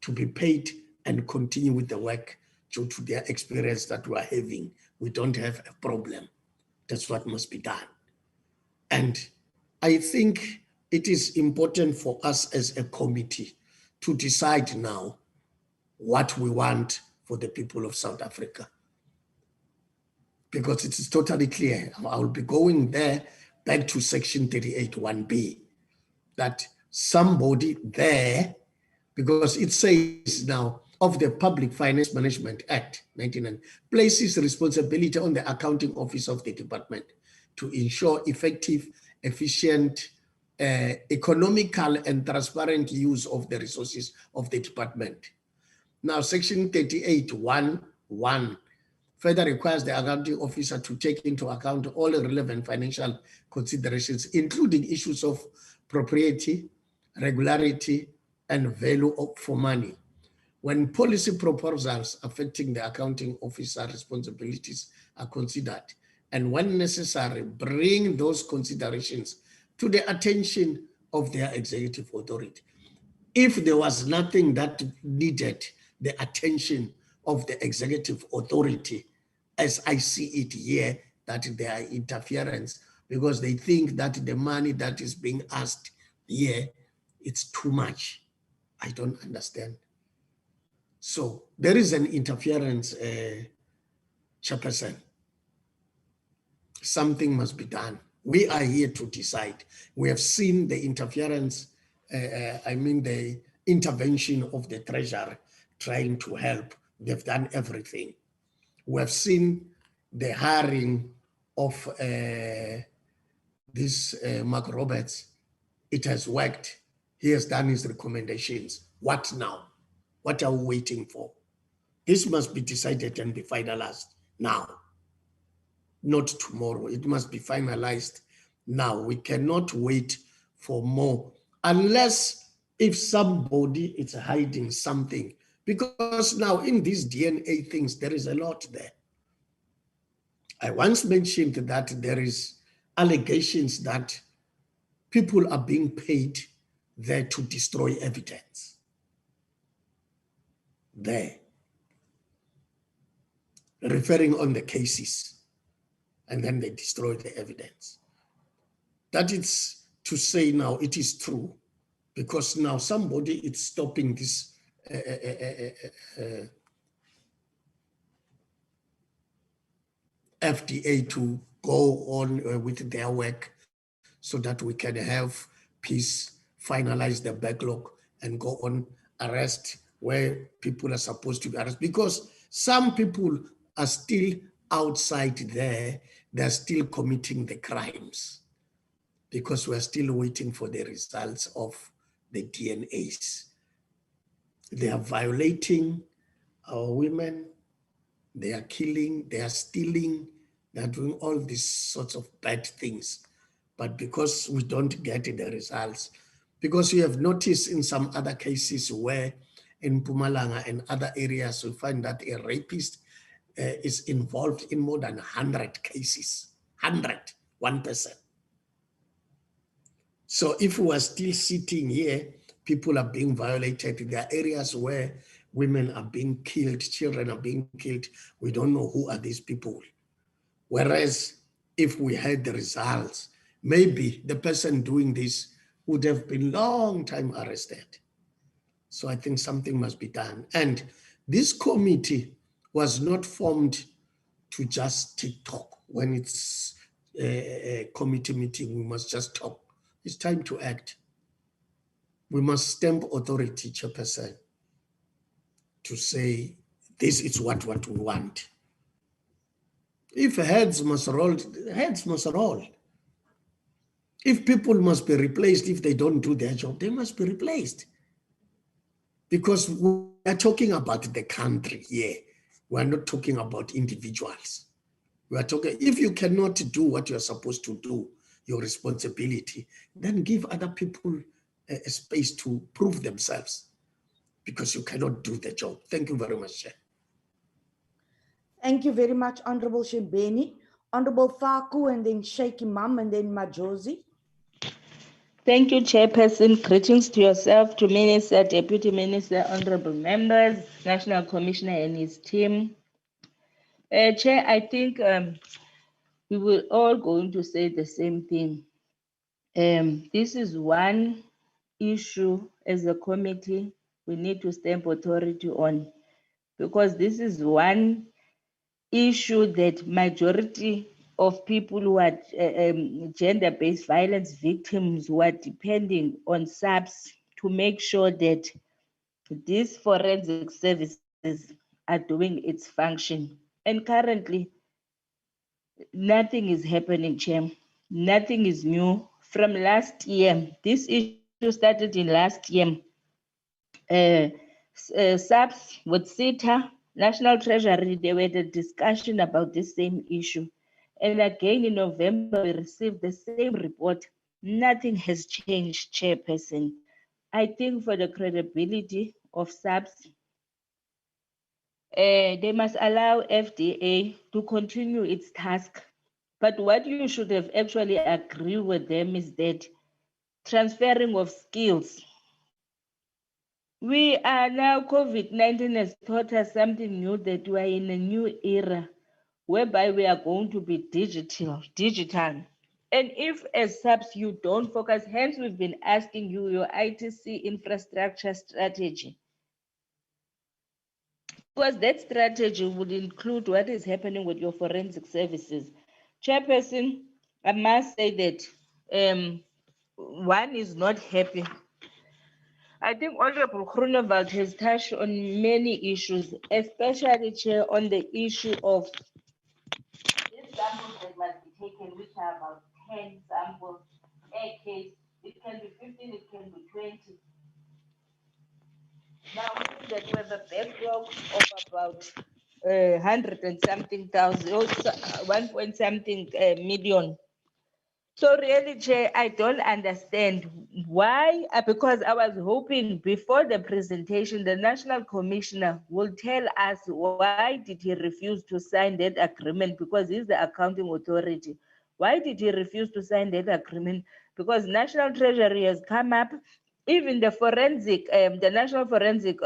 to be paid and continue with the work due to their experience that we are having. We don't have a problem. That's what must be done. And I think it is important for us as a committee to decide now what we want for the people of South Africa. Because it is totally clear, I will be going there back to section 38(1)(b), that somebody there, because it says now, of the Public Finance Management Act 1990, places responsibility on the accounting office of the department to ensure effective, efficient, economical and transparent use of the resources of the department. Now, section 38(1)(1) further requires the accounting officer to take into account all relevant financial considerations, including issues of propriety, regularity, and value for money. When policy proposals affecting the accounting officer responsibilities are considered, and when necessary, bring those considerations to the attention of their executive authority. If there was nothing that needed the attention of the executive authority, as I see it here, that there are interference, because they think that the money that is being asked here, it's too much. I don't understand. So there is an interference, Chairperson. Something must be done. We are here to decide. We have seen the interference, the intervention of the treasurer trying to help. They've done everything. We have seen the hiring of this Mark Roberts. It has worked. He has done his recommendations. What now? What are we waiting for? This must be decided and be finalized now, not tomorrow. It must be finalized now. We cannot wait for more unless if somebody is hiding something, because now in these DNA things, there is a lot there. I once mentioned that there is allegations that people are being paid there to destroy evidence. There, referring on the cases, and then they destroy the evidence. That is to say now it is true, because now somebody is stopping this FDA to go on with their work so that we can have peace, finalize the backlog, and go on arrest where people are supposed to be arrested. Because some people are still outside there, they're still committing the crimes, because we're still waiting for the results of the DNAs. They are violating our women, they are killing, they are stealing, they are doing all these sorts of bad things. But because we don't get the results, because you have noticed in some other cases where in Mpumalanga and other areas, we find that a rapist is involved in more than 100 cases, 1%. So if we are still sitting here, people are being violated. There are areas where women are being killed, children are being killed. We don't know who are these people. Whereas if we had the results, maybe the person doing this would have been long time arrested. So I think something must be done. And this committee was not formed to just take talk. When it's a committee meeting, we must just talk. It's time to act. We must stamp authority, Chairperson, to say this is what we want. If heads must roll, heads must roll. If people must be replaced, if they don't do their job, they must be replaced. Because we are talking about the country here. We are not talking about individuals. We are talking, if you cannot do what you're supposed to do, your responsibility, then give other people a space to prove themselves, because you cannot do the job. Thank you very much, Chair. Thank you very much, Honorable Shembeni. Honorable Faku, and then Sheikh Imam, and then Majosi. Thank you, Chairperson. Greetings to yourself, to Minister, Deputy Minister, honorable members, National Commissioner and his team. Chair, I think we were all going to say the same thing. This is one issue as a committee we need to stamp authority on, because this is one issue that majority of people who are gender-based violence victims who are depending on SAPS to make sure that these forensic services are doing its function. And currently, nothing is happening, Chair. Nothing is new. From last year, this issue started in last year. SAPS with CETA, National Treasury, they were the discussion about this same issue. And again in November, we received the same report. Nothing has changed, Chairperson. I think for the credibility of SAPS, they must allow FDA to continue its task. But what you should have actually agreed with them is that transferring of skills We are now, COVID-19 has taught us something new, that we are in a new era whereby we are going to be digital. And if as SAPS you don't focus, hence we've been asking you your ITC infrastructure strategy. Because that strategy would include what is happening with your forensic services. Chairperson, I must say that one is not happy. I think Honorable Groenewald has touched on many issues, especially, Chair, on the issue of these samples that must be taken, which are about 10 samples a case. It can be 15, it can be 20. Now, that we have a backlog of about 100 and something thousand, or 1 point something million. So really, Chair, I don't understand why, because I was hoping before the presentation, the National Commissioner will tell us why did he refuse to sign that agreement, because he's the accounting authority. Why did he refuse to sign that agreement? Because National Treasury has come up, even the forensic, the National Forensic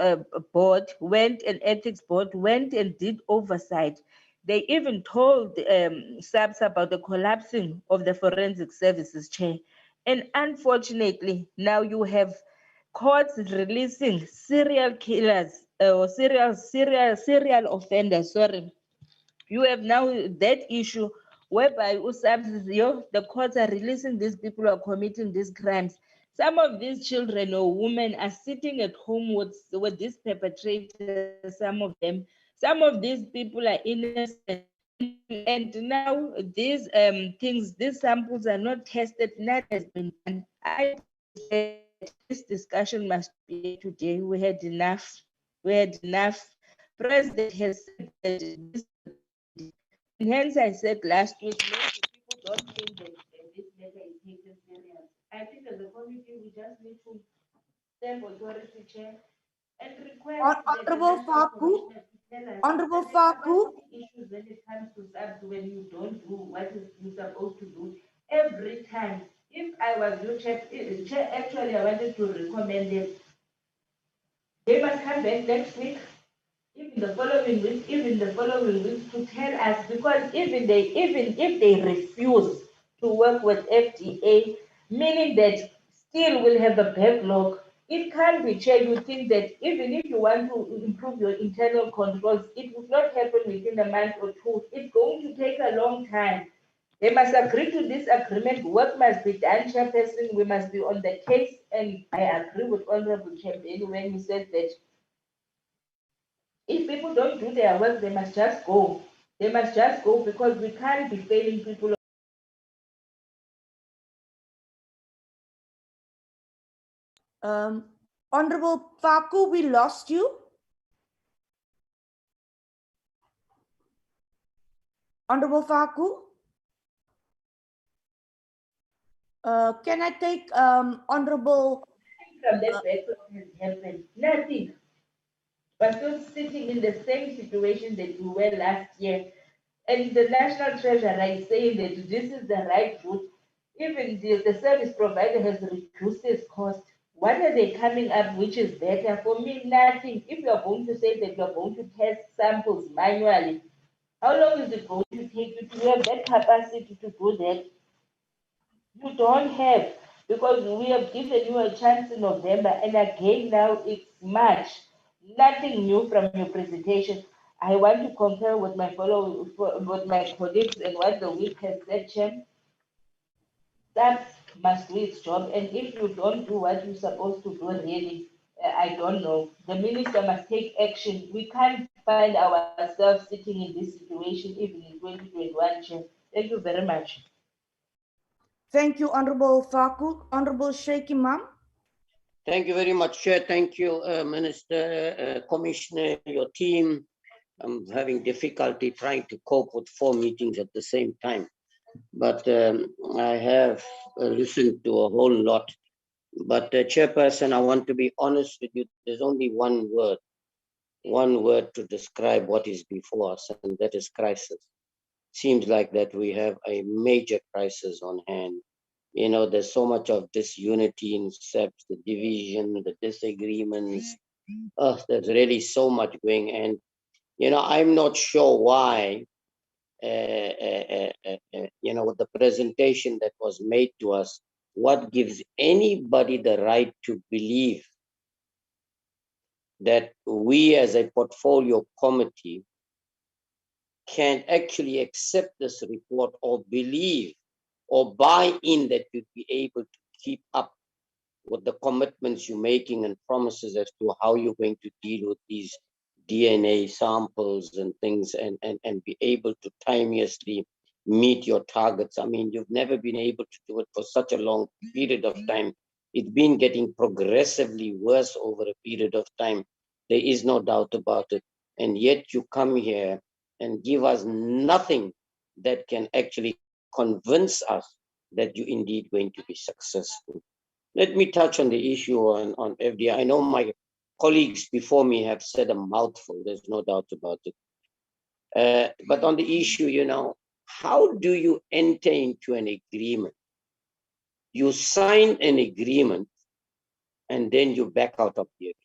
Board went, and Ethics Board went and did oversight. They even told SAPS about the collapsing of the forensic services, Chair. And unfortunately, now you have courts releasing serial killers or serial offenders, sorry. You have now that issue whereby the courts are releasing these people who are committing these crimes. Some of these children or women are sitting at home with these perpetrators, some of them. Some of these people are innocent. And now these things, these samples are not tested, nothing has been done. I said this discussion must be today. We had enough. We had enough. President has said that this, and hence I said last week, maybe people don't think that this matter is taken serious. I think as a committee, we just need to send authority, Chair, and request Honorable Faku, Honorable Faku, issues when it comes to SAPS when you don't do what you're supposed to do every time. If I was your Chair, actually I wanted to recommend them. They must come back next week, even the following week, to tell us, because even if they refuse to work with FDA, meaning that still will have a backlog. It can't be, Chair. You think that even if you want to improve your internal controls, it will not happen within a month or two. It's going to take a long time. They must agree to this agreement. Work must be done, Chairperson. We must be on the case. And I agree with Honorable Chairperson when he said that if people don't do their work, they must just go. They must just go, because we can't be failing people. Honorable Faku, we lost you. Honorable Faku. Can I take Honorable? From that backlog has happened. Nothing. We're still sitting in the same situation that we were last year. And the National Treasurer is saying that this is the right route. Even the service provider has reduced its cost. What are they coming up which is better? For me, nothing. If you're going to say that you're going to test samples manually, how long is it going to take you to have that capacity to do that? You don't have, because we have given you a chance in November, and again now it's March. Nothing new from your presentation. I want to concur with my with my colleagues and what the week has said, Chair. That must do its job, and if you don't do what you're supposed to do, really, I don't know. The minister must take action. We can't find ourselves sitting in this situation even in 2021, Chair. Thank you very much. Thank you, Honorable Faku. Honorable Sheikh Imam. Thank you very much, Chair. Thank you, Minister, Commissioner, your team. I'm having difficulty trying to cope with 4 meetings at the same time. But I have listened to a whole lot. But Chairperson, I want to be honest with you. There's only one word to describe what is before us, and that is crisis. Seems like that we have a major crisis on hand. You know, there's so much of disunity in SAPS, the division, the disagreements, There's really so much going, and I'm not sure why. With the presentation that was made to us, what gives anybody the right to believe that we as a portfolio committee can actually accept this report or believe or buy in that you'd be able to keep up with the commitments you're making and promises as to how you're going to deal with these DNA samples and things and be able to timeously meet your targets. I mean, you've never been able to do it for such a long period of time. It's been getting progressively worse over a period of time. There is no doubt about it. And yet you come here and give us nothing that can actually convince us that you're indeed going to be successful. Let me touch on the issue on FDI. I know my colleagues before me have said a mouthful, there's no doubt about it. But on the issue, how do you enter into an agreement? You sign an agreement and then you back out of the agreement.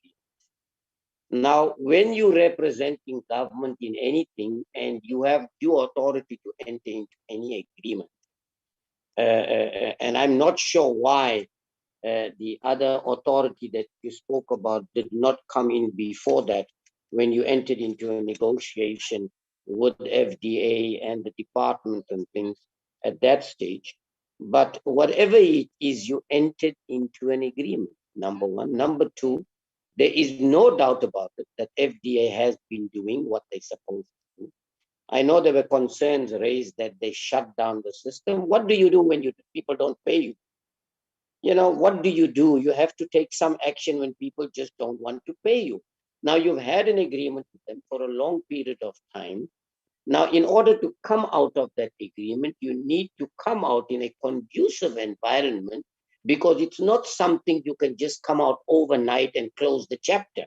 Now, when you're representing government in anything and you have due authority to enter into any agreement, and I'm not sure why the other authority that you spoke about did not come in before that when you entered into a negotiation with FDA and the department and things at that stage. But whatever it is, you entered into an agreement, number one. Number two, there is no doubt about it that FDA has been doing what they're supposed to do. I know there were concerns raised that they shut down the system. What do you do when people don't pay you? What do? You have to take some action when people just don't want to pay you. Now, you've had an agreement with them for a long period of time. Now, in order to come out of that agreement, you need to come out in a conducive environment, because it's not something you can just come out overnight and close the chapter,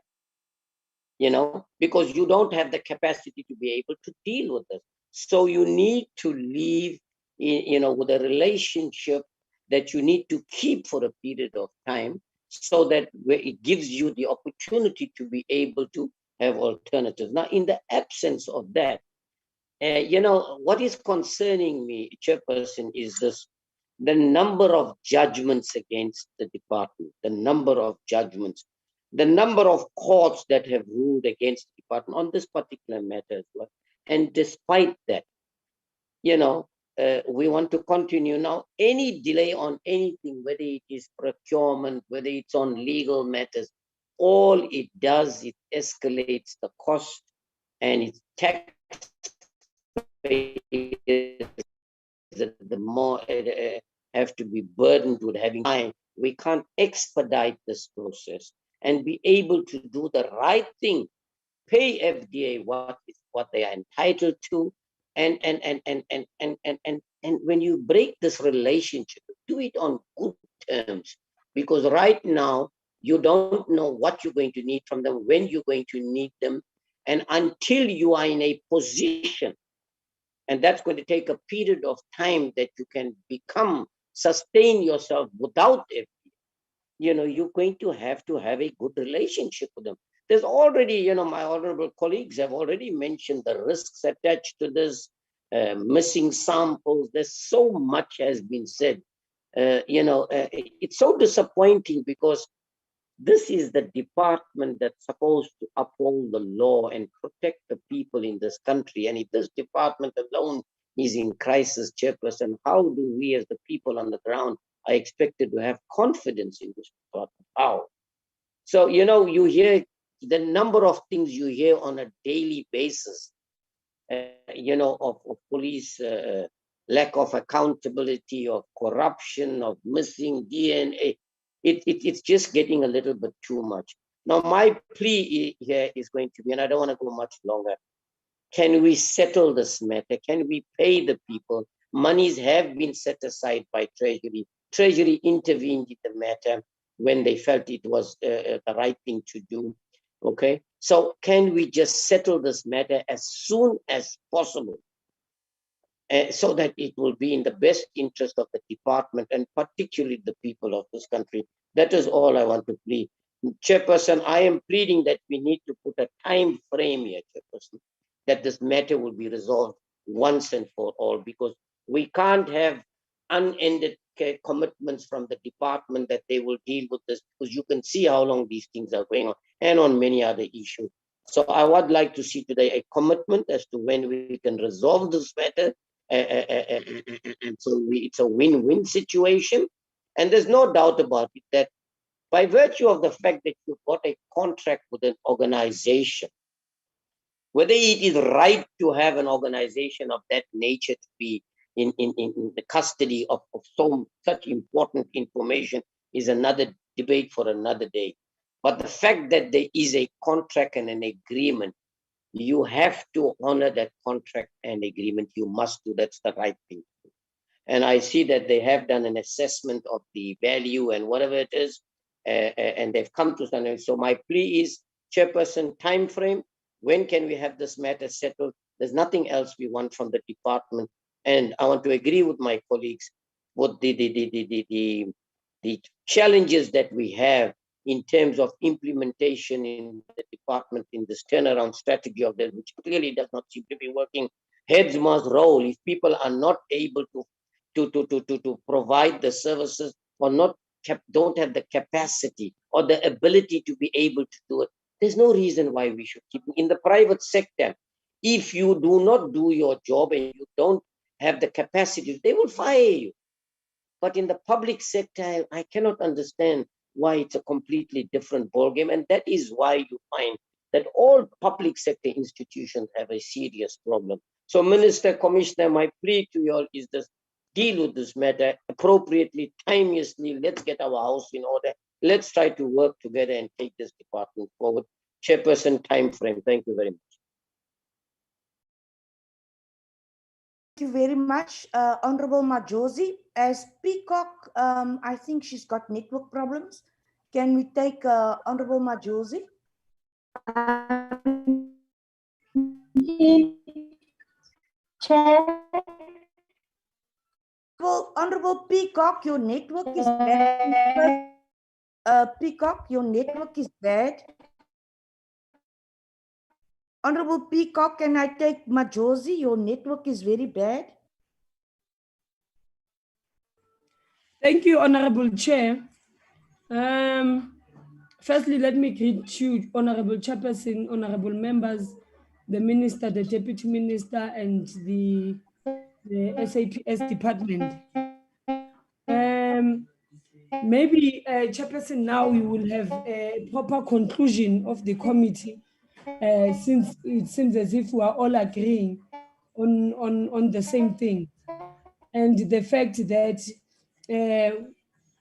because you don't have the capacity to be able to deal with it. So you need to leave, with a relationship that you need to keep for a period of time, so that it gives you the opportunity to be able to have alternatives. Now, in the absence of that, what is concerning me, Chairperson, is this: the number of judgments against the department, the number of judgments, the number of courts that have ruled against the department on this particular matter as well. And despite that, we want to continue. Now, any delay on anything, whether it is procurement, whether it's on legal matters, all it does, it escalates the cost, and it's tax the more have to be burdened with having time. We can't expedite this process and be able to do the right thing, pay FDA what they are entitled to, and when you break this relationship, do it on good terms, because right now you don't know what you're going to need from them, when you're going to need them, and until you are in a position, and that's going to take a period of time that you can sustain yourself without it. You're going to have a good relationship with them. There's already, my honorable colleagues have already mentioned the risks attached to this, missing samples. There's so much has been said. It's so disappointing, because this is the department that's supposed to uphold the law and protect the people in this country. And if this department alone is in crisis, Chairperson, how do we as the people on the ground are expected to have confidence in this department? How? So, you hear the number of things you hear on a daily basis, of police lack of accountability, of corruption, of missing DNA. It's just getting a little bit too much. Now, my plea here is going to be, and I don't want to go much longer, can we settle this matter? Can we pay the people? Monies have been set aside by Treasury. Treasury intervened in the matter when they felt it was the right thing to do. Okay, so can we just settle this matter as soon as possible, so that it will be in the best interest of the department and particularly the people of this country? That is all I want to plead. Chairperson, I am pleading that we need to put a time frame here, Chairperson, that this matter will be resolved once and for all, because we can't have unended commitments from the department that they will deal with this, because you can see how long these things are going on, and on many other issues. So I would like to see today a commitment as to when we can resolve this matter, and so it's a win-win situation. And there's no doubt about it that by virtue of the fact that you've got a contract with an organization, whether it is right to have an organization of that nature to be in the custody of such important information is another debate for another day. But the fact that there is a contract and an agreement, you have to honor that contract and agreement. You must do. That's the right thing. And I see that they have done an assessment of the value and whatever it is, and they've come to something. So my plea is, Chairperson, time frame. When can we have this matter settled? There's nothing else we want from the department. And I want to agree with my colleagues with the challenges that we have in terms of implementation in the department in this turnaround strategy of theirs, which clearly does not seem to be working. Heads must roll. If people are not able to provide the services, or don't have the capacity or the ability to be able to do it, there's no reason why we should keep in the private sector. If you do not do your job and you don't have the capacity, they will fire you. But in the public sector, I cannot understand why it's a completely different ballgame. And that is why you find that all public sector institutions have a serious problem. So Minister, Commissioner, my plea to you all is this: deal with this matter appropriately, timeously. Let's get our house in order. Let's try to work together and take this department forward. Chairperson, time frame. Thank you very much. Thank you very much, Honorable Majosi. As Peacock, I think she's got network problems. Can we take Honorable Majosi? Chair. Honorable Peacock, your network is bad. Peacock, your network is bad. Honorable Peacock, can I take Majosi? Your network is very bad. Thank you, Honorable Chair. Firstly, let me greet you, Honorable Chairperson, Honorable members, the Minister, the Deputy Minister, and the SAPS department. Maybe, Chairperson, now we will have a proper conclusion of the committee, since it seems as if we are all agreeing on the same thing. And the fact that,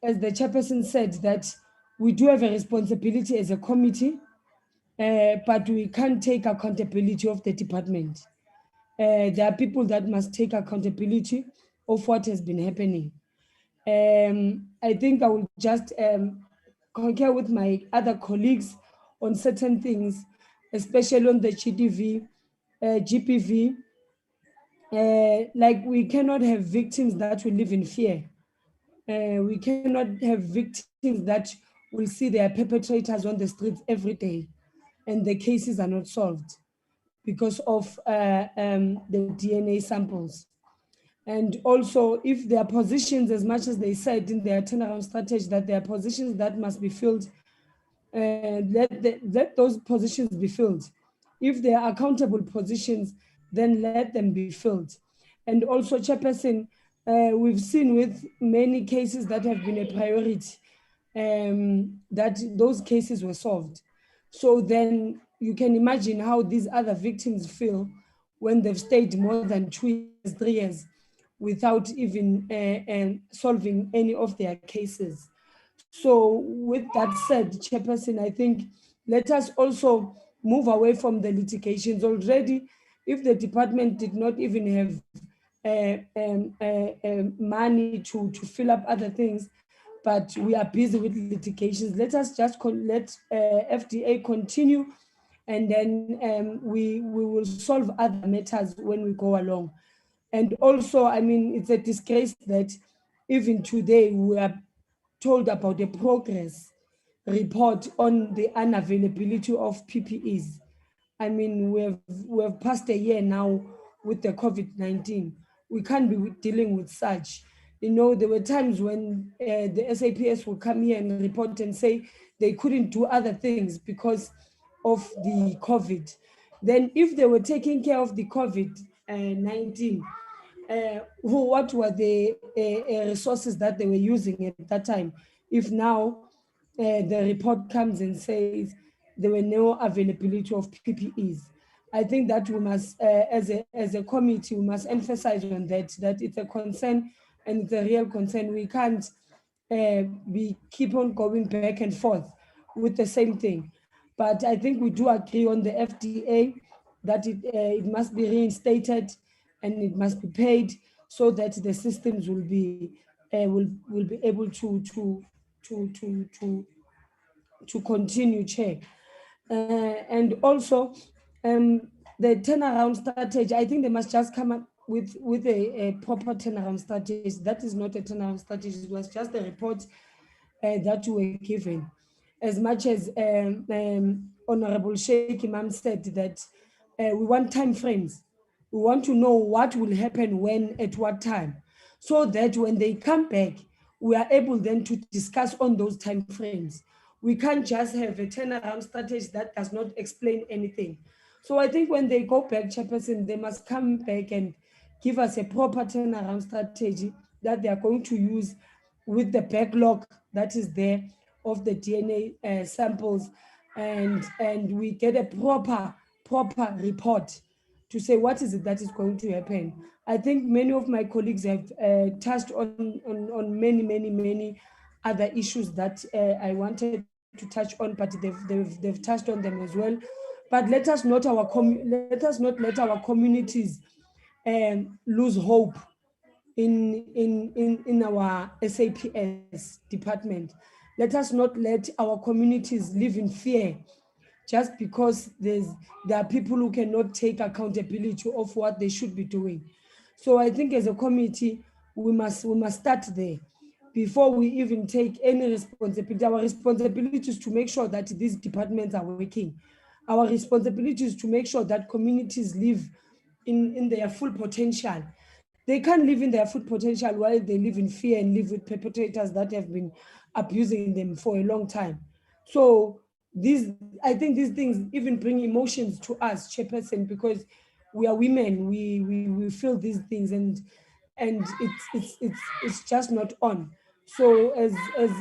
as the Chairperson said, that we do have a responsibility as a committee, but we can't take accountability of the department. There are people that must take accountability of what has been happening. I think I will just concur with my other colleagues on certain things, especially on the GDV, GPV. Like, we cannot have victims that will live in fear. We cannot have victims that will see their perpetrators on the streets every day, and the cases are not solved because of the DNA samples. And also, if there are positions, as much as they said in their turnaround strategy, that there are positions that must be filled, let those positions be filled. If they are accountable positions, then let them be filled. And also, Chairperson, we've seen with many cases that have been a priority, that those cases were solved. So then you can imagine how these other victims feel when they've stayed more than 2 years, 3 years, without even solving any of their cases. So with that said, Chairperson, I think let us also move away from the litigations already. If the department did not even have money to fill up other things, but we are busy with litigations, let us just let FDA continue, and then we will solve other matters when we go along. And also, I mean, it's a disgrace that even today we are told about the progress report on the unavailability of PPEs. I mean, we have passed a year now with the COVID-19. We can't be dealing with such. You know, there were times when the SAPS would come here and report and say they couldn't do other things because of the COVID. Then if they were taking care of the COVID-19, what were the resources that they were using at that time? If now the report comes and says there were no availability of PPEs. I think that we must, as a committee, we must emphasize on that it's a concern and it's a real concern. We can't keep on going back and forth with the same thing. But I think we do agree on the FDA that it must be reinstated and it must be paid so that the systems will be able to continue, Chair. And also the turnaround strategy, I think they must just come up with a proper turnaround strategy. That is not a turnaround strategy, it was just a report that we were given. As much as Honorable Sheikh Imam said that we want time frames. We want to know what will happen when, at what time, so that when they come back, we are able then to discuss on those time frames. We can't just have a turnaround strategy that does not explain anything. So I think when they go back, Chairperson, they must come back and give us a proper turnaround strategy that they are going to use with the backlog that is there of the DNA samples, and we get a proper report to say what is it that is going to happen. I think many of my colleagues have touched on many other issues that I wanted to touch on, but they've touched on them as well. But let us not let our communities lose hope in our SAPS department. Let us not let our communities live in fear just because there are people who cannot take accountability of what they should be doing. So I think as a committee, we must start there before we even take any responsibility. Our responsibility is to make sure that these departments are working. Our responsibility is to make sure that communities live in their full potential. They can't live in their full potential while they live in fear and live with perpetrators that have been abusing them for a long time. So I think these things even bring emotions to us, Chairperson, because we are women. We feel these things, and it's just not on. So as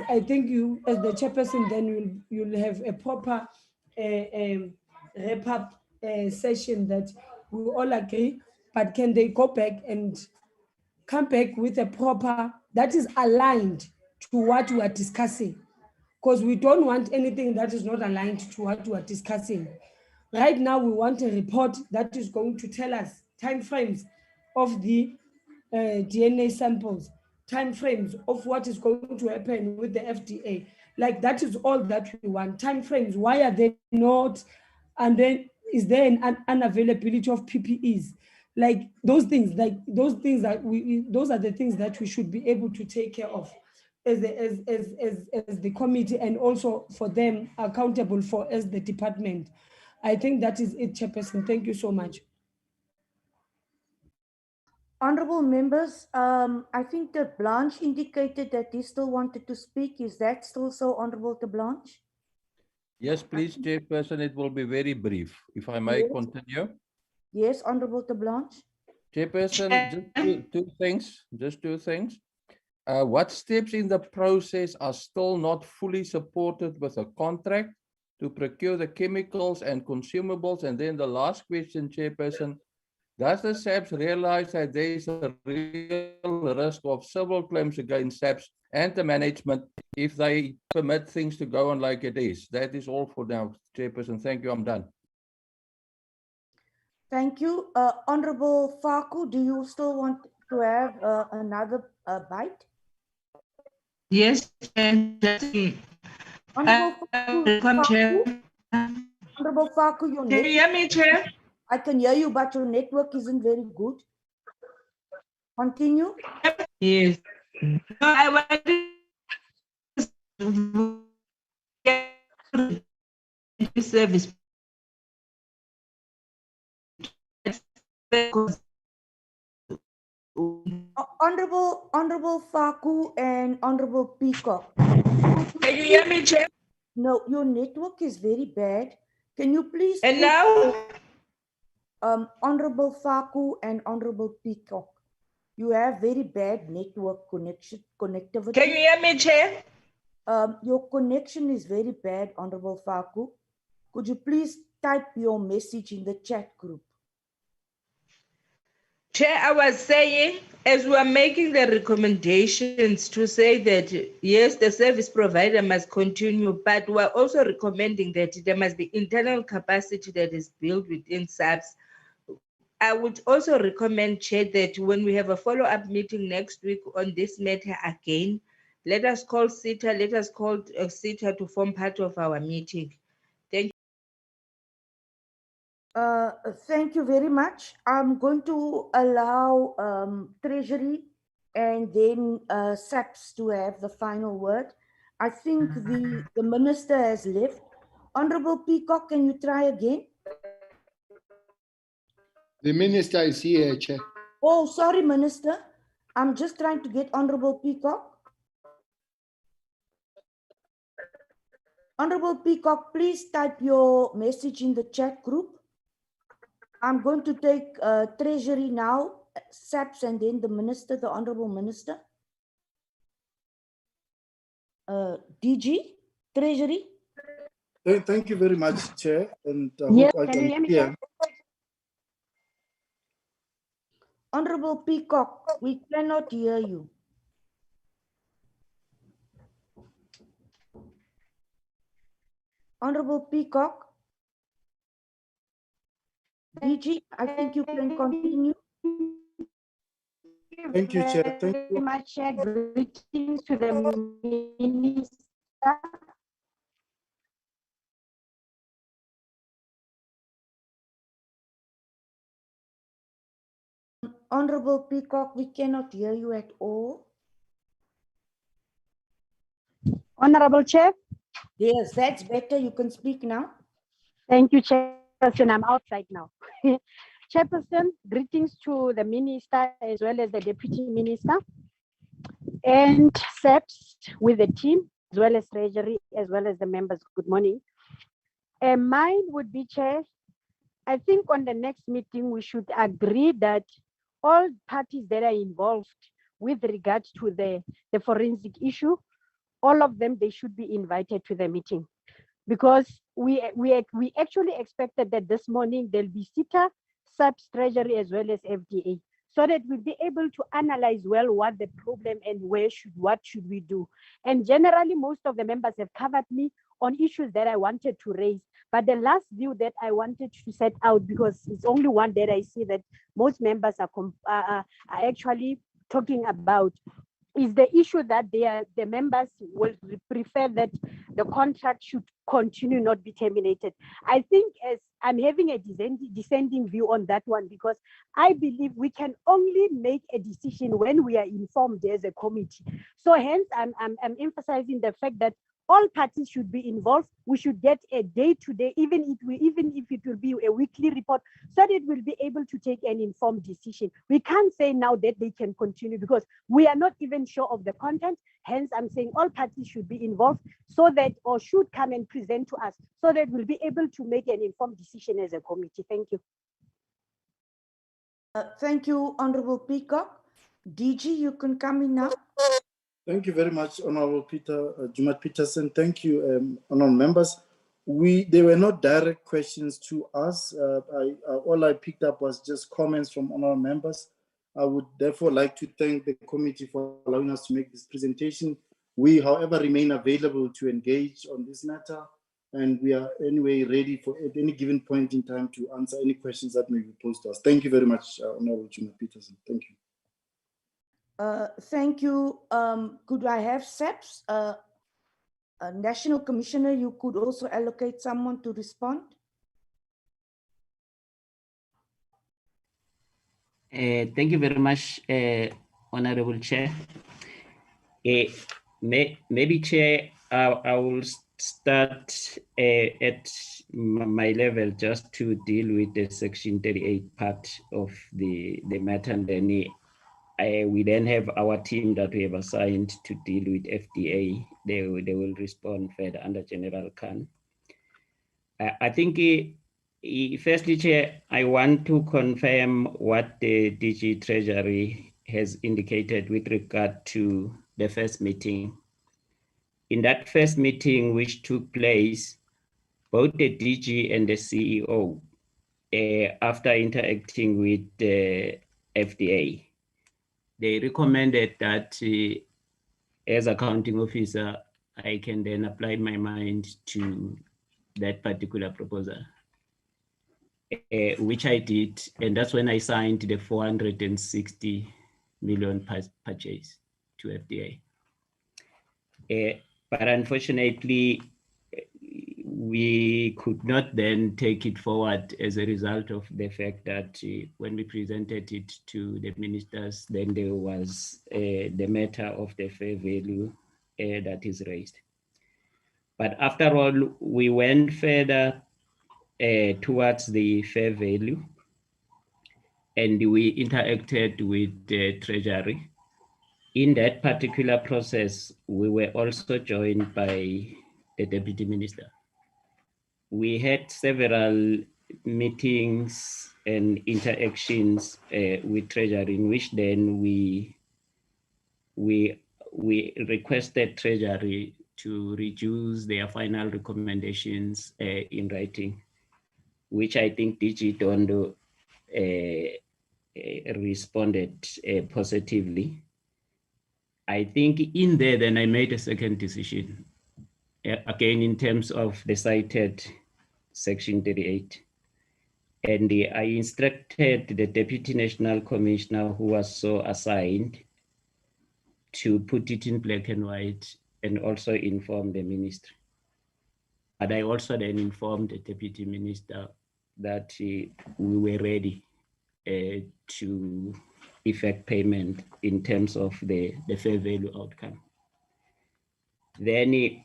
I think you, as the Chairperson, then you'll have a proper wrap-up session that we all agree. But can they go back and come back with a proper that is aligned to what we are discussing? Because we don't want anything that is not aligned to what we are discussing. Right now, we want a report that is going to tell us timeframes of the DNA samples, timeframes of what is going to happen with the FDA. Like that is all that we want. Timeframes, why are they not? And then is there an unavailability of PPEs? Like those things those are the things that we should be able to take care of as the committee, and also for them accountable for as the department. I think that is it, Chairperson. Thank you so much. Honorable members, I think that Blanche indicated that he still wanted to speak. Is that still so, Honorable de Blanche? Yes, please, Chairperson. It will be very brief. If I may continue. Yes, Honorable de Blanche. Chairperson, just two things. What steps in the process are still not fully supported with a contract to procure the chemicals and consumables? And then the last question, Chairperson, does the SAPS realize that there is a real risk of civil claims against SAPS and the management if they permit things to go on like it is? That is all for now, Chairperson. Thank you. I'm done. Thank you. Honorable Faku, do you still want to have another bite? Yes, Honorable Faku, your Can you hear me, Chair? I can hear you, but your network isn't very good. Continue. Yes. No, I wanted to service. Honorable Faku and Honorable Peacock. Can you hear me, Chair? No, your network is very bad. Can you please? And now? Honorable Faku and Honorable Peacock, you have very bad network connectivity. Can you hear me, Chair? Your connection is very bad, Honorable Faku. Could you please type your message in the chat group? Chair, I was saying, as we are making the recommendations to say that, yes, the service provider must continue, but we're also recommending that there must be internal capacity that is built within SAPS. I would also recommend, Chair, that when we have a follow-up meeting next week on this matter again, let us call SITA, let us call SITA to form part of our meeting. Thank you. Thank you very much. I'm going to allow Treasury and then SAPS to have the final word. I think the minister has left. Honorable Peacock, can you try again? The minister is here, Chair. Oh, sorry, Minister. I'm just trying to get Honorable Peacock. Honorable Peacock, please type your message in the chat group. I'm going to take Treasury now, SAPS, and then the Minister, the Honorable Minister. DG, Treasury. Thank you very much, Chair. And Yes, hope I can you hear me, hear. Honorable Peacock, we cannot hear you. Honorable Peacock. DG, I think you can continue. Thank you, Chair. Thank you very much, Chair. Greetings to the Minister. Honorable Peacock, we cannot hear you at all. Honorable Chair. Yes, that's better. You can speak now. Thank you, Chairperson. I'm outside now. Chairperson, greetings to the Minister as well as the Deputy Minister and SAPS with the team, as well as Treasury, as well as the members. Good morning. Mine would be, Chair, I think on the next meeting, we should agree that all parties that are involved with regard to the forensic issue, all of them, they should be invited to the meeting. Because we actually expected that this morning there'll be SITA, SAPS, Treasury, as well as FDA, so that we'll be able to analyze well what the problem and what should we do. And generally, most of the members have covered me on issues that I wanted to raise. But the last view that I wanted to set out, because it's only one that I see that most members are actually talking about, is the issue that the members will prefer that the contract should continue, not be terminated. I think as I'm having a dissenting view on that one, because I believe we can only make a decision when we are informed as a committee. So hence, I'm emphasizing the fact that all parties should be involved. We should get a day-to-day, even if it will be a weekly report, so that we'll be able to take an informed decision. We can't say now that they can continue because we are not even sure of the content. Hence, I'm saying all parties should be involved so that, or should come and present to us so that we'll be able to make an informed decision as a committee. Thank you. Thank you, Honorable Peacock. DG, you can come in now. Thank you very much, Honorable Jumat Peterson. Thank you, honorable members. There were not direct questions to us. All I picked up was just comments from honorable members. I would therefore like to thank the committee for allowing us to make this presentation. We, however, remain available to engage on this matter, and we are anyway ready for at any given point in time to answer any questions that may be posed to us. Thank you very much, Honorable Jumat Peterson. Thank you. Thank you. Could I have SAPS, a National Commissioner? You could also allocate someone to respond. Thank you very much, Honorable Chair. Maybe Chair, I will start at my level just to deal with the Section 38 part of the matter, and then we then have our team that we have assigned to deal with FDA. They will respond further under General Khan. I think, firstly, Chair, I want to confirm what the DG Treasury has indicated with regard to the first meeting. In that first meeting, which took place, both the DG and the CEO, after interacting with the FDA, they recommended that as accounting officer, I can then apply my mind to that particular proposal, which I did. And that's when I signed the 460 million purchase to FDA. But unfortunately, we could not then take it forward as a result of the fact that when we presented it to the ministers, then there was the matter of the fair value that is raised. But after all, we went further towards the fair value, and we interacted with the Treasury. In that particular process, we were also joined by the Deputy Minister. We had several meetings and interactions with Treasury, in which then we requested Treasury to reduce their final recommendations in writing, which I think DG Dondo responded positively. I think in there, then I made a second decision, again, in terms of the cited Section 38. And I instructed the Deputy National Commissioner, who was so assigned, to put it in black and white and also inform the ministry. But I also then informed the Deputy Minister that we were ready to effect payment in terms of the fair value outcome. Then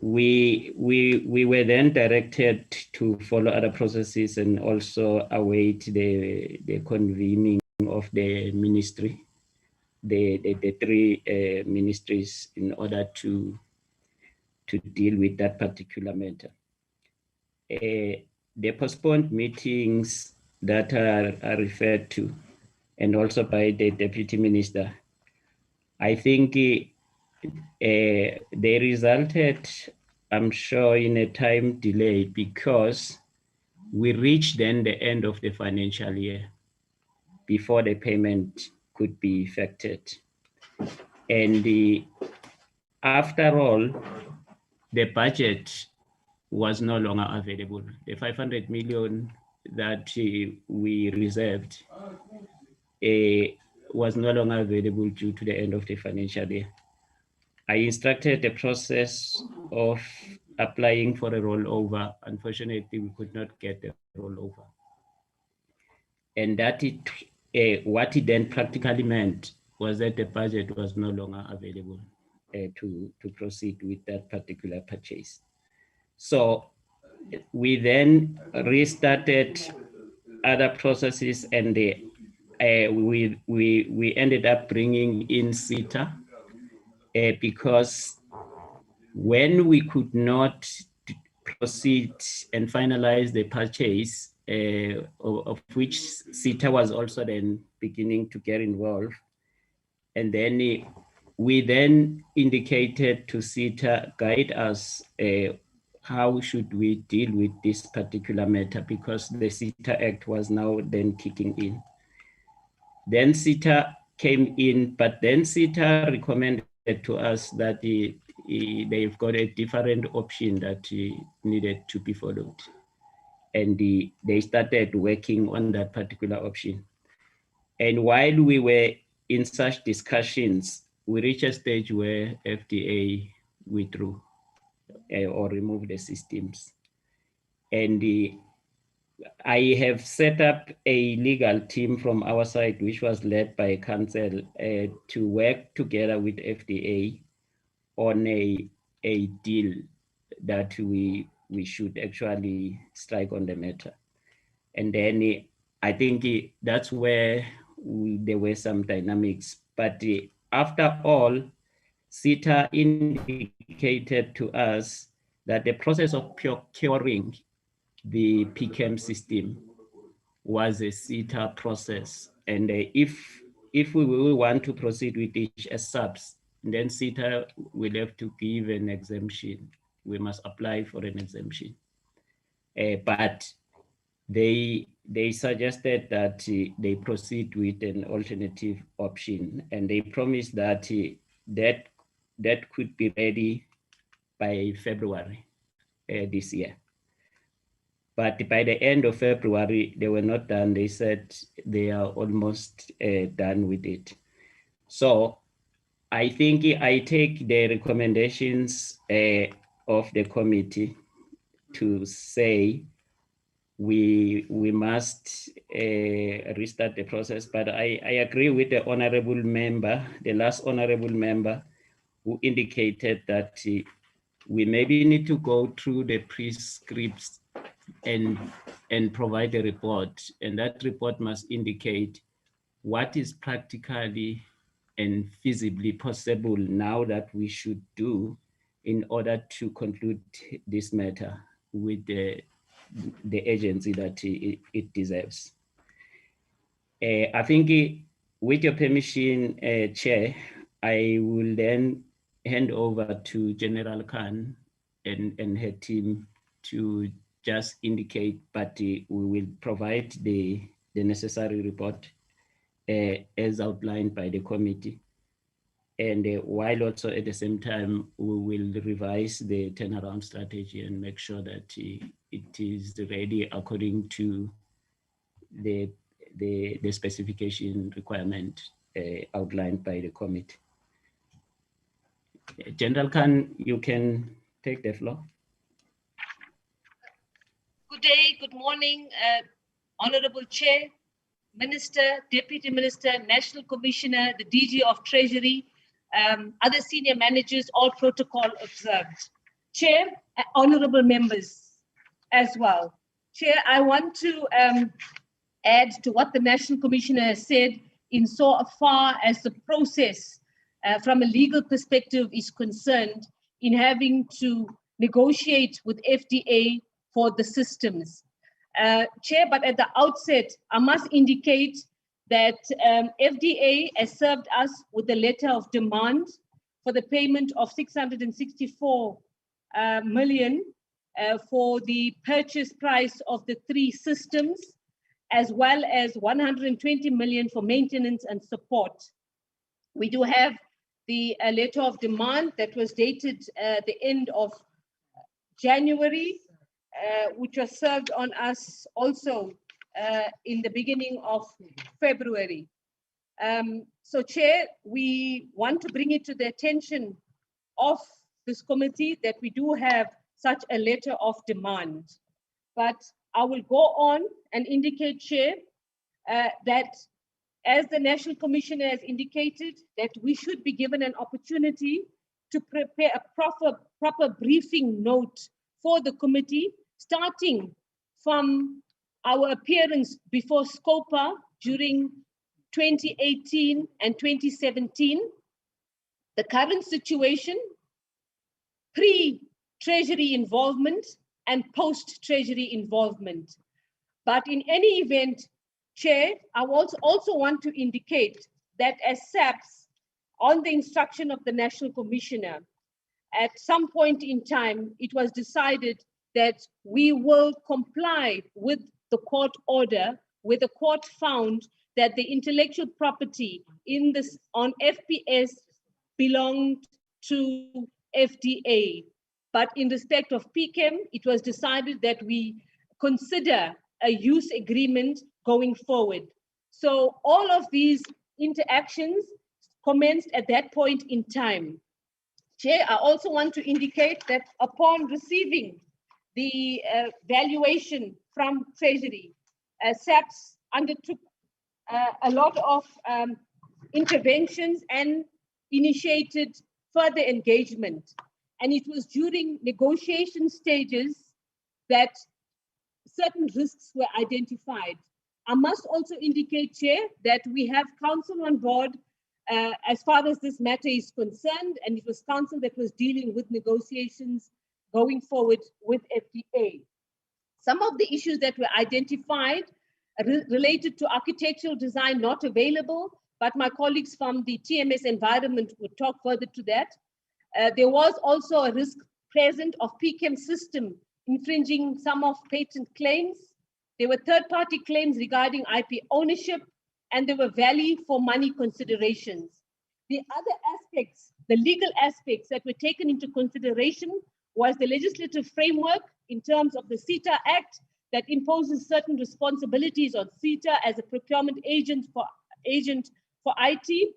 we were then directed to follow other processes and also await the convening of the ministry, the three ministries, in order to deal with that particular matter. The postponed meetings that are referred to, and also by the Deputy Minister, I think they resulted, I'm sure, in a time delay, because we reached then the end of the financial year before the payment could be effected. And after all, the budget was no longer available. The 500 million that we reserved was no longer available due to the end of the financial year. I instructed the process of applying for a rollover. Unfortunately, we could not get the rollover. And that what it then practically meant was that the budget was no longer available to proceed with that particular purchase. So we then restarted other processes, and we ended up bringing in SETA, because when we could not proceed and finalize the purchase, of which SETA was also then beginning to get involved, and then we then indicated to SETA, guide us, how should we deal with this particular matter, because the SETA Act was now then kicking in. Then SETA came in, but then SETA recommended to us that they've got a different option that needed to be followed. And they started working on that particular option. And while we were in such discussions, we reached a stage where FDA withdrew or removed the systems. And I have set up a legal team from our side, which was led by counsel, to work together with FDA on a deal that we should actually strike on the matter. And then I think that's where there were some dynamics. But after all, CETA indicated to us that the process of procuring the PCAM system was a CETA process. And if we will want to proceed with each as SAPS, then CETA will have to give an exemption. We must apply for an exemption. But they suggested that they proceed with an alternative option, and they promised that that could be ready by February this year. But by the end of February, they were not done. They said they are almost done with it. So I think I take the recommendations of the committee to say we must restart the process. But I agree with the honorable member, the last honorable member, who indicated that we maybe need to go through the prescripts and provide a report. And that report must indicate what is practically and feasibly possible now that we should do in order to conclude this matter with the agency that it deserves. I think with your permission, Chair, I will then hand over to General Khan and her team to just indicate, but we will provide the necessary report as outlined by the committee. And while also at the same time, we will revise the turnaround strategy and make sure that it is ready according to the specification requirement outlined by the committee. General Khan, you can take the floor. Good day, good morning, Honorable Chair, Minister, Deputy Minister, National Commissioner, the DG of Treasury, other senior managers, all protocol observed. Chair, honorable members as well. Chair, I want to add to what the National Commissioner has said in so far as the process from a legal perspective is concerned in having to negotiate with FDA for the systems. Chair, but at the outset, I must indicate that FDA has served us with a letter of demand for the payment of 664 million for the purchase price of the 3 systems, as well as 120 million for maintenance and support. We do have the letter of demand that was dated the end of January, which was served on us also in the beginning of February. So Chair, we want to bring it to the attention of this committee that we do have such a letter of demand. But I will go on and indicate, Chair, that as the National Commissioner has indicated, that we should be given an opportunity to prepare a proper briefing note for the committee, starting from our appearance before SCOPA during 2018 and 2017, the current situation, pre-Treasury involvement and post-Treasury involvement. But in any event, Chair, I also want to indicate that as SAPS, on the instruction of the National Commissioner, at some point in time, it was decided that we will comply with the court order, where the court found that the intellectual property in this on FPS belonged to FDA. But in respect of PCAM, it was decided that we consider a use agreement going forward. So all of these interactions commenced at that point in time. Chair, I also want to indicate that upon receiving the valuation from Treasury, SAPS undertook a lot of interventions and initiated further engagement. And it was during negotiation stages that certain risks were identified. I must also indicate, Chair, that we have counsel on board as far as this matter is concerned, and it was counsel that was dealing with negotiations going forward with FDA. Some of the issues that were identified related to architectural design not available, but my colleagues from the TMS environment would talk further to that. There was also a risk present of PCAM system infringing some of patent claims. There were third-party claims regarding IP ownership, and there were value for money considerations. The other aspects, the legal aspects that were taken into consideration was the legislative framework in terms of the CETA Act that imposes certain responsibilities on CETA as a procurement agent for IT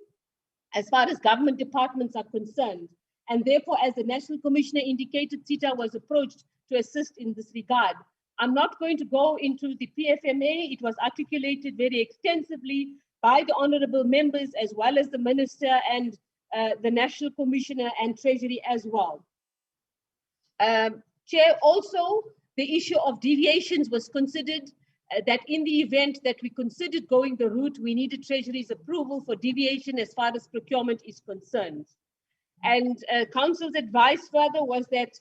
as far as government departments are concerned. And therefore, as the National Commissioner indicated, CETA was approached to assist in this regard. I'm not going to go into the PFMA. It was articulated very extensively by the honorable members as well as the Minister and the National Commissioner and Treasury as well. Chair, also the issue of deviations was considered, that in the event that we considered going the route, we needed Treasury's approval for deviation as far as procurement is concerned. And Council's advice further was that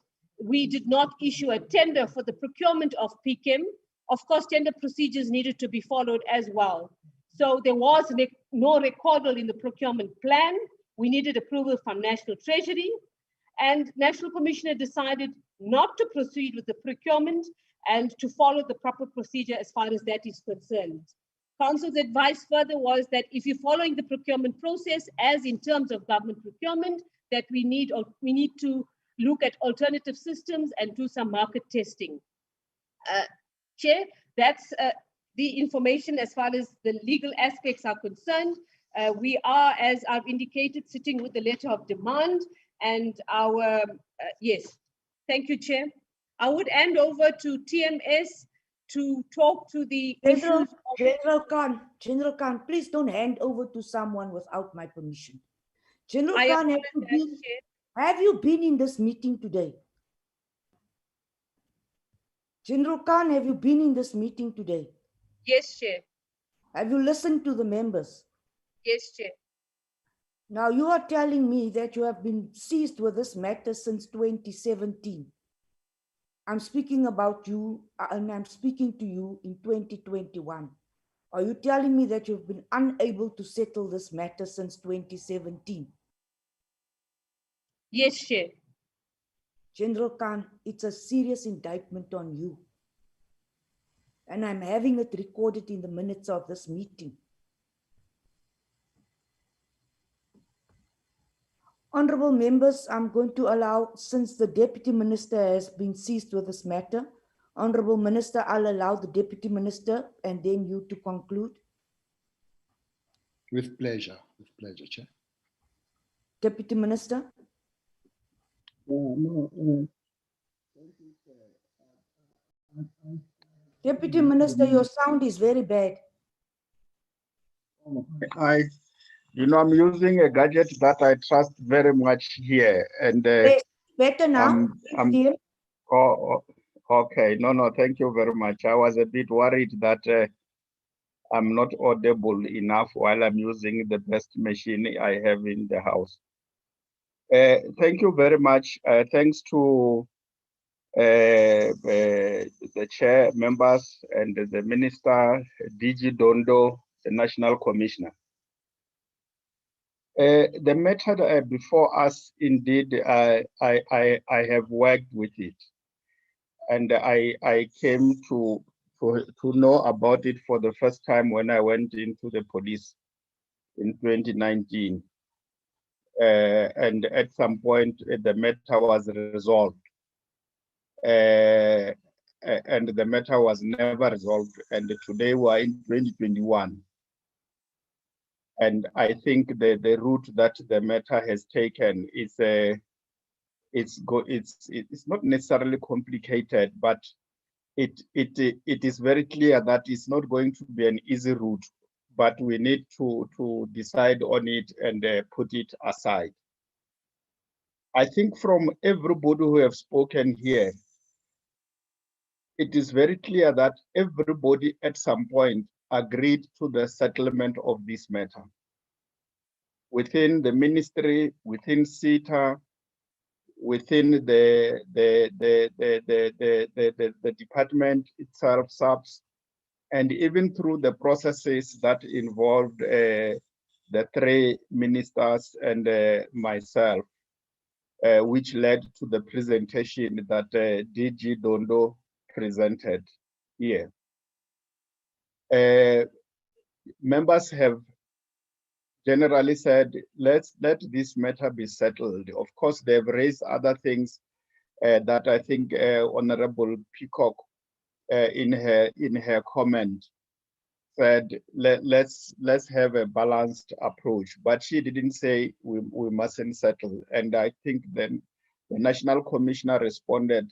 we did not issue a tender for the procurement of PCAM. Of course, tender procedures needed to be followed as well. So there was no recordal in the procurement plan. We needed approval from National Treasury, and National Commissioner decided not to proceed with the procurement and to follow the proper procedure as far as that is concerned. Council's advice further was that if you're following the procurement process as in terms of government procurement, that we need to look at alternative systems and do some market testing. Chair, that's the information as far as the legal aspects are concerned. We are, as I've indicated, sitting with the letter of demand and our, yes, thank you, Chair. I would hand over to TMS to talk to the issues of... General Khan, please don't hand over to someone without my permission. General Khan, have you been in this meeting today? General Khan, have you been in this meeting today? Yes, Chair. Have you listened to the members? Yes, Chair. Now you are telling me that you have been seized with this matter since 2017. I'm speaking about you, and I'm speaking to you in 2021. Are you telling me that you've been unable to settle this matter since 2017? Yes, Chair. General Khan, it's a serious indictment on you. And I'm having it recorded in the minutes of this meeting. Honorable members, I'm going to allow, since the Deputy Minister has been seized with this matter, Honorable Minister, I'll allow the Deputy Minister and then you to conclude. With pleasure, Chair. Deputy Minister. Deputy Minister, your sound is very bad. I'm using a gadget that I trust very much here, and better now. Okay. No, thank you very much. I was a bit worried that I'm not audible enough while I'm using the best machine I have in the house. Thank you very much. Thanks to the chair members and the Minister, DG Dondo, the National Commissioner. The matter before us, indeed, I have worked with it, and I came to know about it for the first time when I went into the police in 2019. And at some point, the matter was resolved. And the matter was never resolved. And today we are in 2021. And I think the route that the matter has taken is it's not necessarily complicated, but it is very clear that it's not going to be an easy route, but we need to decide on it and put it aside. I think from everybody who have spoken here, it is very clear that everybody at some point agreed to the settlement of this matter. Within the ministry, within SETA, within the department itself, SAPS, and even through the processes that involved the three ministers and myself, which led to the presentation that DG Dondo presented here. Members have generally said, let this matter be settled. Of course, they've raised other things that I think Honorable Peacock in her comment said, let's have a balanced approach, but she didn't say we mustn't settle. And I think then the National Commissioner responded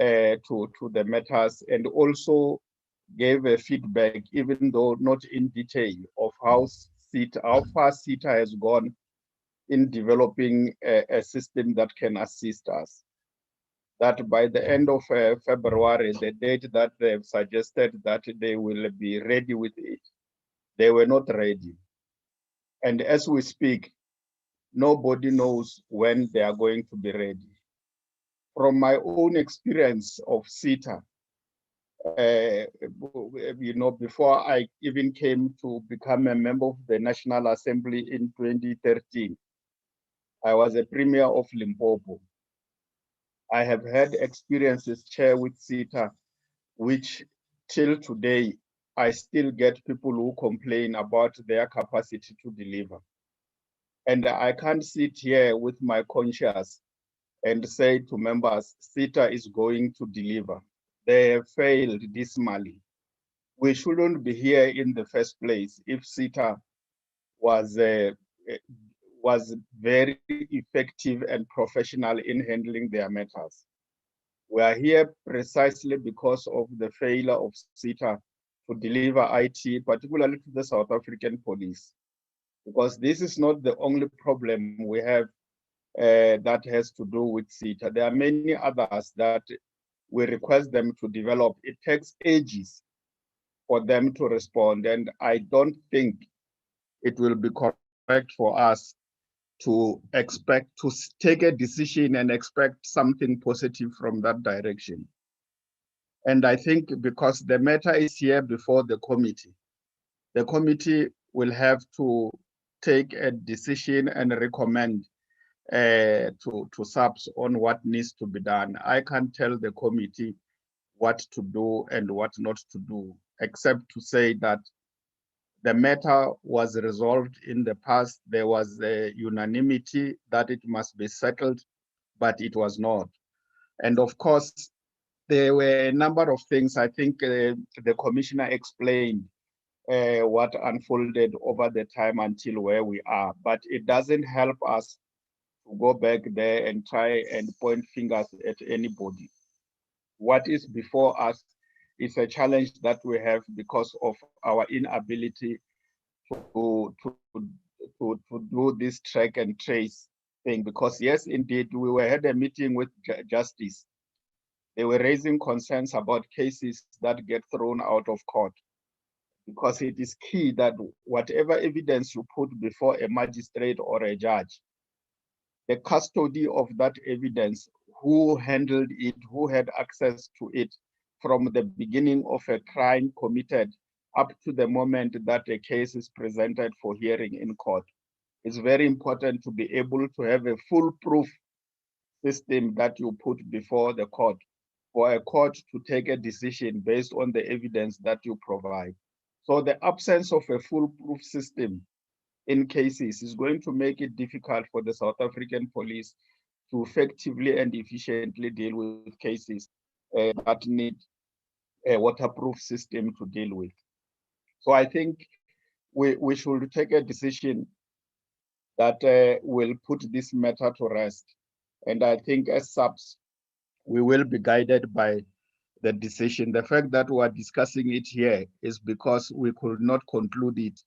to the matters and also gave a feedback, even though not in detail, of how far SETA has gone in developing a system that can assist us. That by the end of February, the date that they've suggested that they will be ready with it, they were not ready. And as we speak, nobody knows when they are going to be ready. From my own experience of SETA, you know, before I even came to become a member of the National Assembly in 2013, I was a Premier of Limpopo. I have had experiences, Chair, with SETA, which till today, I still get people who complain about their capacity to deliver. And I can't sit here with my conscience and say to members, SETA is going to deliver. They have failed dismally. We shouldn't be here in the first place if SETA was very effective and professional in handling their matters. We are here precisely because of the failure of SETA to deliver IT, particularly to the South African police. Because this is not the only problem we have that has to do with SETA. There are many others that we request them to develop. It takes ages for them to respond, and I don't think it will be correct for us to expect to take a decision and expect something positive from that direction. And I think because the matter is here before the committee will have to take a decision and recommend to SAPS on what needs to be done. I can't tell the committee what to do and what not to do, except to say that the matter was resolved in the past. There was a unanimity that it must be settled, but it was not. And of course, there were a number of things. I think the commissioner explained what unfolded over the time until where we are, but it doesn't help us to go back there and try and point fingers at anybody. What is before us is a challenge that we have because of our inability to do this track and trace thing. Because yes, indeed, we had a meeting with Justice. They were raising concerns about cases that get thrown out of court, because it is key that whatever evidence you put before a magistrate or a judge, the custody of that evidence, who handled it, who had access to it from the beginning of a crime committed up to the moment that a case is presented for hearing in court. It's very important to be able to have a foolproof system that you put before the court for a court to take a decision based on the evidence that you provide. So the absence of a foolproof system in cases is going to make it difficult for the South African police to effectively and efficiently deal with cases that need a waterproof system to deal with. So I think we should take a decision that will put this matter to rest. And I think as SAPS, we will be guided by the decision. The fact that we are discussing it here is because we could not conclude it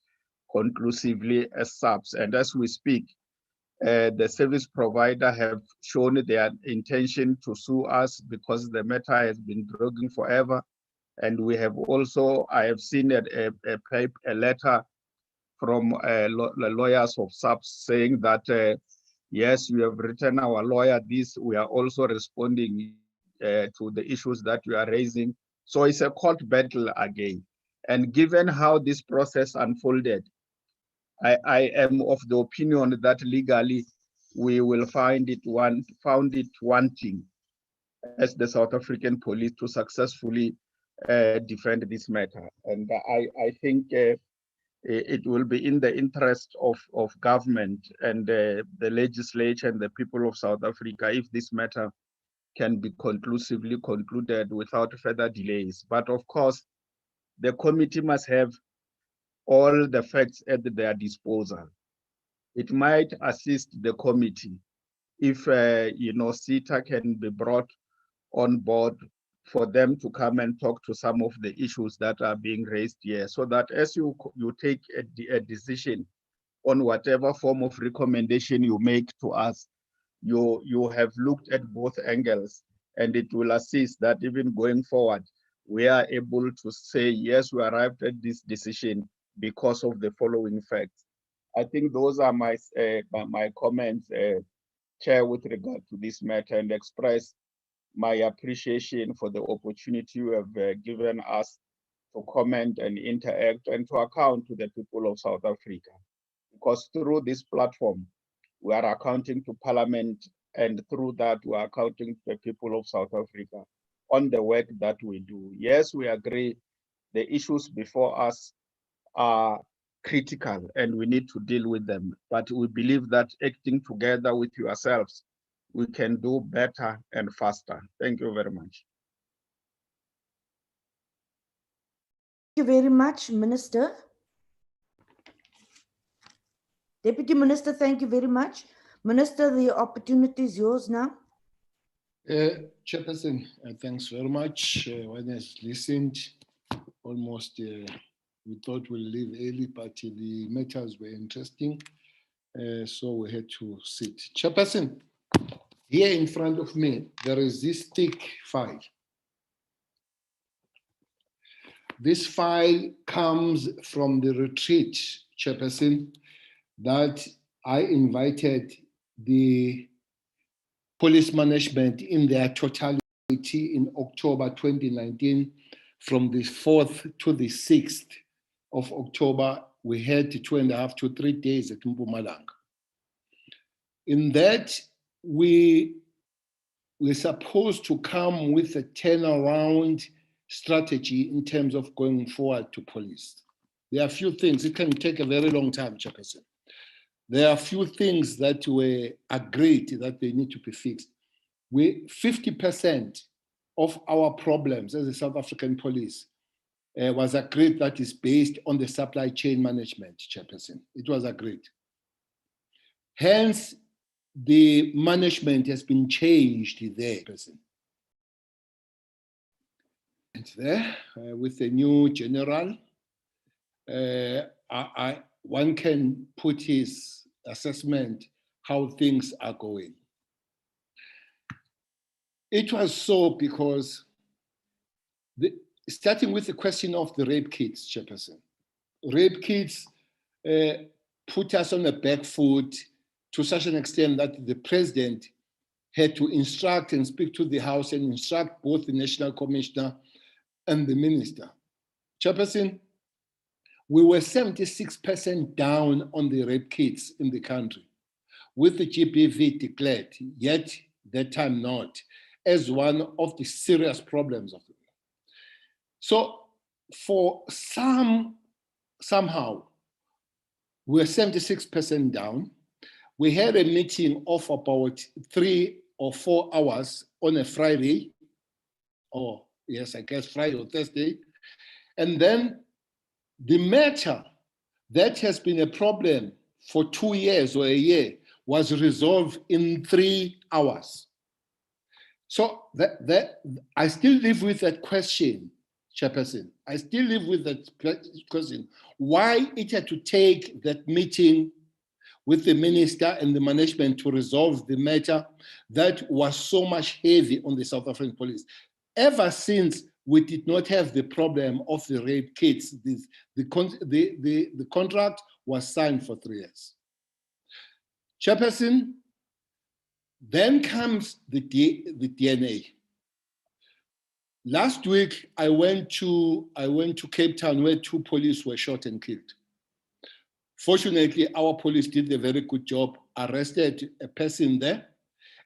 conclusively as SAPS. And as we speak, The service provider have shown their intention to sue us because the matter has been dragging forever. And we have also, I have seen a letter from the lawyers of SAPS saying that, yes, we have written our lawyer this, we are also responding to the issues that we are raising. So it's a court battle again. And given how this process unfolded, I am of the opinion that legally we will find it wanting as the South African police to successfully defend this matter. And I think it will be in the interest of government and the legislature and the people of South Africa if this matter can be conclusively concluded without further delays. But of course, the committee must have all the facts at their disposal. It might assist the committee if CETA can be brought on board for them to come and talk to some of the issues that are being raised here, so that as you take a decision on whatever form of recommendation you make to us, you have looked at both angles, and it will assist that even going forward, we are able to say, yes, we arrived at this decision because of the following facts. I think those are my comments, Chair, with regard to this matter, and express my appreciation for the opportunity you have given us to comment and interact and to account to the people of South Africa. Because through this platform, we are accounting to Parliament, and through that, we are accounting to the people of South Africa on the work that we do. Yes, we agree the issues before us are critical and we need to deal with them. But we believe that acting together with yourselves, we can do better and faster. Thank you very much. Thank you very much, Minister. Deputy Minister, thank you very much. Minister, the opportunity is yours now. Chairperson, thanks very much. One has listened almost, we thought we'll leave early, but the matters were interesting, so we had to sit. Chairperson, here in front of me, there is this thick file. This file comes from the retreat, Chairperson, that I invited the police management in their totality in October 2019. From the 4th to the 6th of October, we had 2.5 to 3 days at Mpumalanga. In that, we're supposed to come with a turnaround strategy in terms of going forward to police. There are a few things, it can take a very long time, Chairperson. There are a few things that were agreed that they need to be fixed. 50% of our problems as a South African police was agreed that is based on the supply chain management, Chairperson. It was agreed. Hence, the management has been changed there, Chairperson. And there, with the new general, one can put his assessment how things are going. It was so because, starting with the question of the rape kits, Chairperson. Rape kits put us on a back foot to such an extent that the president had to instruct and speak to the House and instruct both the National Commissioner and the Minister. Chairperson, we were 76% down on the rape kits in the country, with the GBV declared, yet that time not, as one of the serious problems of the world. So for somehow, we're 76% down. We had a meeting of about 3 or 4 hours on a Friday, or yes, I guess Friday or Thursday. And then the matter that has been a problem for 2 years or a year was resolved in 3 hours. So I still live with that question, Chairperson. I still live with that question. Why it had to take that meeting with the minister and the management to resolve the matter that was so much heavy on the South African police. Ever since we did not have the problem of the rape kits, the contract was signed for 3 years. Chairperson, then comes the DNA. Last week, I went to Cape Town where 2 police were shot and killed. Fortunately, our police did a very good job, arrested a person there,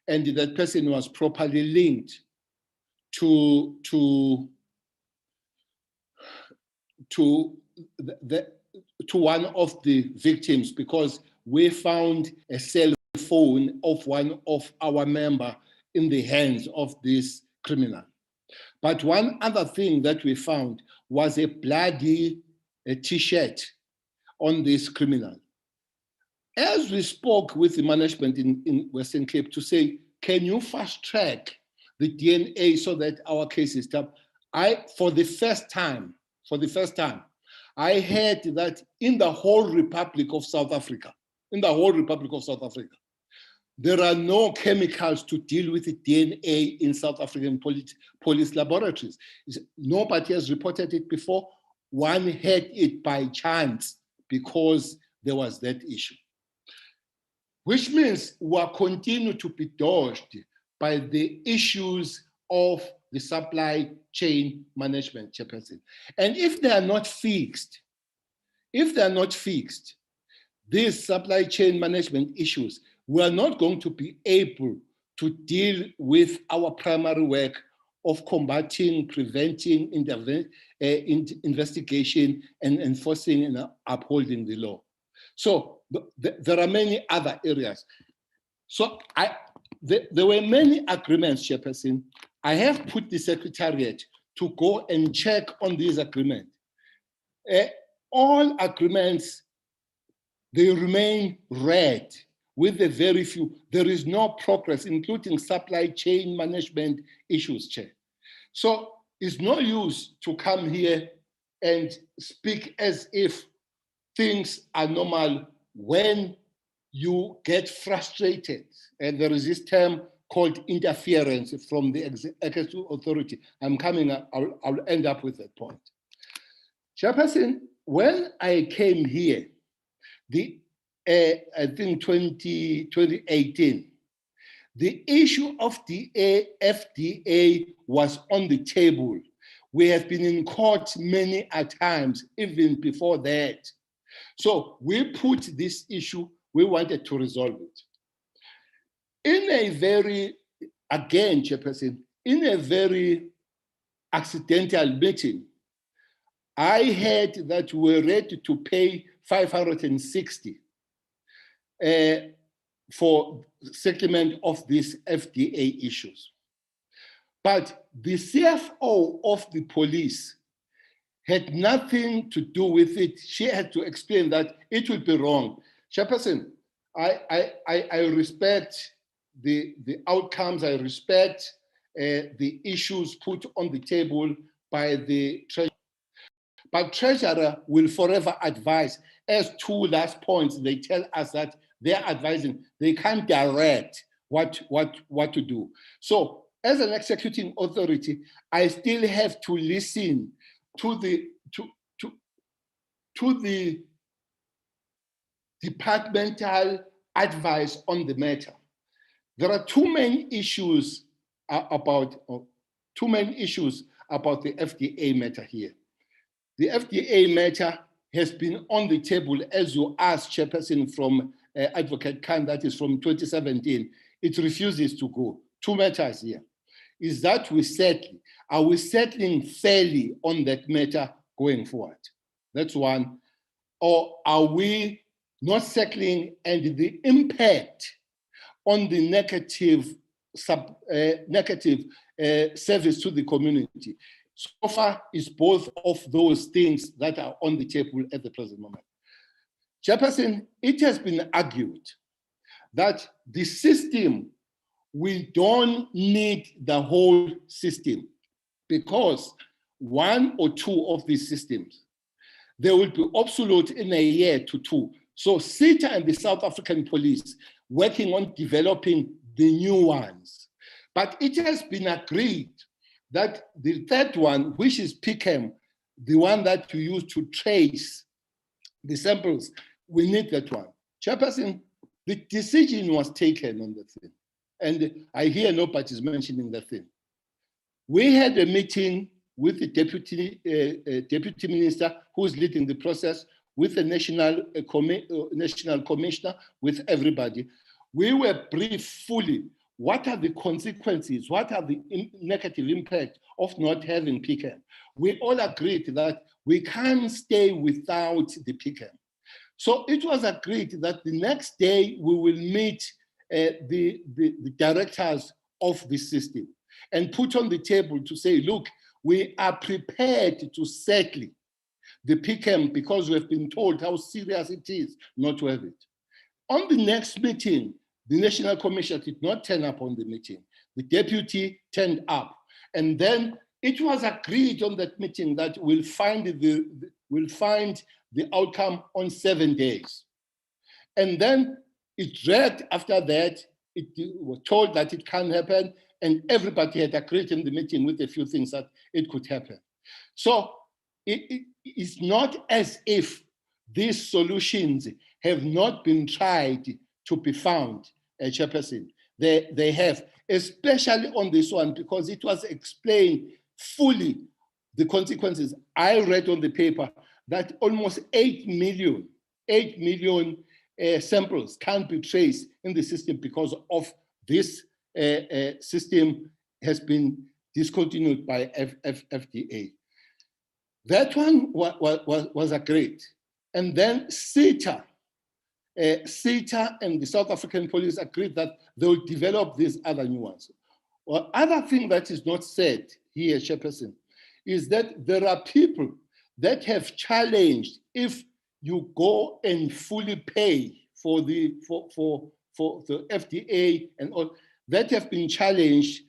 and that person was properly linked to one of the victims, because we found a cell phone of one of our members in the hands of this criminal. But one other thing that we found was a bloody T-shirt on this criminal. As we spoke with the management in Western Cape to say, can you fast track the DNA so that our case is done? For the first time, I heard that in the whole Republic of South Africa, there are no chemicals to deal with the DNA in South African police laboratories. Nobody has reported it before. One had it by chance because there was that issue. Which means we are continue to be dodged by the issues of the supply chain management, Chairperson. And if they are not fixed, these supply chain management issues, we are not going to be able to deal with our primary work of combating, preventing, investigation, and enforcing and upholding the law. So there are many other areas. So there were many agreements, Chairperson. I have put the Secretariat to go and check on these agreements. All agreements, they remain red with a very few. There is no progress, including supply chain management issues, Chair. So it's no use to come here and speak as if things are normal when you get frustrated. And there is this term called interference from the executive authority. I'll end up with that point. Chairperson, when I came here, I think 2018, the issue of the FDA was on the table. We have been in court many a times, even before that. So we put this issue, we wanted to resolve it. In a very, again, Chairperson, in a very accidental meeting, I heard that we're ready to pay 560 for settlement of these FDA issues. But the CFO of the police had nothing to do with it. She had to explain that it would be wrong. Chairperson, I respect the outcomes, I respect the issues put on the table by the Treasurer. But Treasurer will forever advise. As 2 last points, they tell us that they're advising, they can't direct what to do. So as an executing authority, I still have to listen to the departmental advice on the matter. There are two main issues about the FDA matter here. The FDA matter has been on the table, as you asked, Chairperson, from Advocate Khan, that is from 2017. It refuses to go. 2 matters here. Is that are we settling fairly on that matter going forward? That's one. Or are we not settling, and the impact on the negative service to the community? So far, it's both of those things that are on the table at the present moment. Chairperson, it has been argued that the system, we don't need the whole system, because 1 or 2 of these systems, they will be obsolete in a year to 2. So SETA and the South African police working on developing the new ones. But it has been agreed that the third one, which is PCAM, the one that you use to trace the samples, we need that one. Chairperson, the decision was taken on the thing. And I hear nobody's mentioning the thing. We had a meeting with the deputy minister who's leading the process, with the national commissioner, with everybody. We were briefed fully. What are the consequences? What are the negative impact of not having PCAM? We all agreed that we can't stay without the PCAM. So it was agreed that the next day we will meet the directors of the system and put on the table to say, look, we are prepared to settle the PCAM because we have been told how serious it is not to have it. On the next meeting, the National Commissioner did not turn up on the meeting. The deputy turned up. And then it was agreed on that meeting that we'll find the outcome on 7 days. And then it dragged after that. It was told that it can't happen, and everybody had agreed in the meeting with a few things that it could happen. So it's not as if these solutions have not been tried to be found, Chairperson. They have, especially on this one, because it was explained fully, the consequences. I read on the paper that almost 8 million samples can't be traced in the system because of this system has been discontinued by FDA. That one was agreed. And then SETA and the South African police agreed that they will develop these other new ones. Well, other thing that is not said here, Chairperson, is that there are people that have challenged if you go and fully pay for the FDA and all, that have been challenged,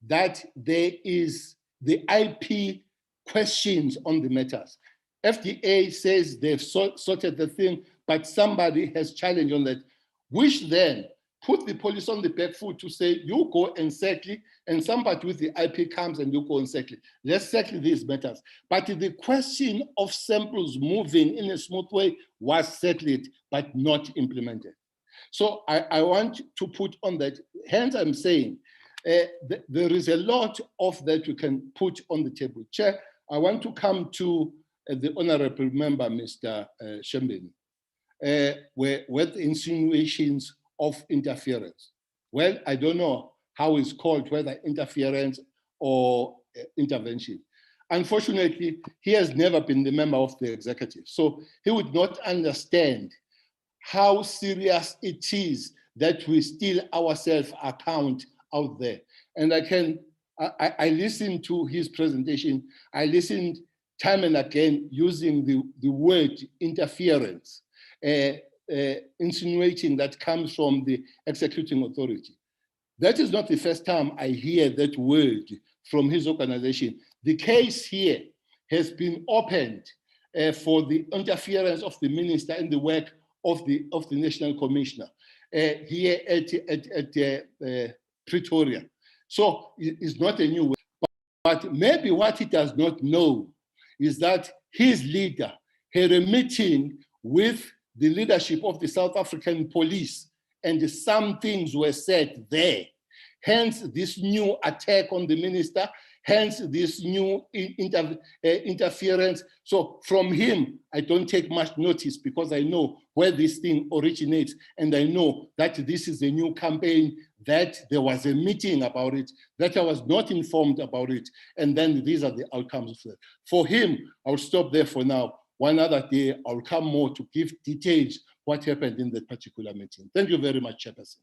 that there is the IP questions on the matters. FDA says they've sorted the thing, but somebody has challenged on that, which then put the police on the back foot to say, you go and settle, and somebody with the IP comes and you go and settle. Let's settle these matters. But the question of samples moving in a smooth way was settled, but not implemented. So I want to put on that. Hence, I'm saying there is a lot of that we can put on the table. Chair, I want to come to the honorable member, Mr. Shembeni, with insinuations of interference. Well, I don't know how it's called, whether interference or intervention. Unfortunately, he has never been the member of the executive, so he would not understand how serious it is that we steal ourselves account out there. And I listened to his presentation. I listened time and again using the word interference, insinuating that comes from the executing authority. That is not the first time I hear that word from his organization. The case here has been opened for the interference of the minister in the work of the National Commissioner here at Pretoria. So it's not a new word, but maybe what he does not know is that his leader had a meeting with the leadership of the South African police, and some things were said there. Hence this new attack on the minister, hence this new interference. So from him, I don't take much notice because I know where this thing originates, and I know that this is a new campaign, that there was a meeting about it, that I was not informed about it, and then these are the outcomes of that. For him, I'll stop there for now. One other day, I'll come more to give details what happened in that particular meeting. Thank you very much, Chairperson.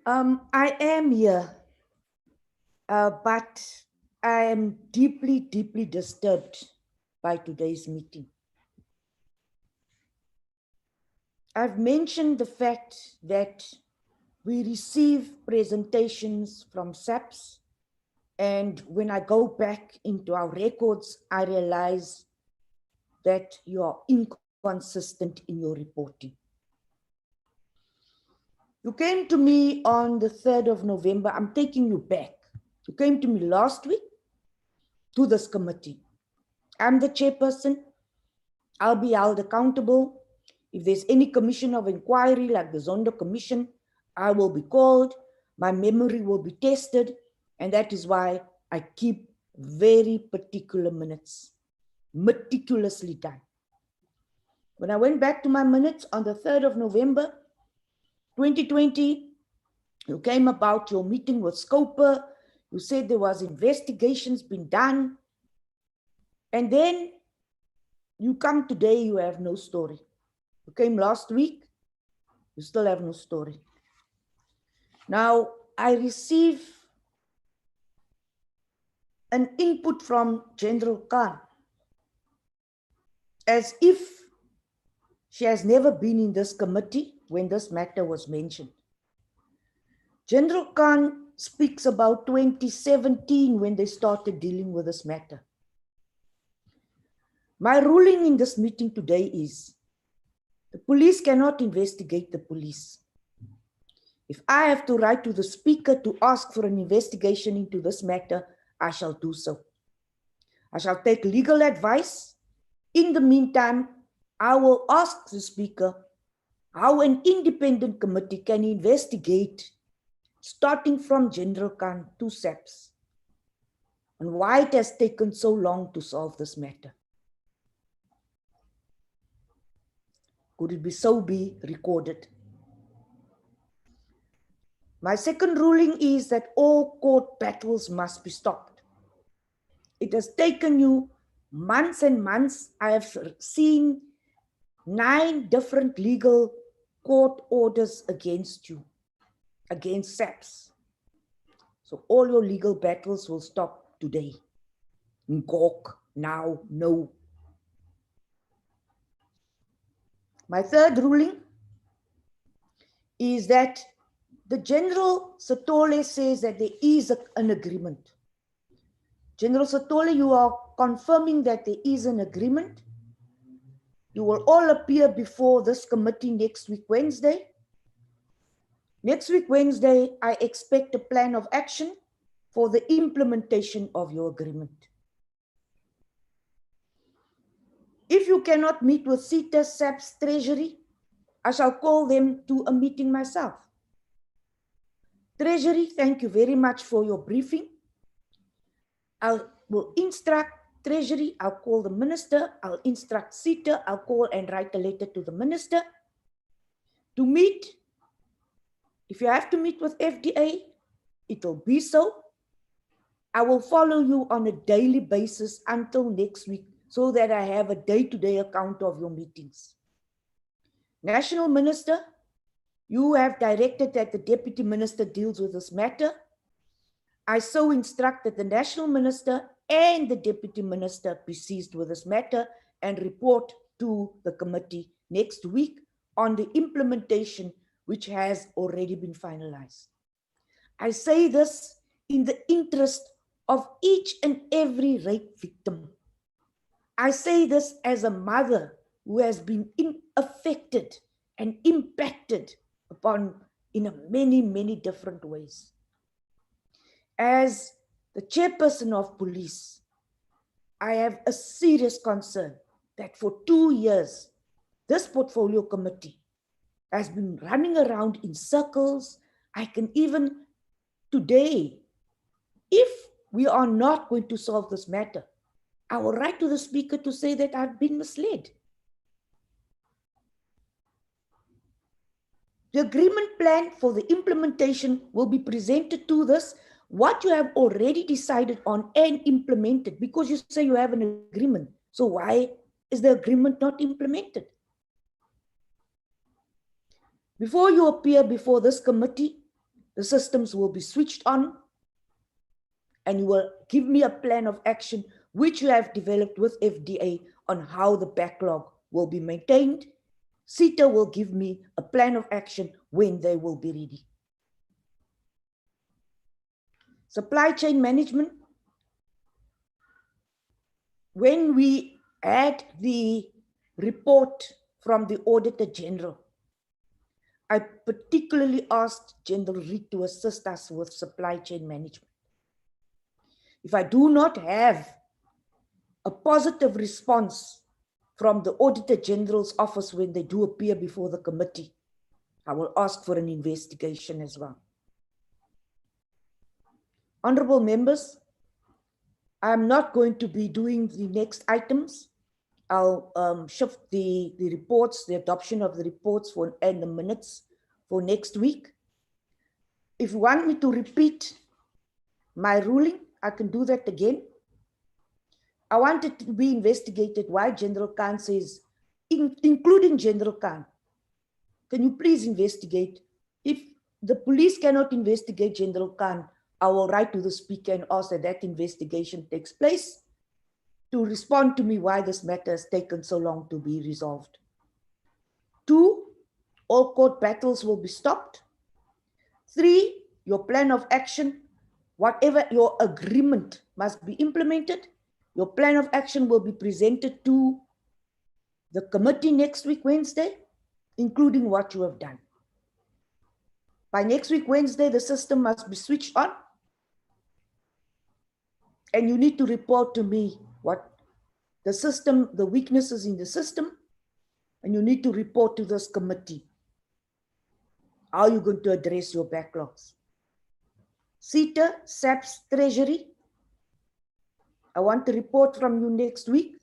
I am here, but I am deeply, deeply disturbed by today's meeting. I've mentioned the fact that we receive presentations from SAPS, and when I go back into our records, I realize that you are inconsistent in your reporting. You came to me on the 3rd of November. I'm taking you back. You came to me last week to this committee. I'm the chairperson. I'll be held accountable. If there's any commission of inquiry like the Zondo Commission, I will be called. My memory will be tested. And that is why I keep very particular minutes, meticulously done. When I went back to my minutes on the 3rd of November, 2020, you came about your meeting with Scoper. You said there was investigations being done. And then you come today, you have no story. You came last week, you still have no story. Now, I receive an input from General Khan as if she has never been in this committee when this matter was mentioned. General Khan speaks about 2017 when they started dealing with this matter. My ruling in this meeting today is the police cannot investigate the police. If I have to write to the speaker to ask for an investigation into this matter, I shall do so. I shall take legal advice. In the meantime, I will ask the speaker how an independent committee can investigate, starting from General Khan to SAPS, and why it has taken so long to solve this matter. Could it be so be recorded? My second ruling is that all court battles must be stopped. It has taken you months and months. I have seen 9 different legal court orders against you, against SAPS. So all your legal battles will stop today. Ngok, now, no. My third ruling is that the General Satole says that there is an agreement. General Satole, you are confirming that there is an agreement. You will all appear before this committee next week, Wednesday. Next week, Wednesday, I expect a plan of action for the implementation of your agreement. If you cannot meet with CETA, SAPS, Treasury, I shall call them to a meeting myself. Treasury, thank you very much for your briefing. I will instruct Treasury, I'll call the minister, I'll instruct CETA, I'll call and write a letter to the minister to meet. If you have to meet with FDA, it will be so. I will follow you on a daily basis until next week so that I have a day-to-day account of your meetings. National Minister, you have directed that the Deputy Minister deals with this matter. I so instruct that the National Minister and the Deputy Minister be seized with this matter and report to the committee next week on the implementation which has already been finalized. I say this in the interest of each and every rape victim. I say this as a mother who has been affected and impacted upon in many, many different ways. As the chairperson of police, I have a serious concern that for 2 years, this portfolio committee has been running around in circles. I can even today, if we are not going to solve this matter, I will write to the speaker to say that I've been misled. The agreement plan for the implementation will be presented to this, what you have already decided on and implemented, because you say you have an agreement. So why is the agreement not implemented? Before you appear before this committee, the systems will be switched on and you will give me a plan of action which you have developed with FDA on how the backlog will be maintained SETA will give me a plan of action when they will be ready. Supply chain management. When we had the report from the Auditor General, I particularly asked General Reed to assist us with supply chain management. If I do not have a positive response from the Auditor General's office when they do appear before the committee, I will ask for an investigation as well. Honorable members, I am not going to be doing the next items. I'll shift the reports, the adoption of the reports and the minutes for next week. If you want me to repeat my ruling, I can do that again. I want it to be investigated why General Khan says, including General Khan, can you please investigate? If the police cannot investigate General Khan, I will write to the Speaker and ask that that investigation takes place to respond to me why this matter has taken so long to be resolved. 2, all court battles will be stopped. 3, your plan of action, whatever your agreement must be implemented. Your plan of action will be presented to the committee next week, Wednesday, including what you have done. By next week, Wednesday, the system must be switched on. And you need to report to me what the system, the weaknesses in the system, and you need to report to this committee how you're going to address your backlogs. SETA, SAPS, Treasury, I want a report from you next week,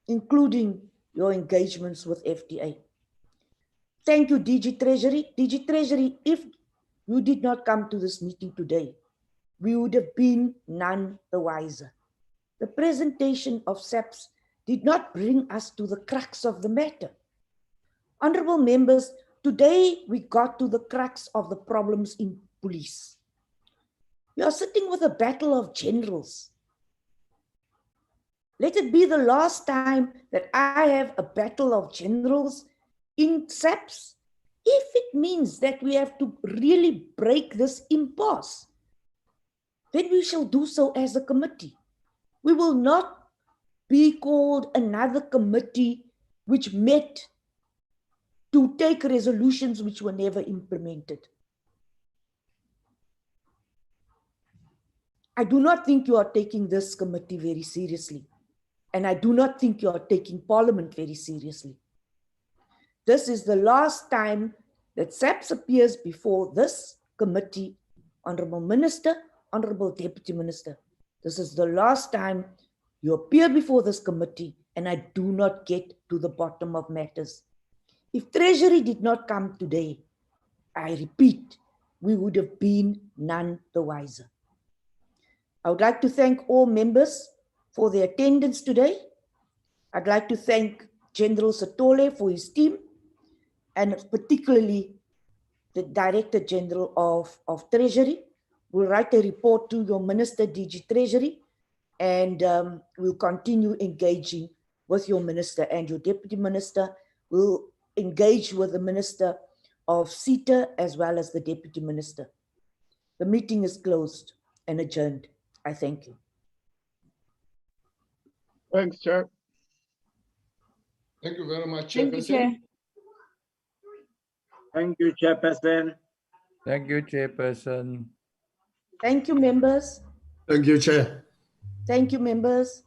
including your engagements with FTA. Thank you, DG Treasury. DG Treasury, if you did not come to this meeting today, we would have been none the wiser. The presentation of SAPS did not bring us to the crux of the matter. Honorable members, today we got to the crux of the problems in police. We are sitting with a battle of generals. Let it be the last time that I have a battle of generals in SAPS. If it means that we have to really break this impasse, then we shall do so as a committee. We will not be called another committee which met to take resolutions which were never implemented. I do not think you are taking this committee very seriously. And I do not think you are taking Parliament very seriously. This is the last time that SAPS appears before this committee, Honourable Minister, Honourable Deputy Minister. This is the last time you appear before this committee, and I do not get to the bottom of matters. If Treasury did not come today, I repeat, we would have been none the wiser. I would like to thank all members for their attendance today. I'd like to thank General Satole for his team, and particularly the Director General of Treasury. We'll write a report to your Minister, DG Treasury, and we'll continue engaging with your Minister and your Deputy Minister. We'll engage with the Minister of SETA as well as the Deputy Minister. The meeting is closed and adjourned. I thank you. Thanks, Chair. Thank you very much, Thank you, Chair. Thank you, Chairperson. Thank you, Chairperson. Thank you, members. Thank you, Chair. Thank you, members.